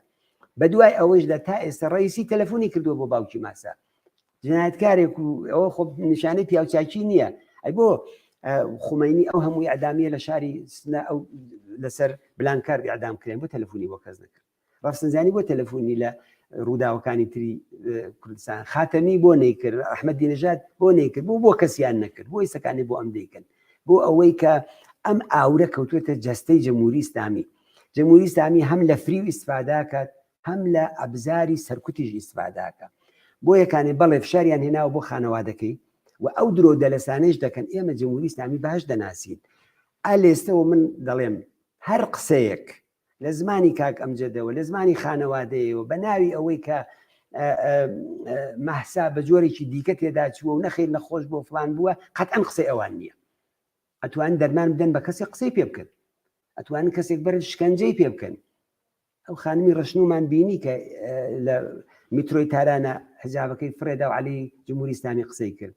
بە دوای ئەوەشدا تا ئێستا ڕئیسی تەلەفۆنی کردووە بۆ باوکی ماسا جنایەتکارێک و ئەوە خۆ نیشانەی پیاوچاکی نییە ئەی بۆ خومینی ئەو هەمووی ئەدامیە لە شاری سنە ئەو لەسەر بلانکار ئەدام کرێن بۆ تەلەفۆنی بۆ کەس نەکرد ڕاستنجانی بۆ تەلەفۆنی لە ڕووداوەکانی تری کوردستان خاتەمی بۆ نەیکرد ئەحمەدینەژاد بۆ نەیکرد بۆ کەسیان نەکرد بۆ ئێسەکانی بۆ ئەم دەیکەن بۆ ئەوەی کە ئەم ئاورە کەوتوێتە جەستەی جەمهوری ئیسلامی جەمهوری ئیسلامی هەم لە فری و ئیستفاداکات هەم لە ئەبزاری سەرکوتیش ئیستفاداکە بۆ یەکانێ بەڵێ فشاریان هێناوە بۆ خانەوادەکەی و ئەو درۆ دەلەسانەش دەکەن ئێمە جەمهوری ئیسلامی باش دەناسین ئالێستەوە من دەڵێم هەر قسەیەک لە زمانی کاک ئەمجەدەوە لە زمانی خانەوادەیەوە بە ناوی ئەوەی کە مەحسا بە جۆرێکی دیکە تێدا چووە و نەخیر نەخۆش بۆ فلان بووە قەتعەن قسەی ئەوان نییە ئەتوان دەرمان بدەن بە کەسێک قسەی پێ بکەن ئەتوانن کەسێک بەر شکنجەی پێ بکەن ئەو خانمی ڕشنومان بینی کە لە میترۆی تارانە حجابەکەی فرێدا و عەلی جمهوری ئیسلامی قسەی کرد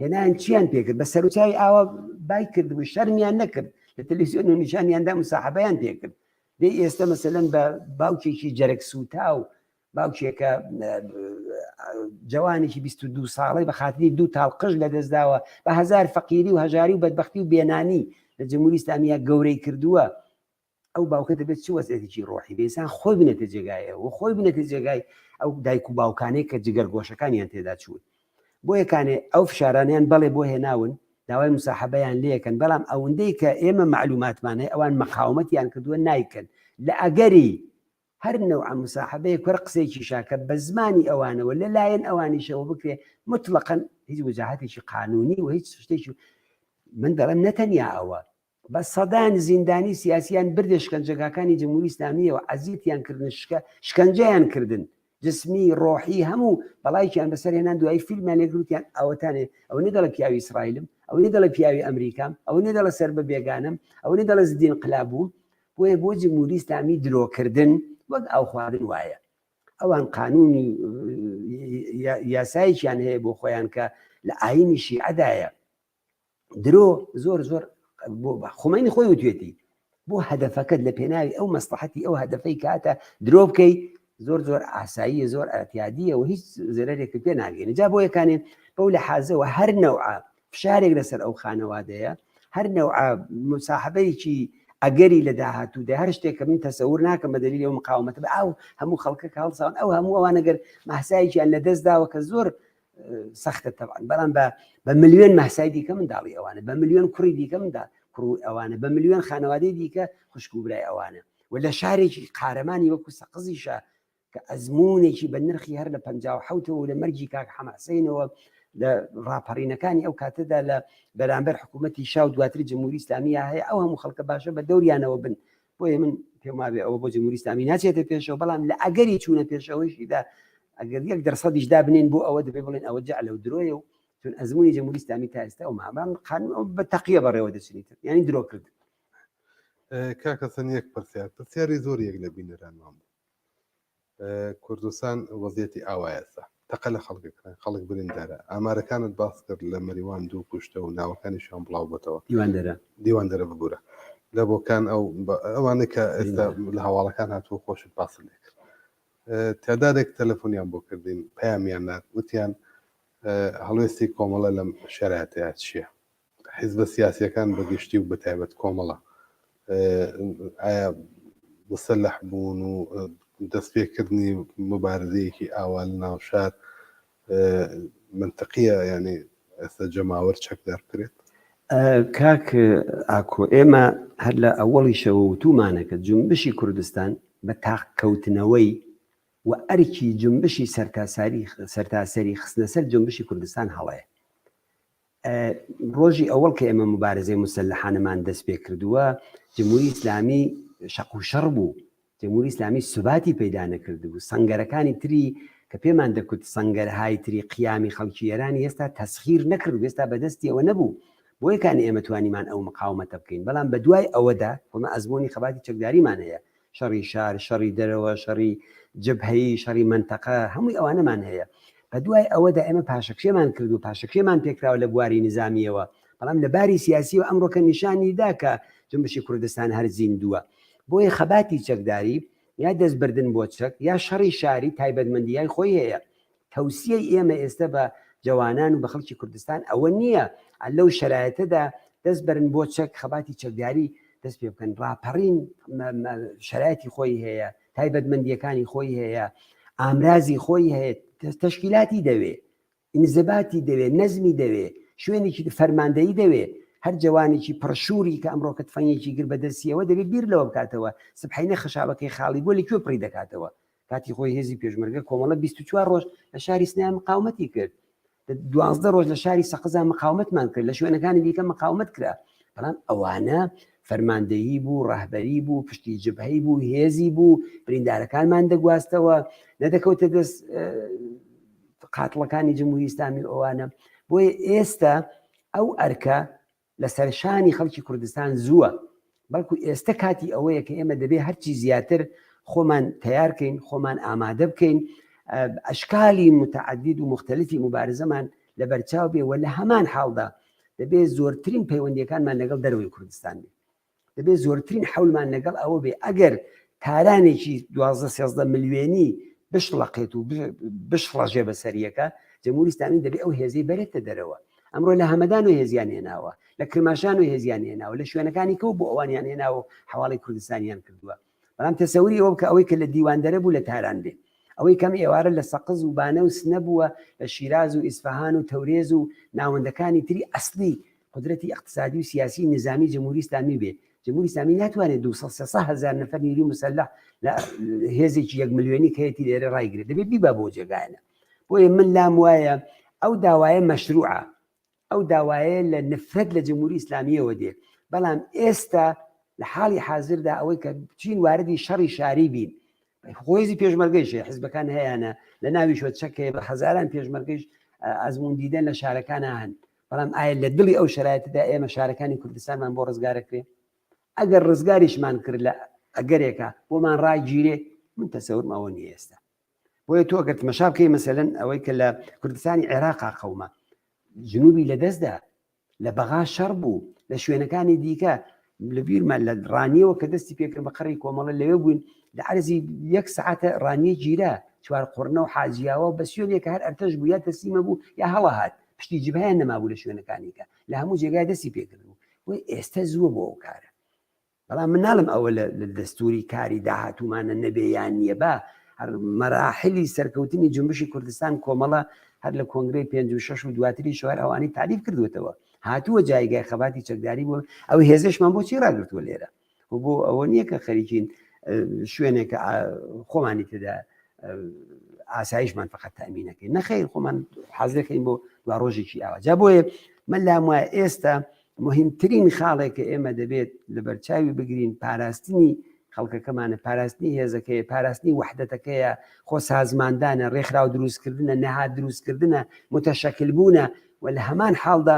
هێنان چیان پێکرد بە سەرچاوی ئاوا بای کرد و شەرمیان نەکرد لە تەلەڤیزیۆن و نیشانیاندا مساحەبەیان پێکرد دەی ئێستا مەسەلەن بە باوکێکی جەرەک سوتا و باوکێکە جوانێکی 22 ساڵی بە خاتری 2 تاڵ قژ لە دەستداوە بە هەزار فەقیری و هەژاری و بەدبەختی و بێنانی لە جمهوری ئیسلامیە گەورەی کردووە ئەو باوکە دەبێت چی وەزعەتێکی ڕۆحی بێسان خۆی بنێتە جێگایەوە و خۆی بنێتە جێگای ئەو دایک و باوکانەی کە جگەرگۆشەکانیان تێدا چوون بۆ یەکانێ ئەو فشارانیان بەڵێ بۆ هێناون داوای مساحەبەیان لێکن بەڵام ئەوەندەی کە ئێمە معلوماتمانەیە ئەوان مەقاومەتیان کردووە نایکن لە ئەگەری هەر نەوع مساحەبەیە کوڕ قسێکی شاکە بە زمانی ئەوانەوە لەلایەن ئەوانیشەوە بکرێ مطلقاً هیچ وجاهاتێکی قانونی و هیچ شتێکی من دەڵێم نەتەنیا ئەوە بە سەدان زیندانی سیاسیان بردە شکنجەکانی جمهوری ئیسلامیەوە عەزیەتیان کردن شکنجەیان کردن جسمی ڕۆحی هەموو بەڵایکیان بەسەر هێنان دوای فیلمیان لێگروتیان ئەوەتانێ ئەو نێ دەڵە پیاوی ئیسرائیلم ئەو نێ دەڵە پیاوی ئەمریکام ئەو نێ دەڵە سەر بە بێگانم ئەو نێ دەڵە زدین قلابوو بۆیە بۆ جمهوری ئیسلامی درۆکردن وەک ئەو خواردن وایە ئەوان قانونی یاساییان هەیە بۆ خۆیان کە لە ئاینی شیعەدایە درۆ زۆر زۆر خومینی خۆی وتوێتی بۆ هەدەفەکەت لە پێناوی ئەو مەسلحەتی ئەو هەدەفەی کاتە درۆ بکەی زۆر زۆر ئاساییە زۆر ئەتیادیە و هیچ زێرەرێکی پێ ناگەێنە جا بۆ یەکانێ بەو لە حازەوە هەر نەوعە فشارێک لەسەر ئەو خانەوادەیە هەر نەوعە مساحەبەیەکی ئەگەری لە داهاتوودا هەر شتێک کە من تەسەور ناکەم بە دەلیلی ئەو مقاومەتە بە ئەو هەموو خەڵکە هەڵساون ئەو هەموو ئەوانەگەر مەحسایەکیان لە دەستداوە کە زۆر سەختە تەبعاً بەڵام بە ملیۆن مەحسای دیکە منداڵی ئەوانە بە ملیۆن کوڕی دیکە مندا کوڕ ئەوانە بە ملیۆن خانەوادەی دیکە خوشک و برای ئەوانە و لە شارێکی قارەمانی وەکو سەقزیشە کە ئەزمونێکی بە نرخی هەر لە 57 لە مەرجی کاک حەماسینەوە لە ڕاپەڕینەکانی ئەو کاتەدا لە بەرامبەر حکوومەتی شاو دواتری جمهوری ئیسلامیە هەیە ئەو هەموو خەڵکە باشە بە دەوریانەوە بن بۆیە من پێم وابێ ئەوە بۆ جمهوری ئیسلامی ناچێتە پێشەوە بەڵام لە ئەگەری چوونە پێشەوەیشیدا ئەگەر 1% بنێن بۆ ئەوە دەبێ بڵێن ئەوە جەع لەو درۆیە و چون ئەزمموی جمهوری ئیسلامی تا ئێستا و مامان قانون بە تەقیە بەڕێوە دەچێت ینی درۆ کرد. کاکەسەن یەک پرسیاری زۆر یەک لە بینەرانمان بوو. کوردستان وەزیەتی ئاوایەسە تەقە لە خەڵکەکە خەڵک بریندارە ئامارەکانت باس کرد لە مەریوان دوو کوشتە و ناوەکانیشان بڵاو بێتەوە دیوان دەرە ببوورە لە بۆکان ئەوانەی کە ئێستا لە هەواڵەکان هاتووە خۆشت باس لێ کرد. تعدادێک تەلەفۆنیان بۆ کردین پەیامیان نات وتیان هەڵوێستی کۆمەڵە لەم شەرایەتەیە چییە؟ حیزبە سیاسیەکان بەگشتی و بەتایبەت کۆمەڵە ئایا مسلح بوون و دەستپێکردنی مبارزەیەکی ئاوا لە ناو شار منطقیە ینی ئێستا جەماوەر چەکدار کرێت؟ کاک ئاکۆ ئێمە هەر لە ئەوەڵیشەوە وتومانەکە جنبشی کوردستان بە تاقکەوتنەوەی و ئەرکی جنبشی سەرتاسەری خستنە سەر جنبشی کوردستان هەڵەیە. ڕۆژی ئەوەڵ کە ئێمە مبارزەی مسلحانەمان دەست پێ کردووە جمهوری ئیسلامی شەق و شەڕ بوو، جمهوری ئیسلامی سوباتی پەیدا نەکردبوو. سەنگەرەکانی تری کە پێمان دەکوت سەنگەرهای تری قیامی خەڵکی ئێرانی ئێستا تەسخیر نەکرد، ئێستا بەدەستی ئەوە نەبوو بۆ یەکانی ئێمە توانیمان ئەو مقاومەتە بکەین. بەڵام بە دوای ئەوەدا خۆمە ئەزمۆنی خەباتی چەکداریمان هەیە، شەڕی شار، شەڕی دەرەوە، شەڕی جبهەیی، شەڕی منتەقە، هەمووی ئەوانەمان هەیە. بە دوای ئەوەدا ئێمە پاشەکشێمان کرد و پاشەکشێمان پێکراوە لە بواری نظامیەوە، بەڵام لە باری سیاسی و ئەمڕۆکە نیشانی دا کە جنبشی کوردستان هەر زیندووە. بۆیە خەباتی چەکداری یا دەستبردن بۆ چەک یا شەڕی شاری تایبەتمەندیای خۆی هەیە. تەوسیەی ئێمە ئێستا بە جوانان و بە خەڵکی کوردستان ئەوە نییە لەو شرایەتەدا دەست بەرن بۆ چەک خەباتی چەکداری دەست پێ بکەن. ڕاپەڕین شرایەتی خۆی هەیە، تایبەتمەندیەکانی خۆی هەیە، ئامرازی خۆی هەیە، تەشکیلاتی دەوێ، ئینزباتی دەوێ، نەزمی دەوێ، شوێنێکی فەرماندەیی دەوێ. هەر جوانێکی پڕشووری کە ئەمڕۆ کە تفەنگێکی گر بەدەستیەوە دەبێت بیر لەوە بکاتەوە سبحینە خشابەکەی خاڵی بۆ لەکوێ پڕی دەکاتەوە. کاتی خۆی هێزی پێشمەرگە کۆمەڵە 24 ڕۆژ لە شاری سنیان مقاومەتی کرد، 12 ڕۆژ لە شاری سەقزا مقاومەتمان کرد، لە شوێنەکانی دیکە مقاومەت کرا. بەڵام ئەوانە فەرماندەیی بوو، ڕاهبەری بوو، پشتی جبهەی بوو، هێزی بوو، بریندارەکانمان دەگواستەوە، نەدەکەوتە دەست قاتڵەکانی جمهوری ئیسلامی ئەوانە. بۆیە ئێستا ئەو ئەرکە لە سەرشانی خەڵکی کوردستان زووە، بەڵکو ئێستا کاتی ئەوەیە کە ئێمە دەبێت هەرچی زیاتر خۆمان تیارکەین، خۆمان ئامادە بکەین، ئەشکالی متعدد و مختلفی مبارزەمان لە بەرچاو بێ و لە هەمان حاڵدا دەبێت زۆرترین پەیوەندیەکانمان لەگەڵ دەرەوەی کوردستان بێ، دەبێت زۆرترین حەولمان لەگەڵ ئەوە بێ ئەگەر تارانێکی 12-13 ملیۆنی بشڵەقێت و بشڵەژێ بەسەریەکە جمهوری ئیسلامی دەبێت ئەو هێزەی بەرێتە دەرەوە. ئەمڕۆ لە هەمەدان و هێزیان هێناوە، لە کرماشان و هێزیان هێناوە، لە شوێنەکانی کەوت بۆ ئەوانیان هێناوە حواڵی کوردستانیان کردووە. بەڵام تەسەوری ئەوە بکە ئەوەی کە لە دیوان دەرە بوو لە تاران بێ، ئەوەی کەم ئێوارە لە سەقز و بانە و سنە بووە، لە شیراز و ئیسفەهان و تەورێز و ناوەندەکانی تری ئەسلی قدرەتی اقتصادی و سیاسی نظامی جمهوری ئیسلامی بێ. جمهوری ئیسلامی ناتوانێت 200-300 نەفەر نیروی مسلح لە هێزێکی 1 ملیۆنی کە هەیەی لێرە ڕایگرێت، دەبێت بیبا بۆ جێگایەنە. بۆیە من لام وایە ئەو داوایە مەشروعە، ئەو داوایە لە نفرەت لە جمهوری ئیسلامیەوە دێ. بەڵام ئێستا لە حاڵی حاضردا ئەوەی کە بچین واردی شەڕی شاری بین، خۆیزی پێشمەرگەیشێ حیزبەکان هەیەە لە ناوی شۆ چەکێ بە هەزاران پێشمەرگەیش ئەزمون دیدەن لە شارەکانە هەن. بەڵام ئایا لە دڵی ئەو شرایەتدا ئێمە شارەکانی کوردستانمان بۆ ڕزگارەکرێ؟ ئەگەر ڕزگاریشمان کرد لە ئەگەرێکە بۆمان ڕایگیرێ، من تەسەورم ئەوە نیە ئێستا. بۆیە تۆ ئەگەر تماشا بکەی مەسەلەن ئەوەی کە لە کوردستانی عێراقا قەومە جنوبی لەدەستدا لە بەغا شەڕ بوو، لە شوێنەکانی دیکە لە بیرمان لە ڕانیەوە کە دەستی پێکرد بە قەڕی کۆمەڵە لەوێ بووین لە عەرزی 1 سەعاتە ڕانیە گیرە، چوار قوڕنە و حاجیاوە بە سوێنێکە هەر ئەرتەش بوو یا تەسلیمە بوو یا هەڵە هات، پشتی جبهەیان نەمابوو لە شوێنەکانیکە، لە هەموو جێگای دەستی پێکرد بوو. وی ئێستا زووە بۆ ئەو کارە. بەڵام من ناڵم ئەوە لە دەستوری کاری داهاتوومانە نەبێ یان نییە، با هەر مەراحلی سەرکەوتنی جنبشی کوردستان کۆمەڵە هەر لە کۆنگرەی 56 و دواتری شوهر ئەوانەی تعریف کردوێتەوە، هاتووە جایگای خەباتی چەکداری بوو. ئەو هێزشمان بۆچی ڕاگرتووە لێرە؟ بۆ ئەوە نییە کە خەریکین شوێنێکە خۆمانی تێدا ئاسایشمان فقط تامینەکەین، نەخیر خۆمان حەزەکەین بۆ دوا ڕۆژێکی ئاوا. جا بۆیە من لام وایە ئێستا مهمترین خاڵێک کە ئێمە دەبێت لە بەرچاوی بگرین پاراستنی خەڵکەکەمانە پاراستنی هێزەکەی پاراستنی وحدەتەکەیە خۆ سازماندانە ڕێکخراو دروستکردنە نەهات دروستکردنە متەشەکل بوونە و لە هەمان حاڵدا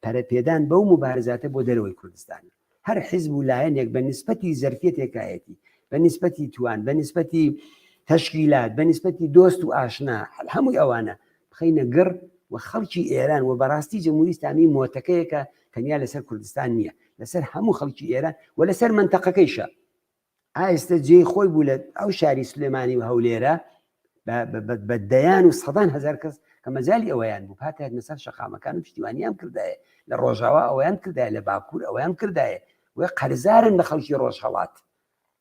پەرەپێدان بەو مبارزاتە بۆ دەرەوەی کوردستان هەر حیزب و لایەنێک بە نیسبەتی زەرفێتێکایەتی بە نیسبەتی توان بە نیسبەتی تەشکیلات بە نیسبەتی دۆست و ئاشنا هەمووی ئەوانە بخەینە گڕ و خەڵکی ئێران و بەڕاستی جمهوری ئیسلامی مۆتەکەیەکە تەنیا لەسەر کوردستان نییە لەسەر هەموو خەڵکی ئێران و لەسەر منتەقەکەیشە ئایستا جێی خۆی بوو لە ئەو شاری سلێمانی و هەولێرە بە دەیان و سەدان هەزار کەس کە مەجای ئەوەیان بوو پاتات لەسەر شەقامەکان و پشتیوانیان کردایە لە ڕۆژاوا ئەویان کردایە لە باکوور ئەویان کردایە وێ قەرزارن لە خەڵکی ڕۆژهەڵات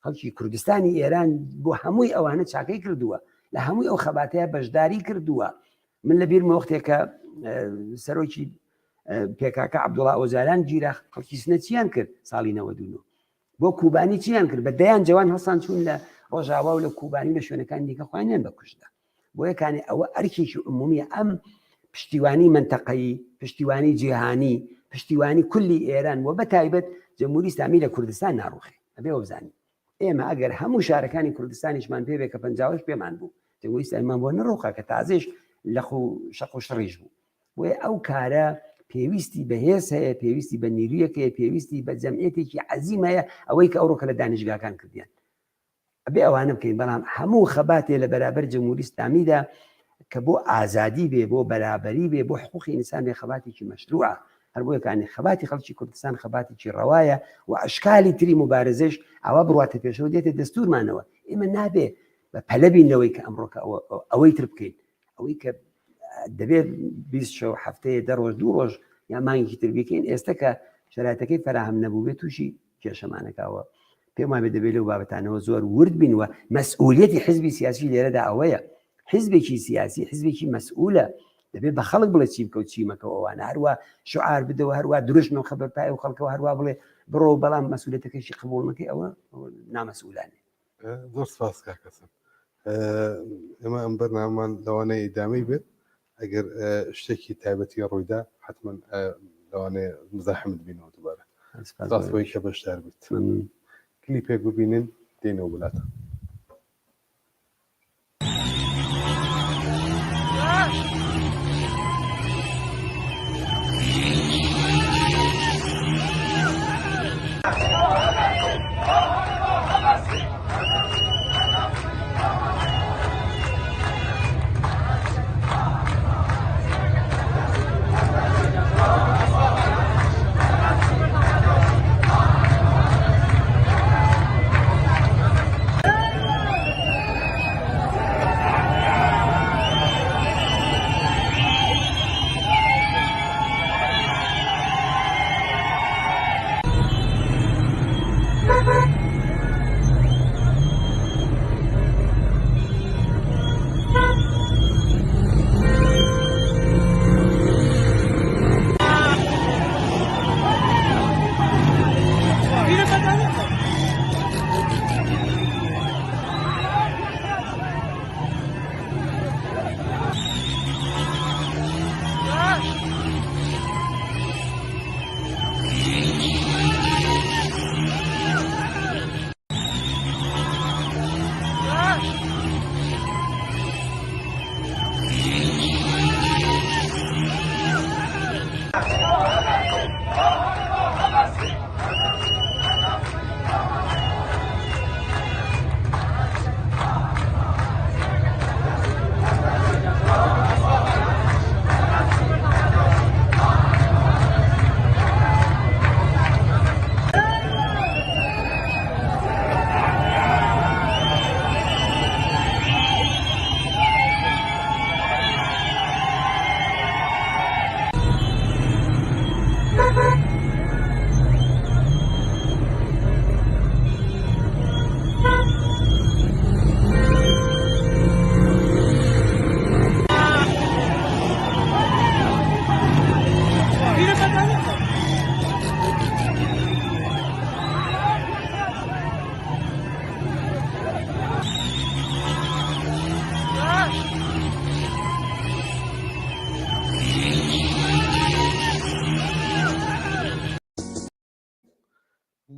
خەڵکی کوردستانی ئێران بۆ هەمووی ئەوانە چاکەی کردووە لە هەمووی ئەو خەباتەیە بەشداری کردووە من لە بیر وەختێکە سەرۆکی پێکاکە عەبدوڵڵا ئۆزاران گیرە خەڵکی سنە چیان کرد ساڵی 92 بۆ کوبانی چیان کرد بە دەیان جوان هەڵسان چوون لە ڕۆژاوا و لە کوبانی لە شوێنەکان دیکە خوێنیان بەکوشدا بۆ یەکانی ئەوە ئەرکێکی عمومیە ئەم پشتیوانی منتەقەیی پشتیوانی جیهانی پشتیوانی کولی ئێران و بە تایبەت جمهوری ئیسلامی لە کوردستان ناڕوخێ ئەبێ وەبزانین ئێمە ئەگەر هەموو شارەکانی کوردستانیشمان پێ بێ کە 50 پێمان بوو جمهوری ئیسلامیمان بۆ نەڕۆخە کە تازێش لە شەق و شڕیش بوو وێ ئەو کارە پێویستی بەهێز هەیە پێویستی بە نیرویەکەیە پێویستی بە جەمعیەتێکی عەزیم هەیە ئەوەی کە ئەوڕۆکە لە دانیشگاکان کردیان ئەبێ ئەوانە بکەین بەڵام هەموو خەباتێ لە بەرابەر جمهوری ئیسلامیدا کە بۆ ئازادی بێ بۆ بەرابەری بێ بۆ حقوقی ئینسان بێ خەباتێکی مەشروعە هەر بۆ یەکانی خەباتی خەڵکی کوردستان خەباتێکی ڕەوایە و ئەشکالی تری مبارزەش ئەوە بڕواتە پێشەوە دێتە دەستورمانەوە ئێمە نابێ بە پەلەبینەوەی کە ئەمڕۆکە ئەوەی تر بکەین ئەوەی کە دەبێت 20 هەفتەیە 10 ڕۆژ 2 ڕۆژ یا مانگی تر بکەین ئێستا کە شرایطەکەی فراهم نەبوو بێت تووشی کێشەمانەکەوە پێم وایە دەبێت لەو بابەتانەوە زۆر ورد بینوە مەسئولیەتی حزبی سیاسی لێرەدا ئەوەیە حزبێکی سیاسی حزبێکی مەسئولە دەبێت بە خەڵک بڵێ چی بکە و چی مەکەوە ئەوانە هەروە شعار بدەوە هەروە دروشمە خەبەرپای و خەڵکەوە هەروە بڵێ بڕۆ بەڵام مەسئولیەتەکەیشی قبوڵ نەکەی ئەوە نامەسئولانێ زۆر سپاس کاکەسم ئێمە ئەم بەرنامەمان لەوانەیە ئیدامەی بێت ئەگەر شتێکی تایبەتی ڕوویدا حتمما لەوانەیە مزاحمت بینەوە دووبارە ڕاستەوەی کە بەشدار بیت کلیپێک ببینن دێنەوە وڵاتە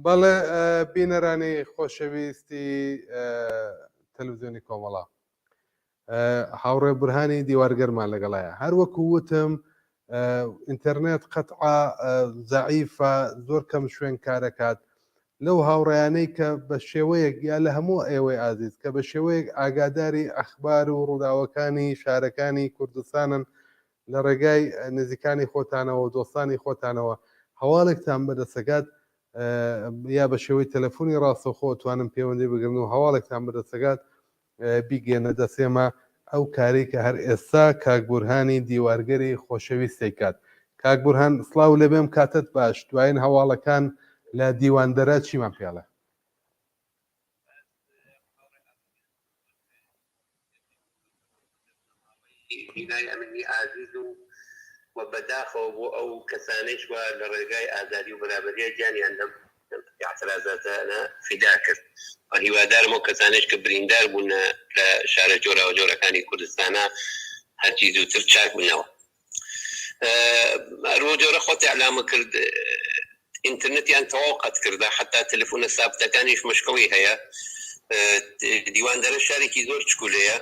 بەڵێ بینەرانی خۆشەویستی تەلەڤیزیۆنی کۆمەڵا، هاوڕێ بورهانی دیوارگەرمان لەگەڵایە. هەروەکو وتم ئینتەرنێت قەتعا زەعیفە، زۆر کەم شوێن کارەکات. لەو هاوڕێیانەی کە بە شێوەیەک یا لە هەموو ئێوەی ئازیز کە بە شێوەیەک ئاگاداری ئەخبار و ڕووداوەکانی شارەکانی کوردستانن لە ڕێگای نزیکانی خۆتانەوە و دۆستانی خۆتانەوە، هەواڵێکتان بەدەستەکات یا بە شێوەی تەلەفۆنی ڕاستەوخۆ توانن پەیوەندی بگرن و هەواڵێکتان بەدەستەکات بیگەێنە دەسێمە ئەو کاری کە هەر ئێستا کاک بورهانی دیوارگەری خۆشەویستی کات. کاک بورهان سڵاو لەبێم کاتت باش، دوایین هەواڵەکان لە دیواندەرە چیمان پێڵێ؟ هینای ئەمنی ئازیز و بەداخەوە بۆ ئەو کەسانەیش وە لە ڕێگای ئازادی و بەرابەریە گیانیان لەم اعتراضاتانە فیدا کرد. هیوادارم ئەو کەسانش کە بریندار بوون لە شارە جۆراوە جۆرەکانی کوردستانە هەرچی زووتر چاک بنەوە. ڕۆ جۆرە خۆت ئەعلامە کرد ئینترنێتیان تەواو قەت کردا، حتا تەلەفۆنە سابتەکانیش مشکڵی هەیە. دیواندەرە شارێکی زۆر چکولەیە،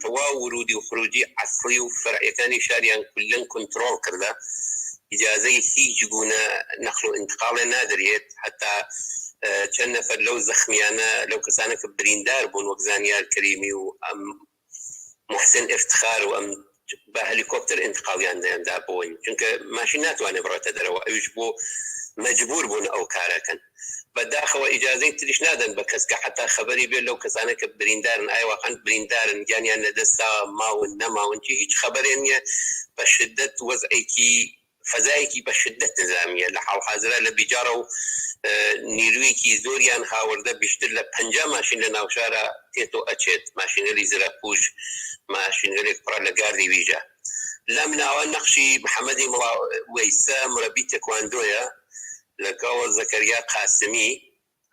تەواو ورودی و خروجی عەسڵی و فەرعیەکانی شاریان کولەن کۆنتڕۆڵ کردا. ئیجازەی هیچ گونە نەقل و ئینتقاڵێ نادرێت. حتا چەند نەفەر لەو زەخمیانە لەو کەسانە کە بریندار بوون وەک زانیار کەریمی و ئەم محسن افتخار و ئەم بە هەلیکۆپتەر ئینتقاڵیان دەیاندا بۆین، چونکە ماشین ناتوانێت بڕاتە دەرەوە، ئەویش بۆ مەجبور بوون ئەو کارەکەن. بەداخەوە ئیجازەی تریش نادەن بە کەس کە حتا خەبەری بێت لەو کەسانە کە بریندارن ئایواقەن بریندارن گیانیان لەدەستا ماون نەماونکی هیچ خەبەرێ نییە. بە شدت وەزعێکی فەزایەکی بە شدت نظامیە لە حاڵحازرا لە بیجارە و نیرویەکی زۆریان هاوردە بیشتر لە 50 ماشین لە ناوشارە تێتۆ ئەچێت، ماشینەری زرەپوش، ماشینەرێک پڕە لە گاردی ویژە. لەم ناوە نەخشی محەممەدی وەیسە مرەبی تێکواندۆیە لەگەڵ زەکەریا قاسمی،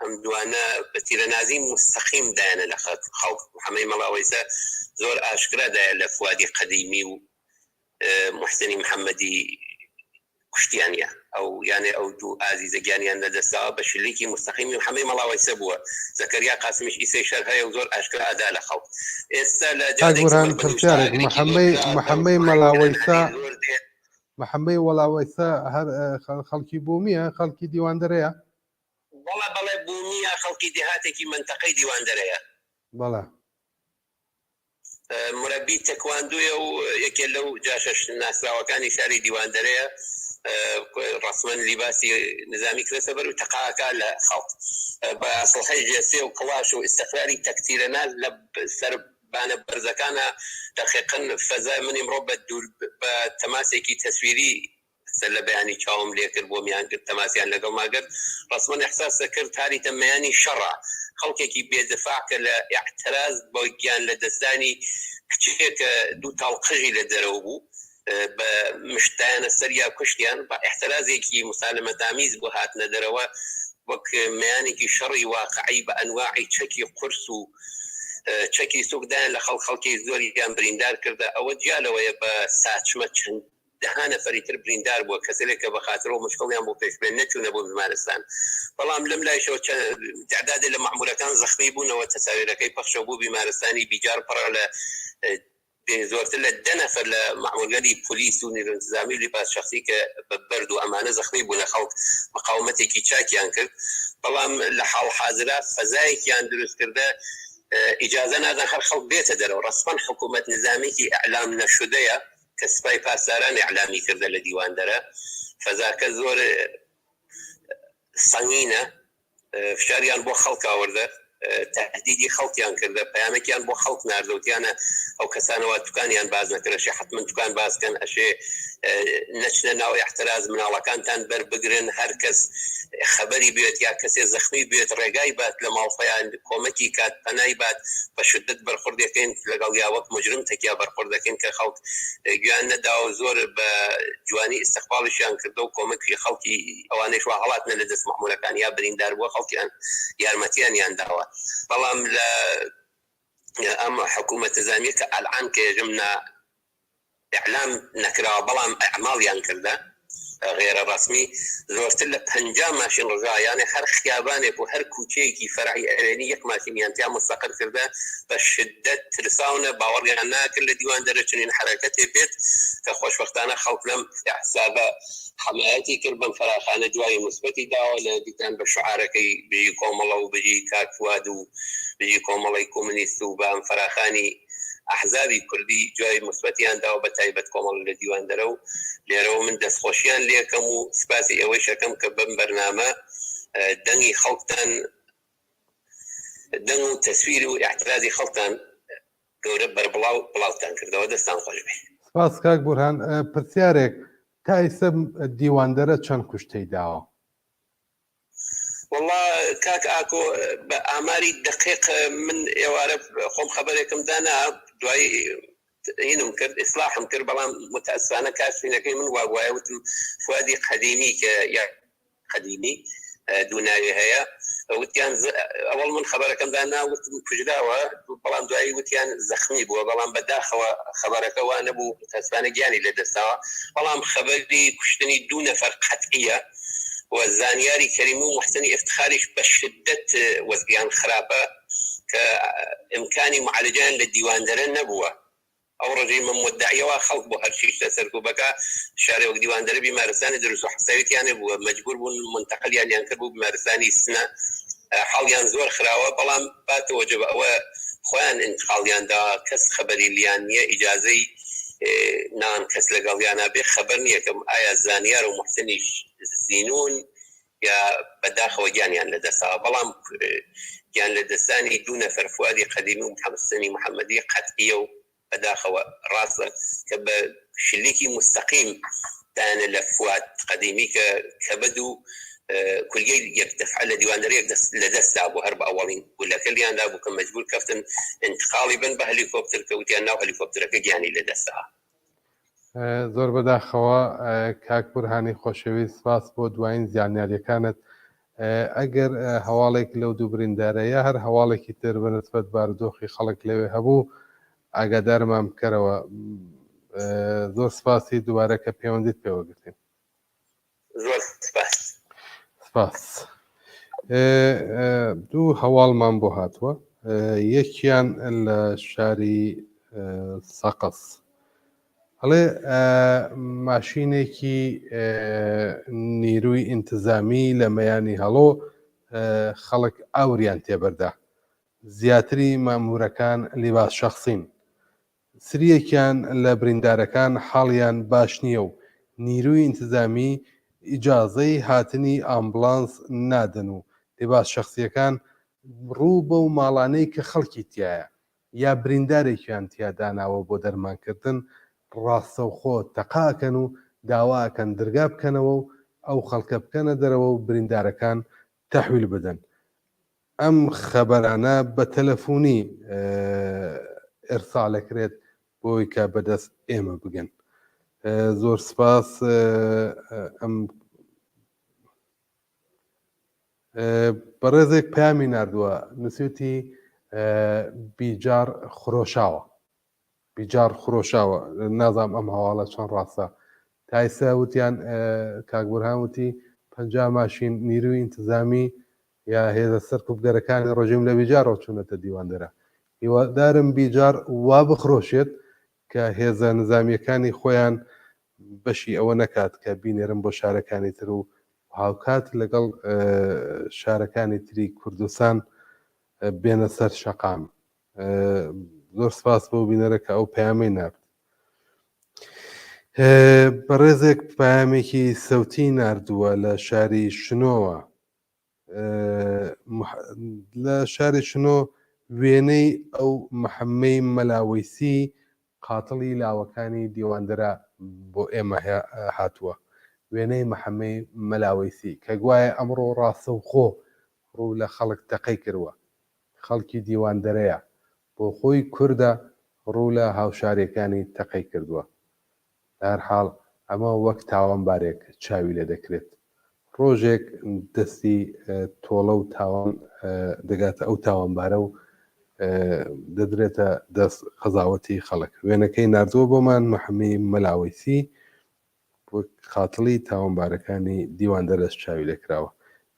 ئەم دوانە بە تیرەنازی مستەقیم دایانە لە خەڵک. محەممەدی مەڵاوەیسە زۆر ئاشکرادایە لە فوادی قەدیمی و محسنی محەممەدی کوشتیانە ئەو یانێ ئەو دوو ئازیزە گیانیان لەدەستاوە بە شلیکی مستەقیمی محەممەدی مەڵاوەیسە بووە. زەکەریا قاسمیش ئیسەی شەر هەیە و زۆر ئاشکرا ئادا لە خەڵک. ئێستا لە جادێکوران پرسیارێک محەممەدی مەڵاوەیسە محەممەدی وەڵاوەیسە هەر خەڵکی بوومیە، خەڵکی دیواندەرەیە؟ بەڵێ بوومیە، خەڵکی دێهاتێکی منتەقەی دیواندەرەیە. بەڵێ مرەبی تەکواندۆیە و یەکێ لەو جاشەش ناسراوەکانی شاری دیواندەرەیە. ڕسمەن لیباسی نظامی کرێتە بەر و تەقاکە لە خەڵک بە سڵحەی جێسێ و کڵاش و ئیستەخباری تەکتیرەناز لە سەر بانە بەرزەکانە دەقیقەن فەزای من ئیمڕۆ بە تەماسێکی تەسویری سەر لە بەیانی چاوم لێ کرد بۆ میان کرد تەماسیان لەگەڵ ماگرت. ڕسمەن ئەحساسە کرد تاری تەمەیانی شەڕە، خەڵکێکی بێدفاع کە لە ئیعتراز بۆ گیان لە دەستانی کچێکە دوو تاڵقژی لە دەرەوە بوو بە مشتیانە سەریا کوشتیان بە احترازێکی مسالمەتامیز بۆ هاتنە دەرەوە وەک میانێکی شەڕی واقعی بە ئەنواعی چەکی قورس و چەکی سوکدایان لە خەڵکی زۆریان بریندار کردە. ئەوە جیالەوەیە بە ساچمە چەند دەها نەفەری تر بریندار بووە، کەسێکە بە خاترەوە مشکڵیان بۆ پێشبێن نەچوونە بۆ بیمارستان. بەڵام لەم لایشەوە تعدادی لە مەعمورەکان زەخمی بوونەوە، تەساویرەکەی پەخشە بوو بیمارستانی بیجار پڕە لە زۆرتر لە 10 نەفەر لە مەعمورگەری پۆلیس و نیرۆ انتزامی و لیباس شەخسی کە بە بەرد و ئەمانە زەخمی بوون لە خەڵک مقاومەتێکی چاکیان کرد. بەڵام لە حاڵحازرا فەزایەکیان دروست کردە ئیجازە نادان هەر خەڵک بێتە دەرەوە. ڕسمەن حکوومەت نظامێکی ئەعلام نەشودەیە کە سوپای پاسداران ئیعلامی کردە لە دیواندەرە. فەزاکە زۆر سەنگینە، فشاریان بۆ خەڵک ئاوردە، تهدیدی خەڵکیان کردە، پەیامێکیان بۆ خەڵک ناردەوتیانە ئەو کەسانەوە توکانیان باز نەکرەشێ حتمما توکان بازکەن، ئەشێ نەچنە ناو احتراز مناڵەکانتان بەربگرن، هەر کەس خەبەری بێت یا کەسێ زەخمی بێت ڕێگای بات لە ماڵخۆیان کۆمەکی کات پەنای بات بە شدت بەرخوردەکەین لەگەڵ یا وەک مجرم تەکیا بەرخوردەکەین کە خەڵک گویان نەداوە زۆر بە جوانی ئیستیقباڵیشیان کردە و کۆمەکی خەڵکی ئەوانەی وا هەڵاتنە لە دەست مەحموولەکان یا بریندار بووە خەڵکیان یارمەتیانیان داوە. بەڵام لە ئەم حکوومەت نظامیە کە ئەلعان کە ێژمنا ئیعلام نەکراوە بەڵام ئەعماڵیان کردە غێرە ڕسمی زۆرتر لە 50 ماشین ڕژایانە هەر خیابانێک و هەر کوچەیەکی فەرعی ئەرێنی یەک ماشینیانتیا مستەقل کردە بە شدت ترساونە باوەڕیان ناکرد لە دیوان دەرەچنین حرەکەتێ بێت کە خۆشبەختانە خەڵک لەم حسابە حمایەتی کرد بەم فەراخانە جوای مثبەتی داوە لە دیتان بە شعارەکەی بژی کۆمەڵە و بژی کاکواد و بژی کۆمەڵی کۆمونیست و بە ئەم فەراخانی ئەحزابی کوردی جوای مثبەتیان داوە بە تایبەت کۆمەڵ لە دیوان دەرە و لێرەوە من دەستخۆشییان لێکەم و سپاسی ئەوەی شەکەم کە بەم بەرنامە دەنگی خەڵکتان دەنگ و تەسویر و اعتراضی خەڵکتان گەورە بەربڵاو بڵاوتان کردەوە دەستان خۆش بێ. سپاس کاک بورهان پرسیارێک تا ئێستا دیواندەرە چەند کوشتەی داوە؟ والله کاک ئاکۆ بە ئاماری دقیق من ئێوارە خۆم خەبەرێکم دانا دوای هینم کرد ئیسلاحم کرد بەڵام متاسفانە کاسفینەکەی من وایە وتم فوادی قەدیمی کە یا قەدیمی دووناوی هەیە وتیان ئەوڵ من خەبەرەکەم دانا وتم کوژراوە بەڵام دوایی وتیان زەخمی بووە بەڵام بەداخەوە خەبەرەکە وا نەبوو متاسفانە گیانی لەدەستاوە بەڵام خەبەری کوشتنی 2 نەفەر قەتعیە وزانیاری کەریمی و محسنی افتخاریش بە شدت وەزگیان خراپە کە ئیمکانی معالجەیان لە دیواندەرە نەبووە ئەو ڕۆژەی من مدعیەوە خەڵک بۆ هەر شیشتە سەرکوبەکە شارێوەک دیواندەرە بیمارستانی دروست و حساویتیانە بووە مەجبور بوون منتەقلیان کرد بوو بیمارستانی سنە حاڵیان زۆر خراوە بەڵام باتەوەجب ئەوە خۆیان انتقاڵیان داوە کەس خەبەری لیان نییە ئیجازەی نان کەس لەگەڵیانە بێ خەبەر نییە کەم ئایا زانیار و محسنی زینون یا بەداخەوە گیانیان لەدەستاوە بەڵام گیان لە دەستانی 2 نەفەر فوادی قەدیمی و محەممەدی محەممەدی قەتعیە و بەداخەوە ڕاستە کە بە شلیکی مستەقیم دایانە لە فواد قەدیمی کە بەد و کولیەی یەک دەفعە لە دیواندەرێک لەدەستدا بوو هەر بە ئەوەڵین گولەکە لیاندا بوو کە مەجبور کەفتن انتقاڵی بن بە هەلیکۆپتر کەوتیان ناو هەلیکۆپترەکە گیانی لەدەستدا. زۆر بەداخەوە کاک بورهانی خۆشەویست سپاس بۆ دوایین زیانیاریەکانت ئەگەر هەواڵێک لەو دوو بریندارەیە هەر هەواڵێکی تر بەنسبەت بارودۆخی خەڵک لەوێ هەبوو ئاگادارمان بکەرەوە زۆر سپاسی دووبارە کە پەیوەندیت پێوەگرتین. زۆر سپاس. سپاس. دوو هەواڵمان بۆ هاتووە یەکیان لە شاری سەقەس هەڵێ ماشینێکی نیروی ئینتزامی لە مەیانی هەڵۆ خەڵک ئاوریان تێبەردا زیاتری مامورەکان لیباس شەخسین سریەکیان لە بریندارەکان حاڵیان باش نییە و نیروی ئینتزامی ئیجازەی هاتنی ئامبولانس نادن و لیباس شەخسیەکان ڕوو بە و ماڵانەی کە خەڵکی تایە یا بریندارێکیان تیاداناوە بۆ دەرمانکردن ڕاستەوخۆ تەقاکەن و داواکەن دەرگا بکەنەوە و ئەو خەڵکە بکەنە دەرەوە و بریندارەکان تەحویل بدەن. ئەم خەبەرانە بە تەلەفۆنی ئێرساڵەکرێت بۆی کە بەدەست ئێمە بگەن. زۆر سپاس. ئەم بەڕێزێک پامی نردووە نووسوتی بیجار خرۆشاوە بیجار خرۆشاوە نازام ئەم هەواڵە چۆن ڕاستە تا ئێستا وتیان کاک بورهان وتی 50 ماشین نیروی ئینتزامی یا هێزە سەرکوبگەرەکانی ڕۆژیم لە بیجارەوە چوونەتە دیواندەرە هیوادارم بیجار وا بخرۆشێت کە هێزە نظامیەکانی خۆیان بەشی ئەوە نەکات کە بینێرم بۆ شارەکانی تر و هاوکات لەگەڵ شارەکانی تری کوردستان بێنە سەر شەقام. زۆر سپاس بۆ بینەرەکە ئەو پەیامی نرد. بەڕێزێک پامێکی سەوتی نردووە لە شاری شنۆوە لە شاری شنۆ وێنەی ئەو محەممەی مەلاوەیسی قاتڵی لاوەکانی دیواندەرە بۆ ئێمە هاتووە وێنەی محەممەی مەلاوەیسی کە گوایە ئەمڕۆ ڕاستە و خۆ ڕوو لە خەڵک تەقەی کردووە خەڵکی دیواندەرەیە بۆ خۆی کووردە ڕوو لە هاوشارەکانی تەقەی کردووە. هەر حاڵ ئەمە وەک تاوانبارێک چاوی لێ دەکرێت ڕۆژێک دەستی تۆڵە و تاوان دەگاتە ئەو تاوانبارە و دەدرێتە دەست قەزاوەتی خەڵک. وێنەکەی نردووە بۆمان محەممەی مەلاوەیسی خاتڵی تاوانبارەکانی دیوان دەرەست چاوی لێکراوە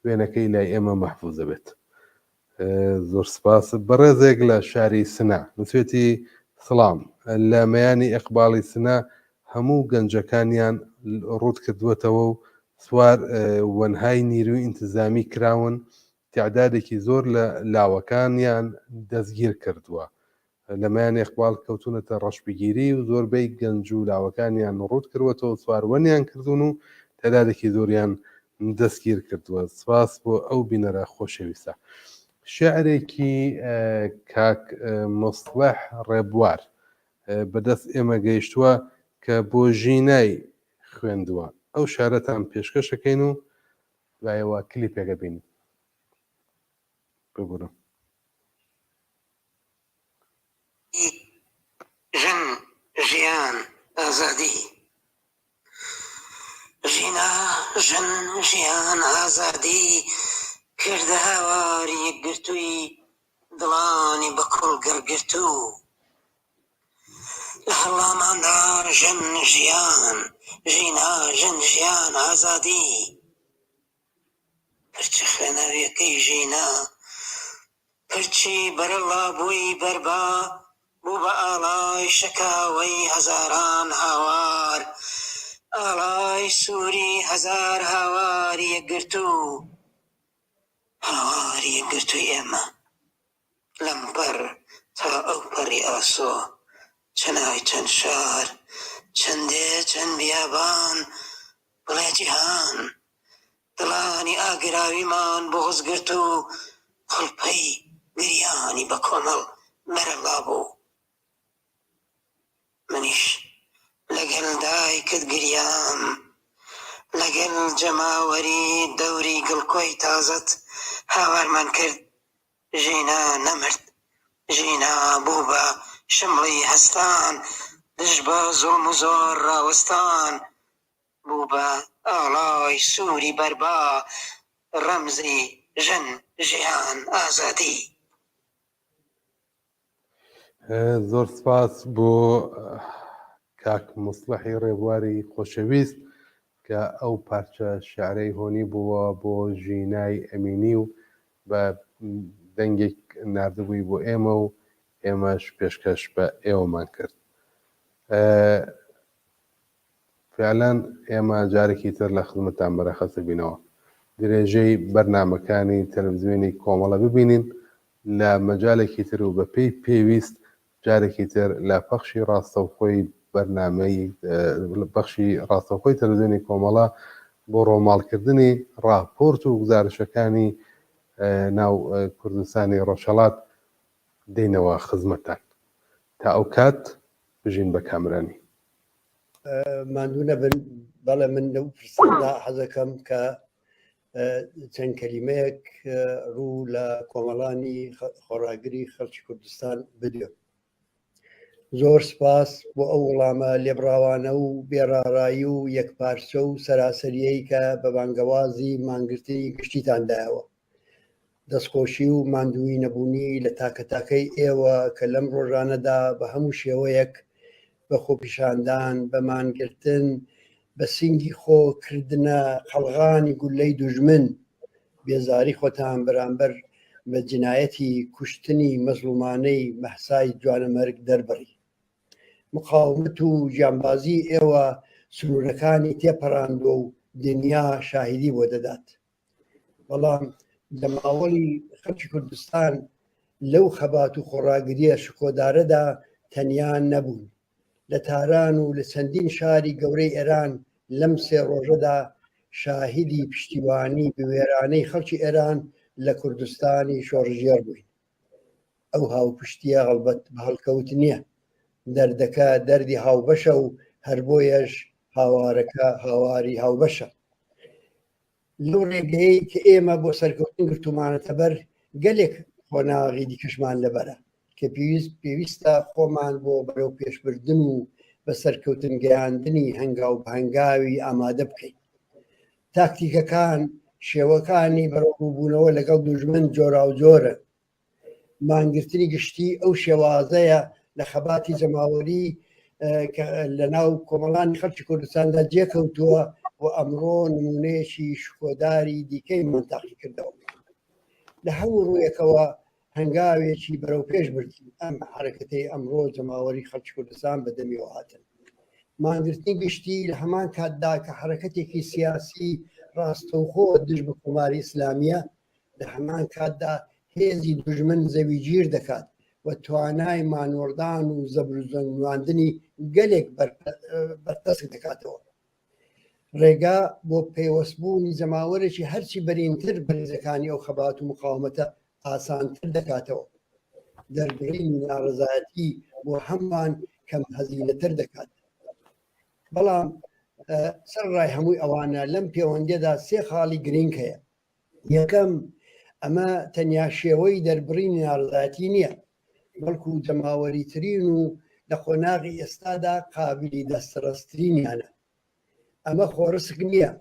وێنەکەی لای ئێمە مەحفوظە بێت. زۆر سپاس. بەڕێزێک لە شاری سنا نووسێتی سڵام لە مەیانی ئەقباڵی سنا هەموو گەنجەکانیان ڕوود کردووەتەوە و سوار وەنهای نیروی ئینتزامی کراون تعدادێکی زۆر لە لاوەکانیان دەستگیر کردووە لە مایانی ئەقباڵ کەوتونەتە ڕەشبگیری و زۆربەی گەنج و لاوەکانیان ڕوود کردوەتەوە سواروەنیان کردوون و تعدادێکی زۆریان دەستگیر کردووە. سپاس بۆ ئەو بینەرە خۆشەویستە. شعرێکی کاک مصلح ڕێبوار بەدەست ئێمە گەیشتووە کە بۆ ژینای خوێندووە ئەو شارەتان پێشکەشەکەین و دوایەوە کلیپێکە بینین. بگورم. ژن ژیان ئازادی ژینا ژن ژیان ئازادی کردە هاواری یەکگرتووی دڵانی بە کوڵ گەرگرتوو لە هەڵاماندا ژن ژیان ژینا ژن ژیان ئازادی پرچی خوێنەویەکەی ژینا پرچی بەرەڵا بووی بەربا بوو بە ئاڵای شەکاوەی هەزاران هاوار ئاڵای سووری هەزار هاواری یەکگرتوو هاواری یەکگرتووی ئێمە لەم پەر تا ئەو پەڕی ئاسۆ چەنای چەند شار چەندێ چەند بیابان بڵێ جیهان دڵانی ئاگراویمان بغز گرت و خڵپەی گریانی بە کۆمەڵ بەرەڵا بوو منیش لەگەڵ دایکت گریام لەگەڵ جەماوەری دەوری گڵکۆی تازت هاوارمان کرد ژینا نەمرد ژینا بوو بە شمڵی هەستان دژ بە زۆڵم و زۆر ڕاوەستان بوو بە ئاڵای سووری بەربا ڕەمزی ژن ژیان ئازادی. زۆر سپاس بۆ کاک مصلحی ڕێبواری خۆشەویست کە ئەو پارچە شعرەی هۆنی بووە بۆ ژینای ئەمینی و بە دەنگێک نردبووی بۆ ئێمە و ئێمەش پێشکەش بە ئێوەمان کرد. فعلەن ئێمە جارێکی تر لە خزمەتان بەرەخەسە بینەوە درێژەی بەرنامەکانی تەلەڤیزیۆنی کۆمەڵە ببینین لە مەجالێکی تر و بە پێی پێویست جارێکی تر لە پەخشی ڕاستەوخۆی بەرنامەی بەخشی ڕاستەوخۆی تەلەڤیزیۆنی کۆمەڵە بۆ ڕۆماڵکردنی ڕاپۆرت و گزارشەکانی ناو کوردستانی ڕۆژهەڵات دێنەوە خزمەتان تا ئەو کات بژین بە کامرانی. ماندوو نەبن بەڵێ من لەو فرسەتدا حەزەکەم کە چەند کەلیمەیەک ڕوو لە کۆمەڵانی خۆراگری خەڵکی کوردستان بدوێ. زۆر سپاس بۆ ئەو وەڵامە لێبڕاوانە و بێڕاڕایی و یەکپارچە و سەراسەریەی کە بە بانگەوازی مانگرتنی گشتیتاندایەوە. دەستخۆشی و ماندووی نەبوونی لە تاکەتاکەی ئێوە کە لەم ڕۆژانەدا بە هەموو شێوەیەک بە خۆپیشاندان بە مانگرتن بە سینگی خۆکردنە قەڵغانی گولەی دوژمن بێزاری خۆتان بەرامبەر بە جنایەتی کوشتنی مەزلومانەی مەحسای جوانەمەرگ دەربڕی. مقاومەت و گیانبازی ئێوە سنوورەکانی تێپەڕاندووە و دنیا شاهیدی بۆ دەدات. بەڵام لە ماوەڵی خەڵکی کوردستان لەو خەبات و خۆڕاگریە شکۆدارەدا تەنیا نەبوون. لە تاران و لە چەندین شاری گەورەی ئێران لەم سێ ڕۆژەدا شاهیدی پشتیوانی بوێرانەی خەڵکی ئێران لە کوردستانی شۆڕژێر بووین. ئەو هاوپشتیە هەڵبەت بە هەڵکەوت نییە، دەردەکە دەردی هاوبەشە و هەر بۆیەش هاوارەکە هاواری هاوبەشە. لەو ڕێگەیەی کە ئێمە بۆ سەرکەوتن گرتومانەتە بەر گەلێک خۆناغی دیکەشمان لەبەرە کە پێویستە خۆمان بۆ بەرەو پێشبردن و بە سەرکەوتن گەیاندنی هەنگاو هەنگاوی ئامادە بکەین. تاکتیکەکان شێوەکانی بەڕۆبوونەوە لەگەڵ دوژمن جۆرا و جۆرە. مانگرتنی گشتی ئەو شێوازەیە لە خەباتی جەماوەری لە ناو کۆمەڵانی خەڵکی کوردستاندا جێکەوتووە و ئەمڕۆ نمونەیەکی شکۆداری دیکەی منتاقی کردەوە. لە هەموو ڕوویەکەوە هەنگاوێکی بەرەو پێش بردین ئەم حرەکەتەی ئەمڕۆ جەماوەری خەڵکی کوردستان بەدەمیەوە هاتن. مانگرتنی گشتی لە هەمان کاتدا کە حرەکەتێکی سیاسی ڕاستەوخۆ دژ بە کۆماری ئیسلامیە، لە هەمان کاتدا هێزی دوژمن زەویگیر دەکات و توانای مانوەردان و زەبرزەنگواندنی گەلێک بەردەست دەکاتەوە. ڕێگا بۆ پەیوەستبوونی جەماوەرێکی هەرچی بەرینتر بەرزەکانی ئەو خەبات و مقاومەتە ئاسانتر دەکاتەوە. دەربڕینی ناڕەزایەتی بۆ هەمووان کەم هەزیلەتر دەکات. بەڵام سەرڕای هەمووی ئەوانە لەم پەیوەندیەدا سێ خاڵی گرنگ هەیە. یەکەم، ئەمە تەنیا شێوەی دەربڕینی ناڕەزایەتی نییە، بەڵکو جەماوەریترین و لە خۆناغی ئێستادا قابلی دەستڕستترینیانە. ئەمە خۆڕسک نییە،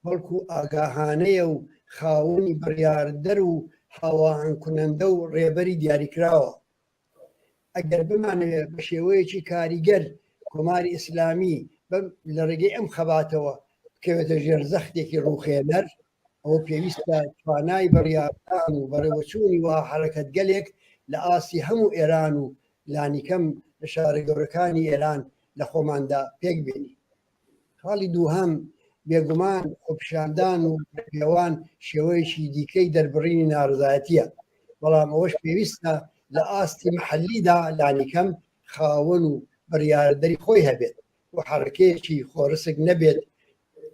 بەڵکو ئاگاهانەیە و خاوەنی بڕیاردەر و هاواهنگکونەندە و ڕێبەری دیاریکراوە. ئەگەر بمانەوێت بە شێوەیەکی کاریگەر کۆماری ئیسلامی لە ڕێگەی ئەم خەباتەوە بکەوێتە ژێرزەختێکی ڕووخێنەر، ئەوە پێویستە توانای بڕیاردان و بەڕێوەچوونی وا حرەکەت گەلێک لە ئاسی هەموو ئێران و لانیکەم لە شارە گەورەکانی ئێران لە خۆماندا پێک بێنی. خاڵی دووهەم، بێگومان خۆپیشاندان و پێوان شێوەیەکی دیکەی دەربڕینی ناڕزایەتیە، بەڵام ئەوەش پێویستە لە ئاستی محەلیدا لانیکەم خاوەن و بڕیاردەری خۆی هەبێت و حرەکەیەکی خۆڕسک نەبێت.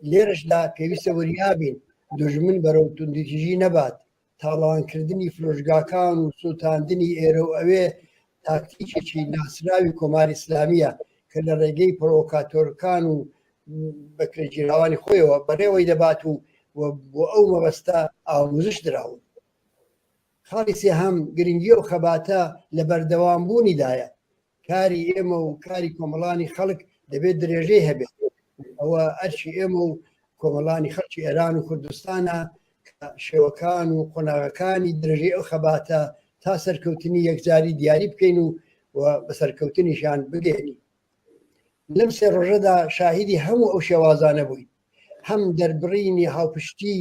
لێرەشدا پێویستە وریابین دوژمن بەرەو توندیتیژی نەبات، تاڵانکردنی فرۆژگاکان و سووتاندنی ئێرە و ئەوێ تاکتیکێکی ناسراوی کۆماری ئیسلامیە کە لە ڕێگەی پرۆڤۆکاتۆرەکان و بەکرێگیراوانی خۆیەوە بەڕێوەی دەبات و بۆ ئەو مەبەستە ئاموزش دراون. خاڵی سێهەم، گرنگی ئەو خەباتە لە بەردەوامبوونیدایە. کاری ئێمە و کاری کۆمەڵانی خەڵک دەبێت درێژەی هەبێت. ئەوە ئەرچی ئێمە و کۆمەڵانی خەڵکی ئێران و کوردستانە کە شێوەکان و قۆناغەکانی درێژەی ئەو خەباتە تا سەرکەوتنی یەکجاری دیاری بکەین و بە سەرکەوتنیشان بگەێنی. لەم سێ ڕۆژەدا شاهیدی هەموو ئەو شێوازانە بووین، هەم دەربڕینی هاوپشتی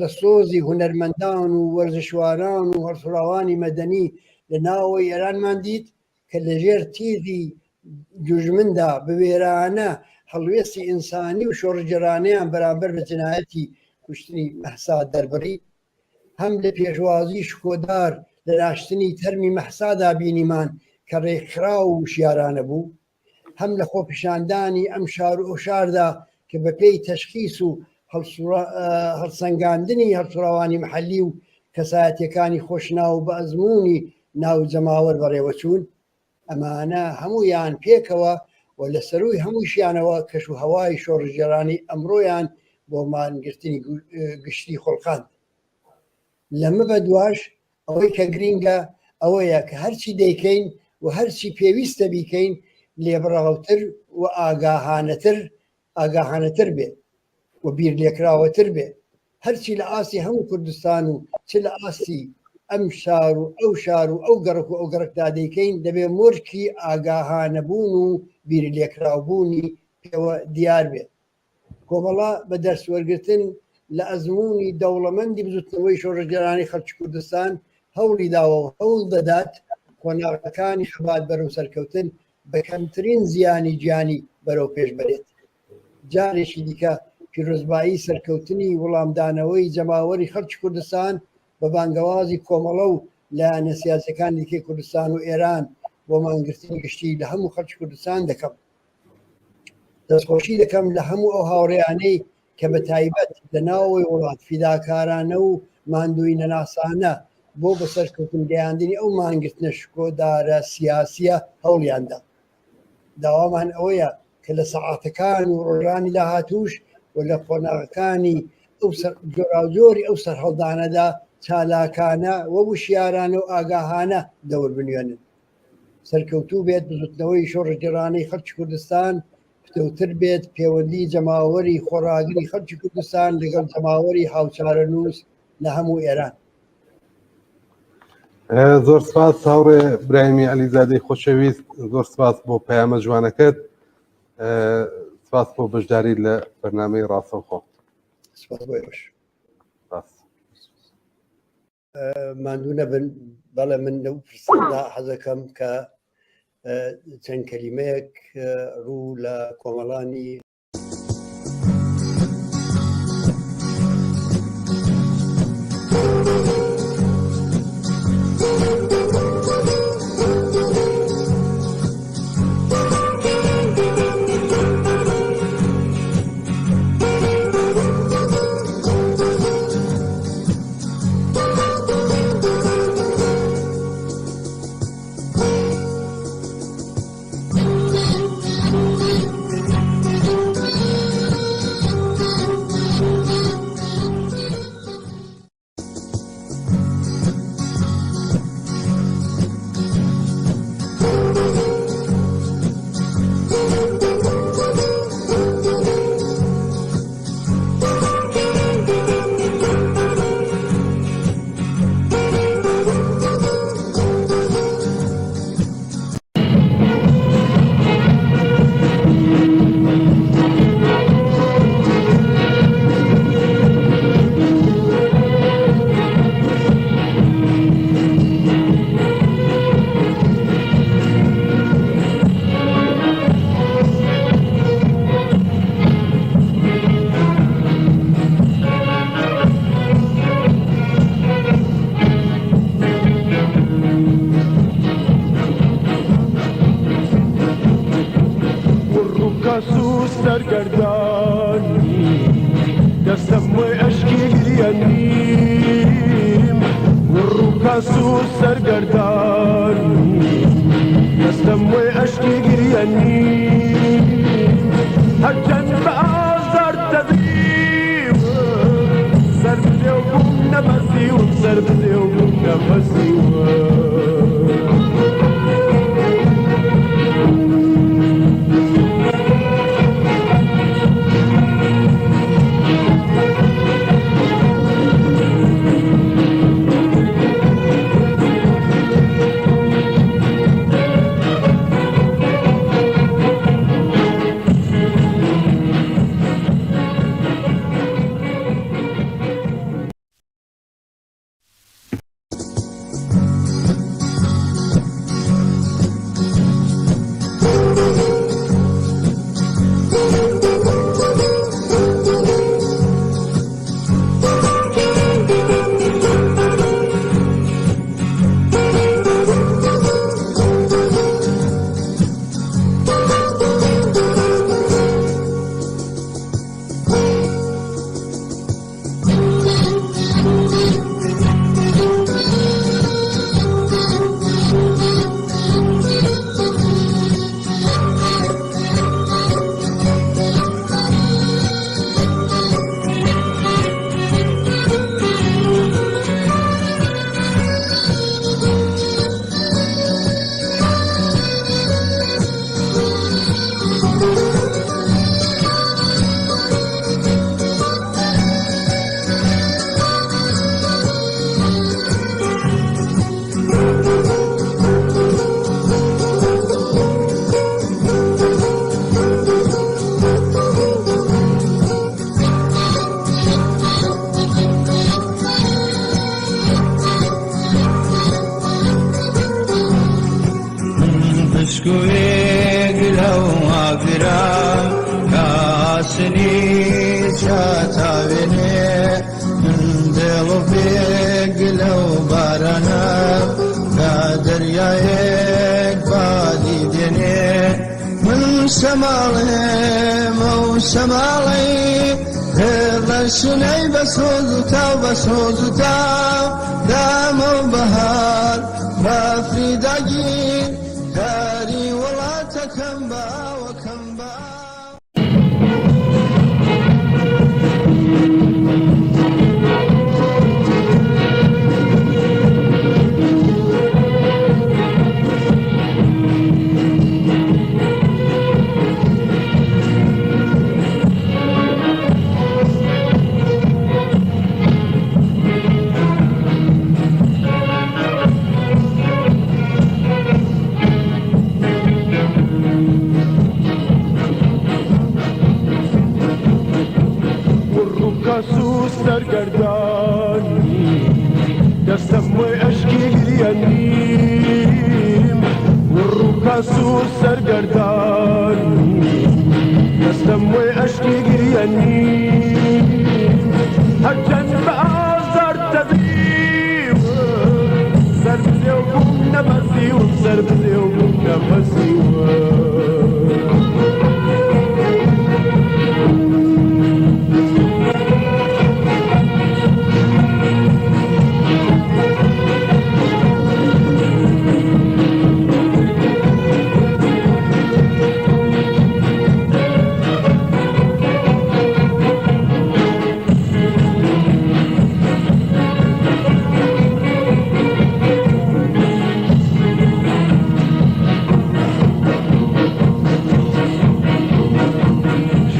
لە سۆزی هونەرمەندان و وەرزشواران و هەڵسوراوانی مەدەنی لە ناوەوەی ئێرانمان دیت کە لەژێر تیری دوژمندا بوێرانە هەڵوێستی ئینسانی و شۆڕجێرانەیان بەرامبەر بە جنایەتی کوشتنی مەحسا دەربڕی، هەم لە پێشوازی شکۆدار لە ناشتنی تەرمی مەحسادا بینیمان کە ڕێکخرا و وشیارانە بوو، هەم لە خۆپیشاندانی ئەم شار و ئەو شاردا کە بەپێی تەشخیص و هەڵسەنگاندنی هەڵسوراوانی محەلی و کەسایەتیەکانی خۆشنا و بە ئەزمموی ناو جەماوەر بەڕێوەچوون، ئەمانە هەموویان پێکەوە و لە سەروی هەمووشیانەوە کەش و هەوای شۆڕژێرانی ئەمڕۆیان بۆ مانگرتنی گشتی خۆڵقاند. لەمە بە دواش ئەوەی کە گرینگە ئەوەیە کە هەرچی دەیکەین و هەرچی پێویستە بیکەین لێبڕاوتر و ئاگاهانەتر بێت و بیر لێکراوەتر بێت. هەرچی لە ئاسی هەموو کوردستان و چ لە ئاسی ئەم شار و ئەو شار و ئەو گەڕک و ئەو گەڕکدا دەیکەین دەبێت مۆرکی ئاگاهانەبوون و بیر لێکراوبوونی پێوە دیار بێت. کۆمەڵا بە دەرسوەرگرتن لە ئەزمموی دەوڵەمەندی بزوتنەوەی شۆڕژگەرانی خەڵکی کوردستان هەوڵی داوە و هەوڵ دەدات کۆناغەکانی خەبات بەرەو سەرکەوتن بە کەمترین زیانی گیانی بەرەو پێش بەرێت. جارێکی دیکە پیرۆزبایی سەرکەوتنی وەڵامدانەوەی جەماوەری خەڵکی کوردستان بە بانگەوازی کۆمەڵە و لایەنە سیاسەکان دیکەی کوردستان و ئێران بۆ مانگرتنی گشتی لە هەموو خەڵکی کوردستان دەکەم. دەستخۆشی دەکەم لە هەموو ئەو هاوڕێیانەی کە بە تایبەت لە ناوەوەی وڵات فیداکارانە و ماندووی نەناسانە بۆ بەسەرکەوتن گەیاندنی ئەو مانگرتنە شکۆدارە سیاسیە هەوڵیاندا. داوامان ئەوەیە کە لە سەعاتەکان و ڕۆژانی داهاتووش و لە قۆناغەکانی ئەو جۆراوجۆری ئەو سەرهەڵدانەدا چالاکانە وە وشیارانە و ئاگاهانە دەور بنوێنن. سەرکەوتوو بێت بزوتنەوەی شۆڕژگەرانەی خەڵکی کوردستان پتەوتر بێت پەیوەندی جەماوەری خۆراگری خەڵکی کوردستان لەگەڵ جەماوەری هاوچارە نووس لە هەموو ئێران. زۆر سپاس هاوڕێ براهیمی عەلیزادەی خۆشەویست، زۆر سپاس بۆ پەیامە جوانەکەت، سپاس بۆ بەشداری لە بەرنامەی ڕاستەوخۆ. سپاس بۆ ئێوەش. ماندوو نەبن، بەڵێ من لەو فرسەتدا حەزەکەم کە چەند کەلیمەیەک ڕوو لە کۆمەڵانی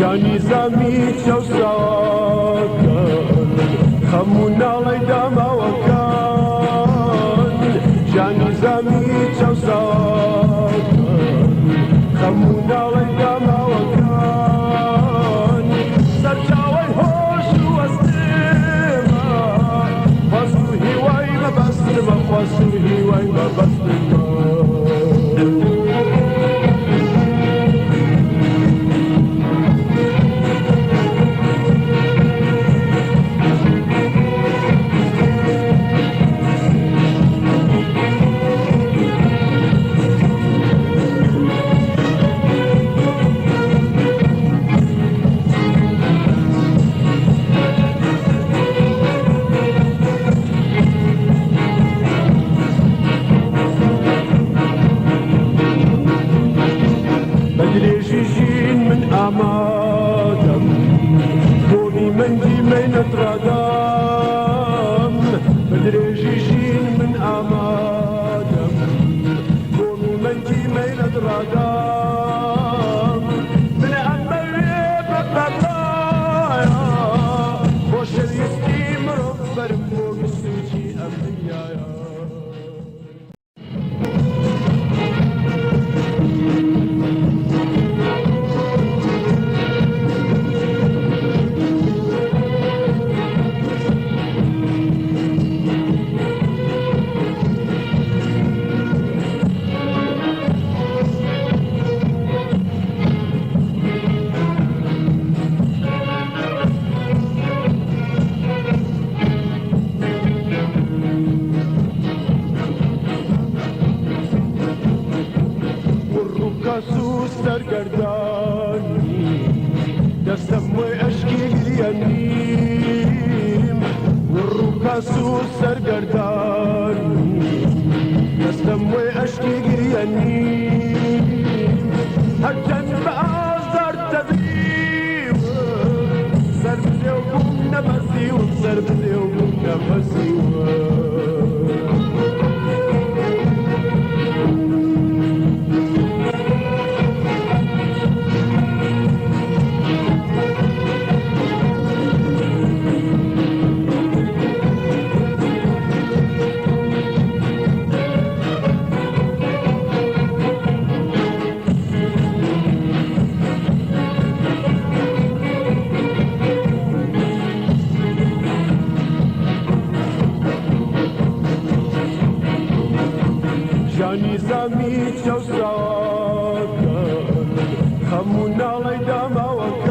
ژانی زەمی چەوساکەن خەموو ناڵی داماوەکان ژانی زەمی چەوساکەن خەموو ناڵی داماوەکان سەرچاوی هۆش و وەستێمە خواست و هیوای مەبەستمە خواست و هیوای مەبەستمە آمادم بۆمی مەنگی مەینەت ڕادام بەدرێژی ژین من ئامادەم بۆمی مەنگی مەینەت ڕادام منە ئەمەوێ بەبەتایە بۆ شەویستی مرۆڤ بەرم بۆ گستوکی ئەم دنیایە سەرگەردانی دەستم وێ ئەشکی گریەنیم ڕووکەس و سەرگەردانی دەستم وێ ئەشکی گریەنیم هەرچەند بە ئازار دەدریوە سەر بدێ و بووم نەبەسیوە سەر بدێ و بووم نەبەسیوە ژانی زەمی چەوساکەن خەموو ناڵی داماوەکەن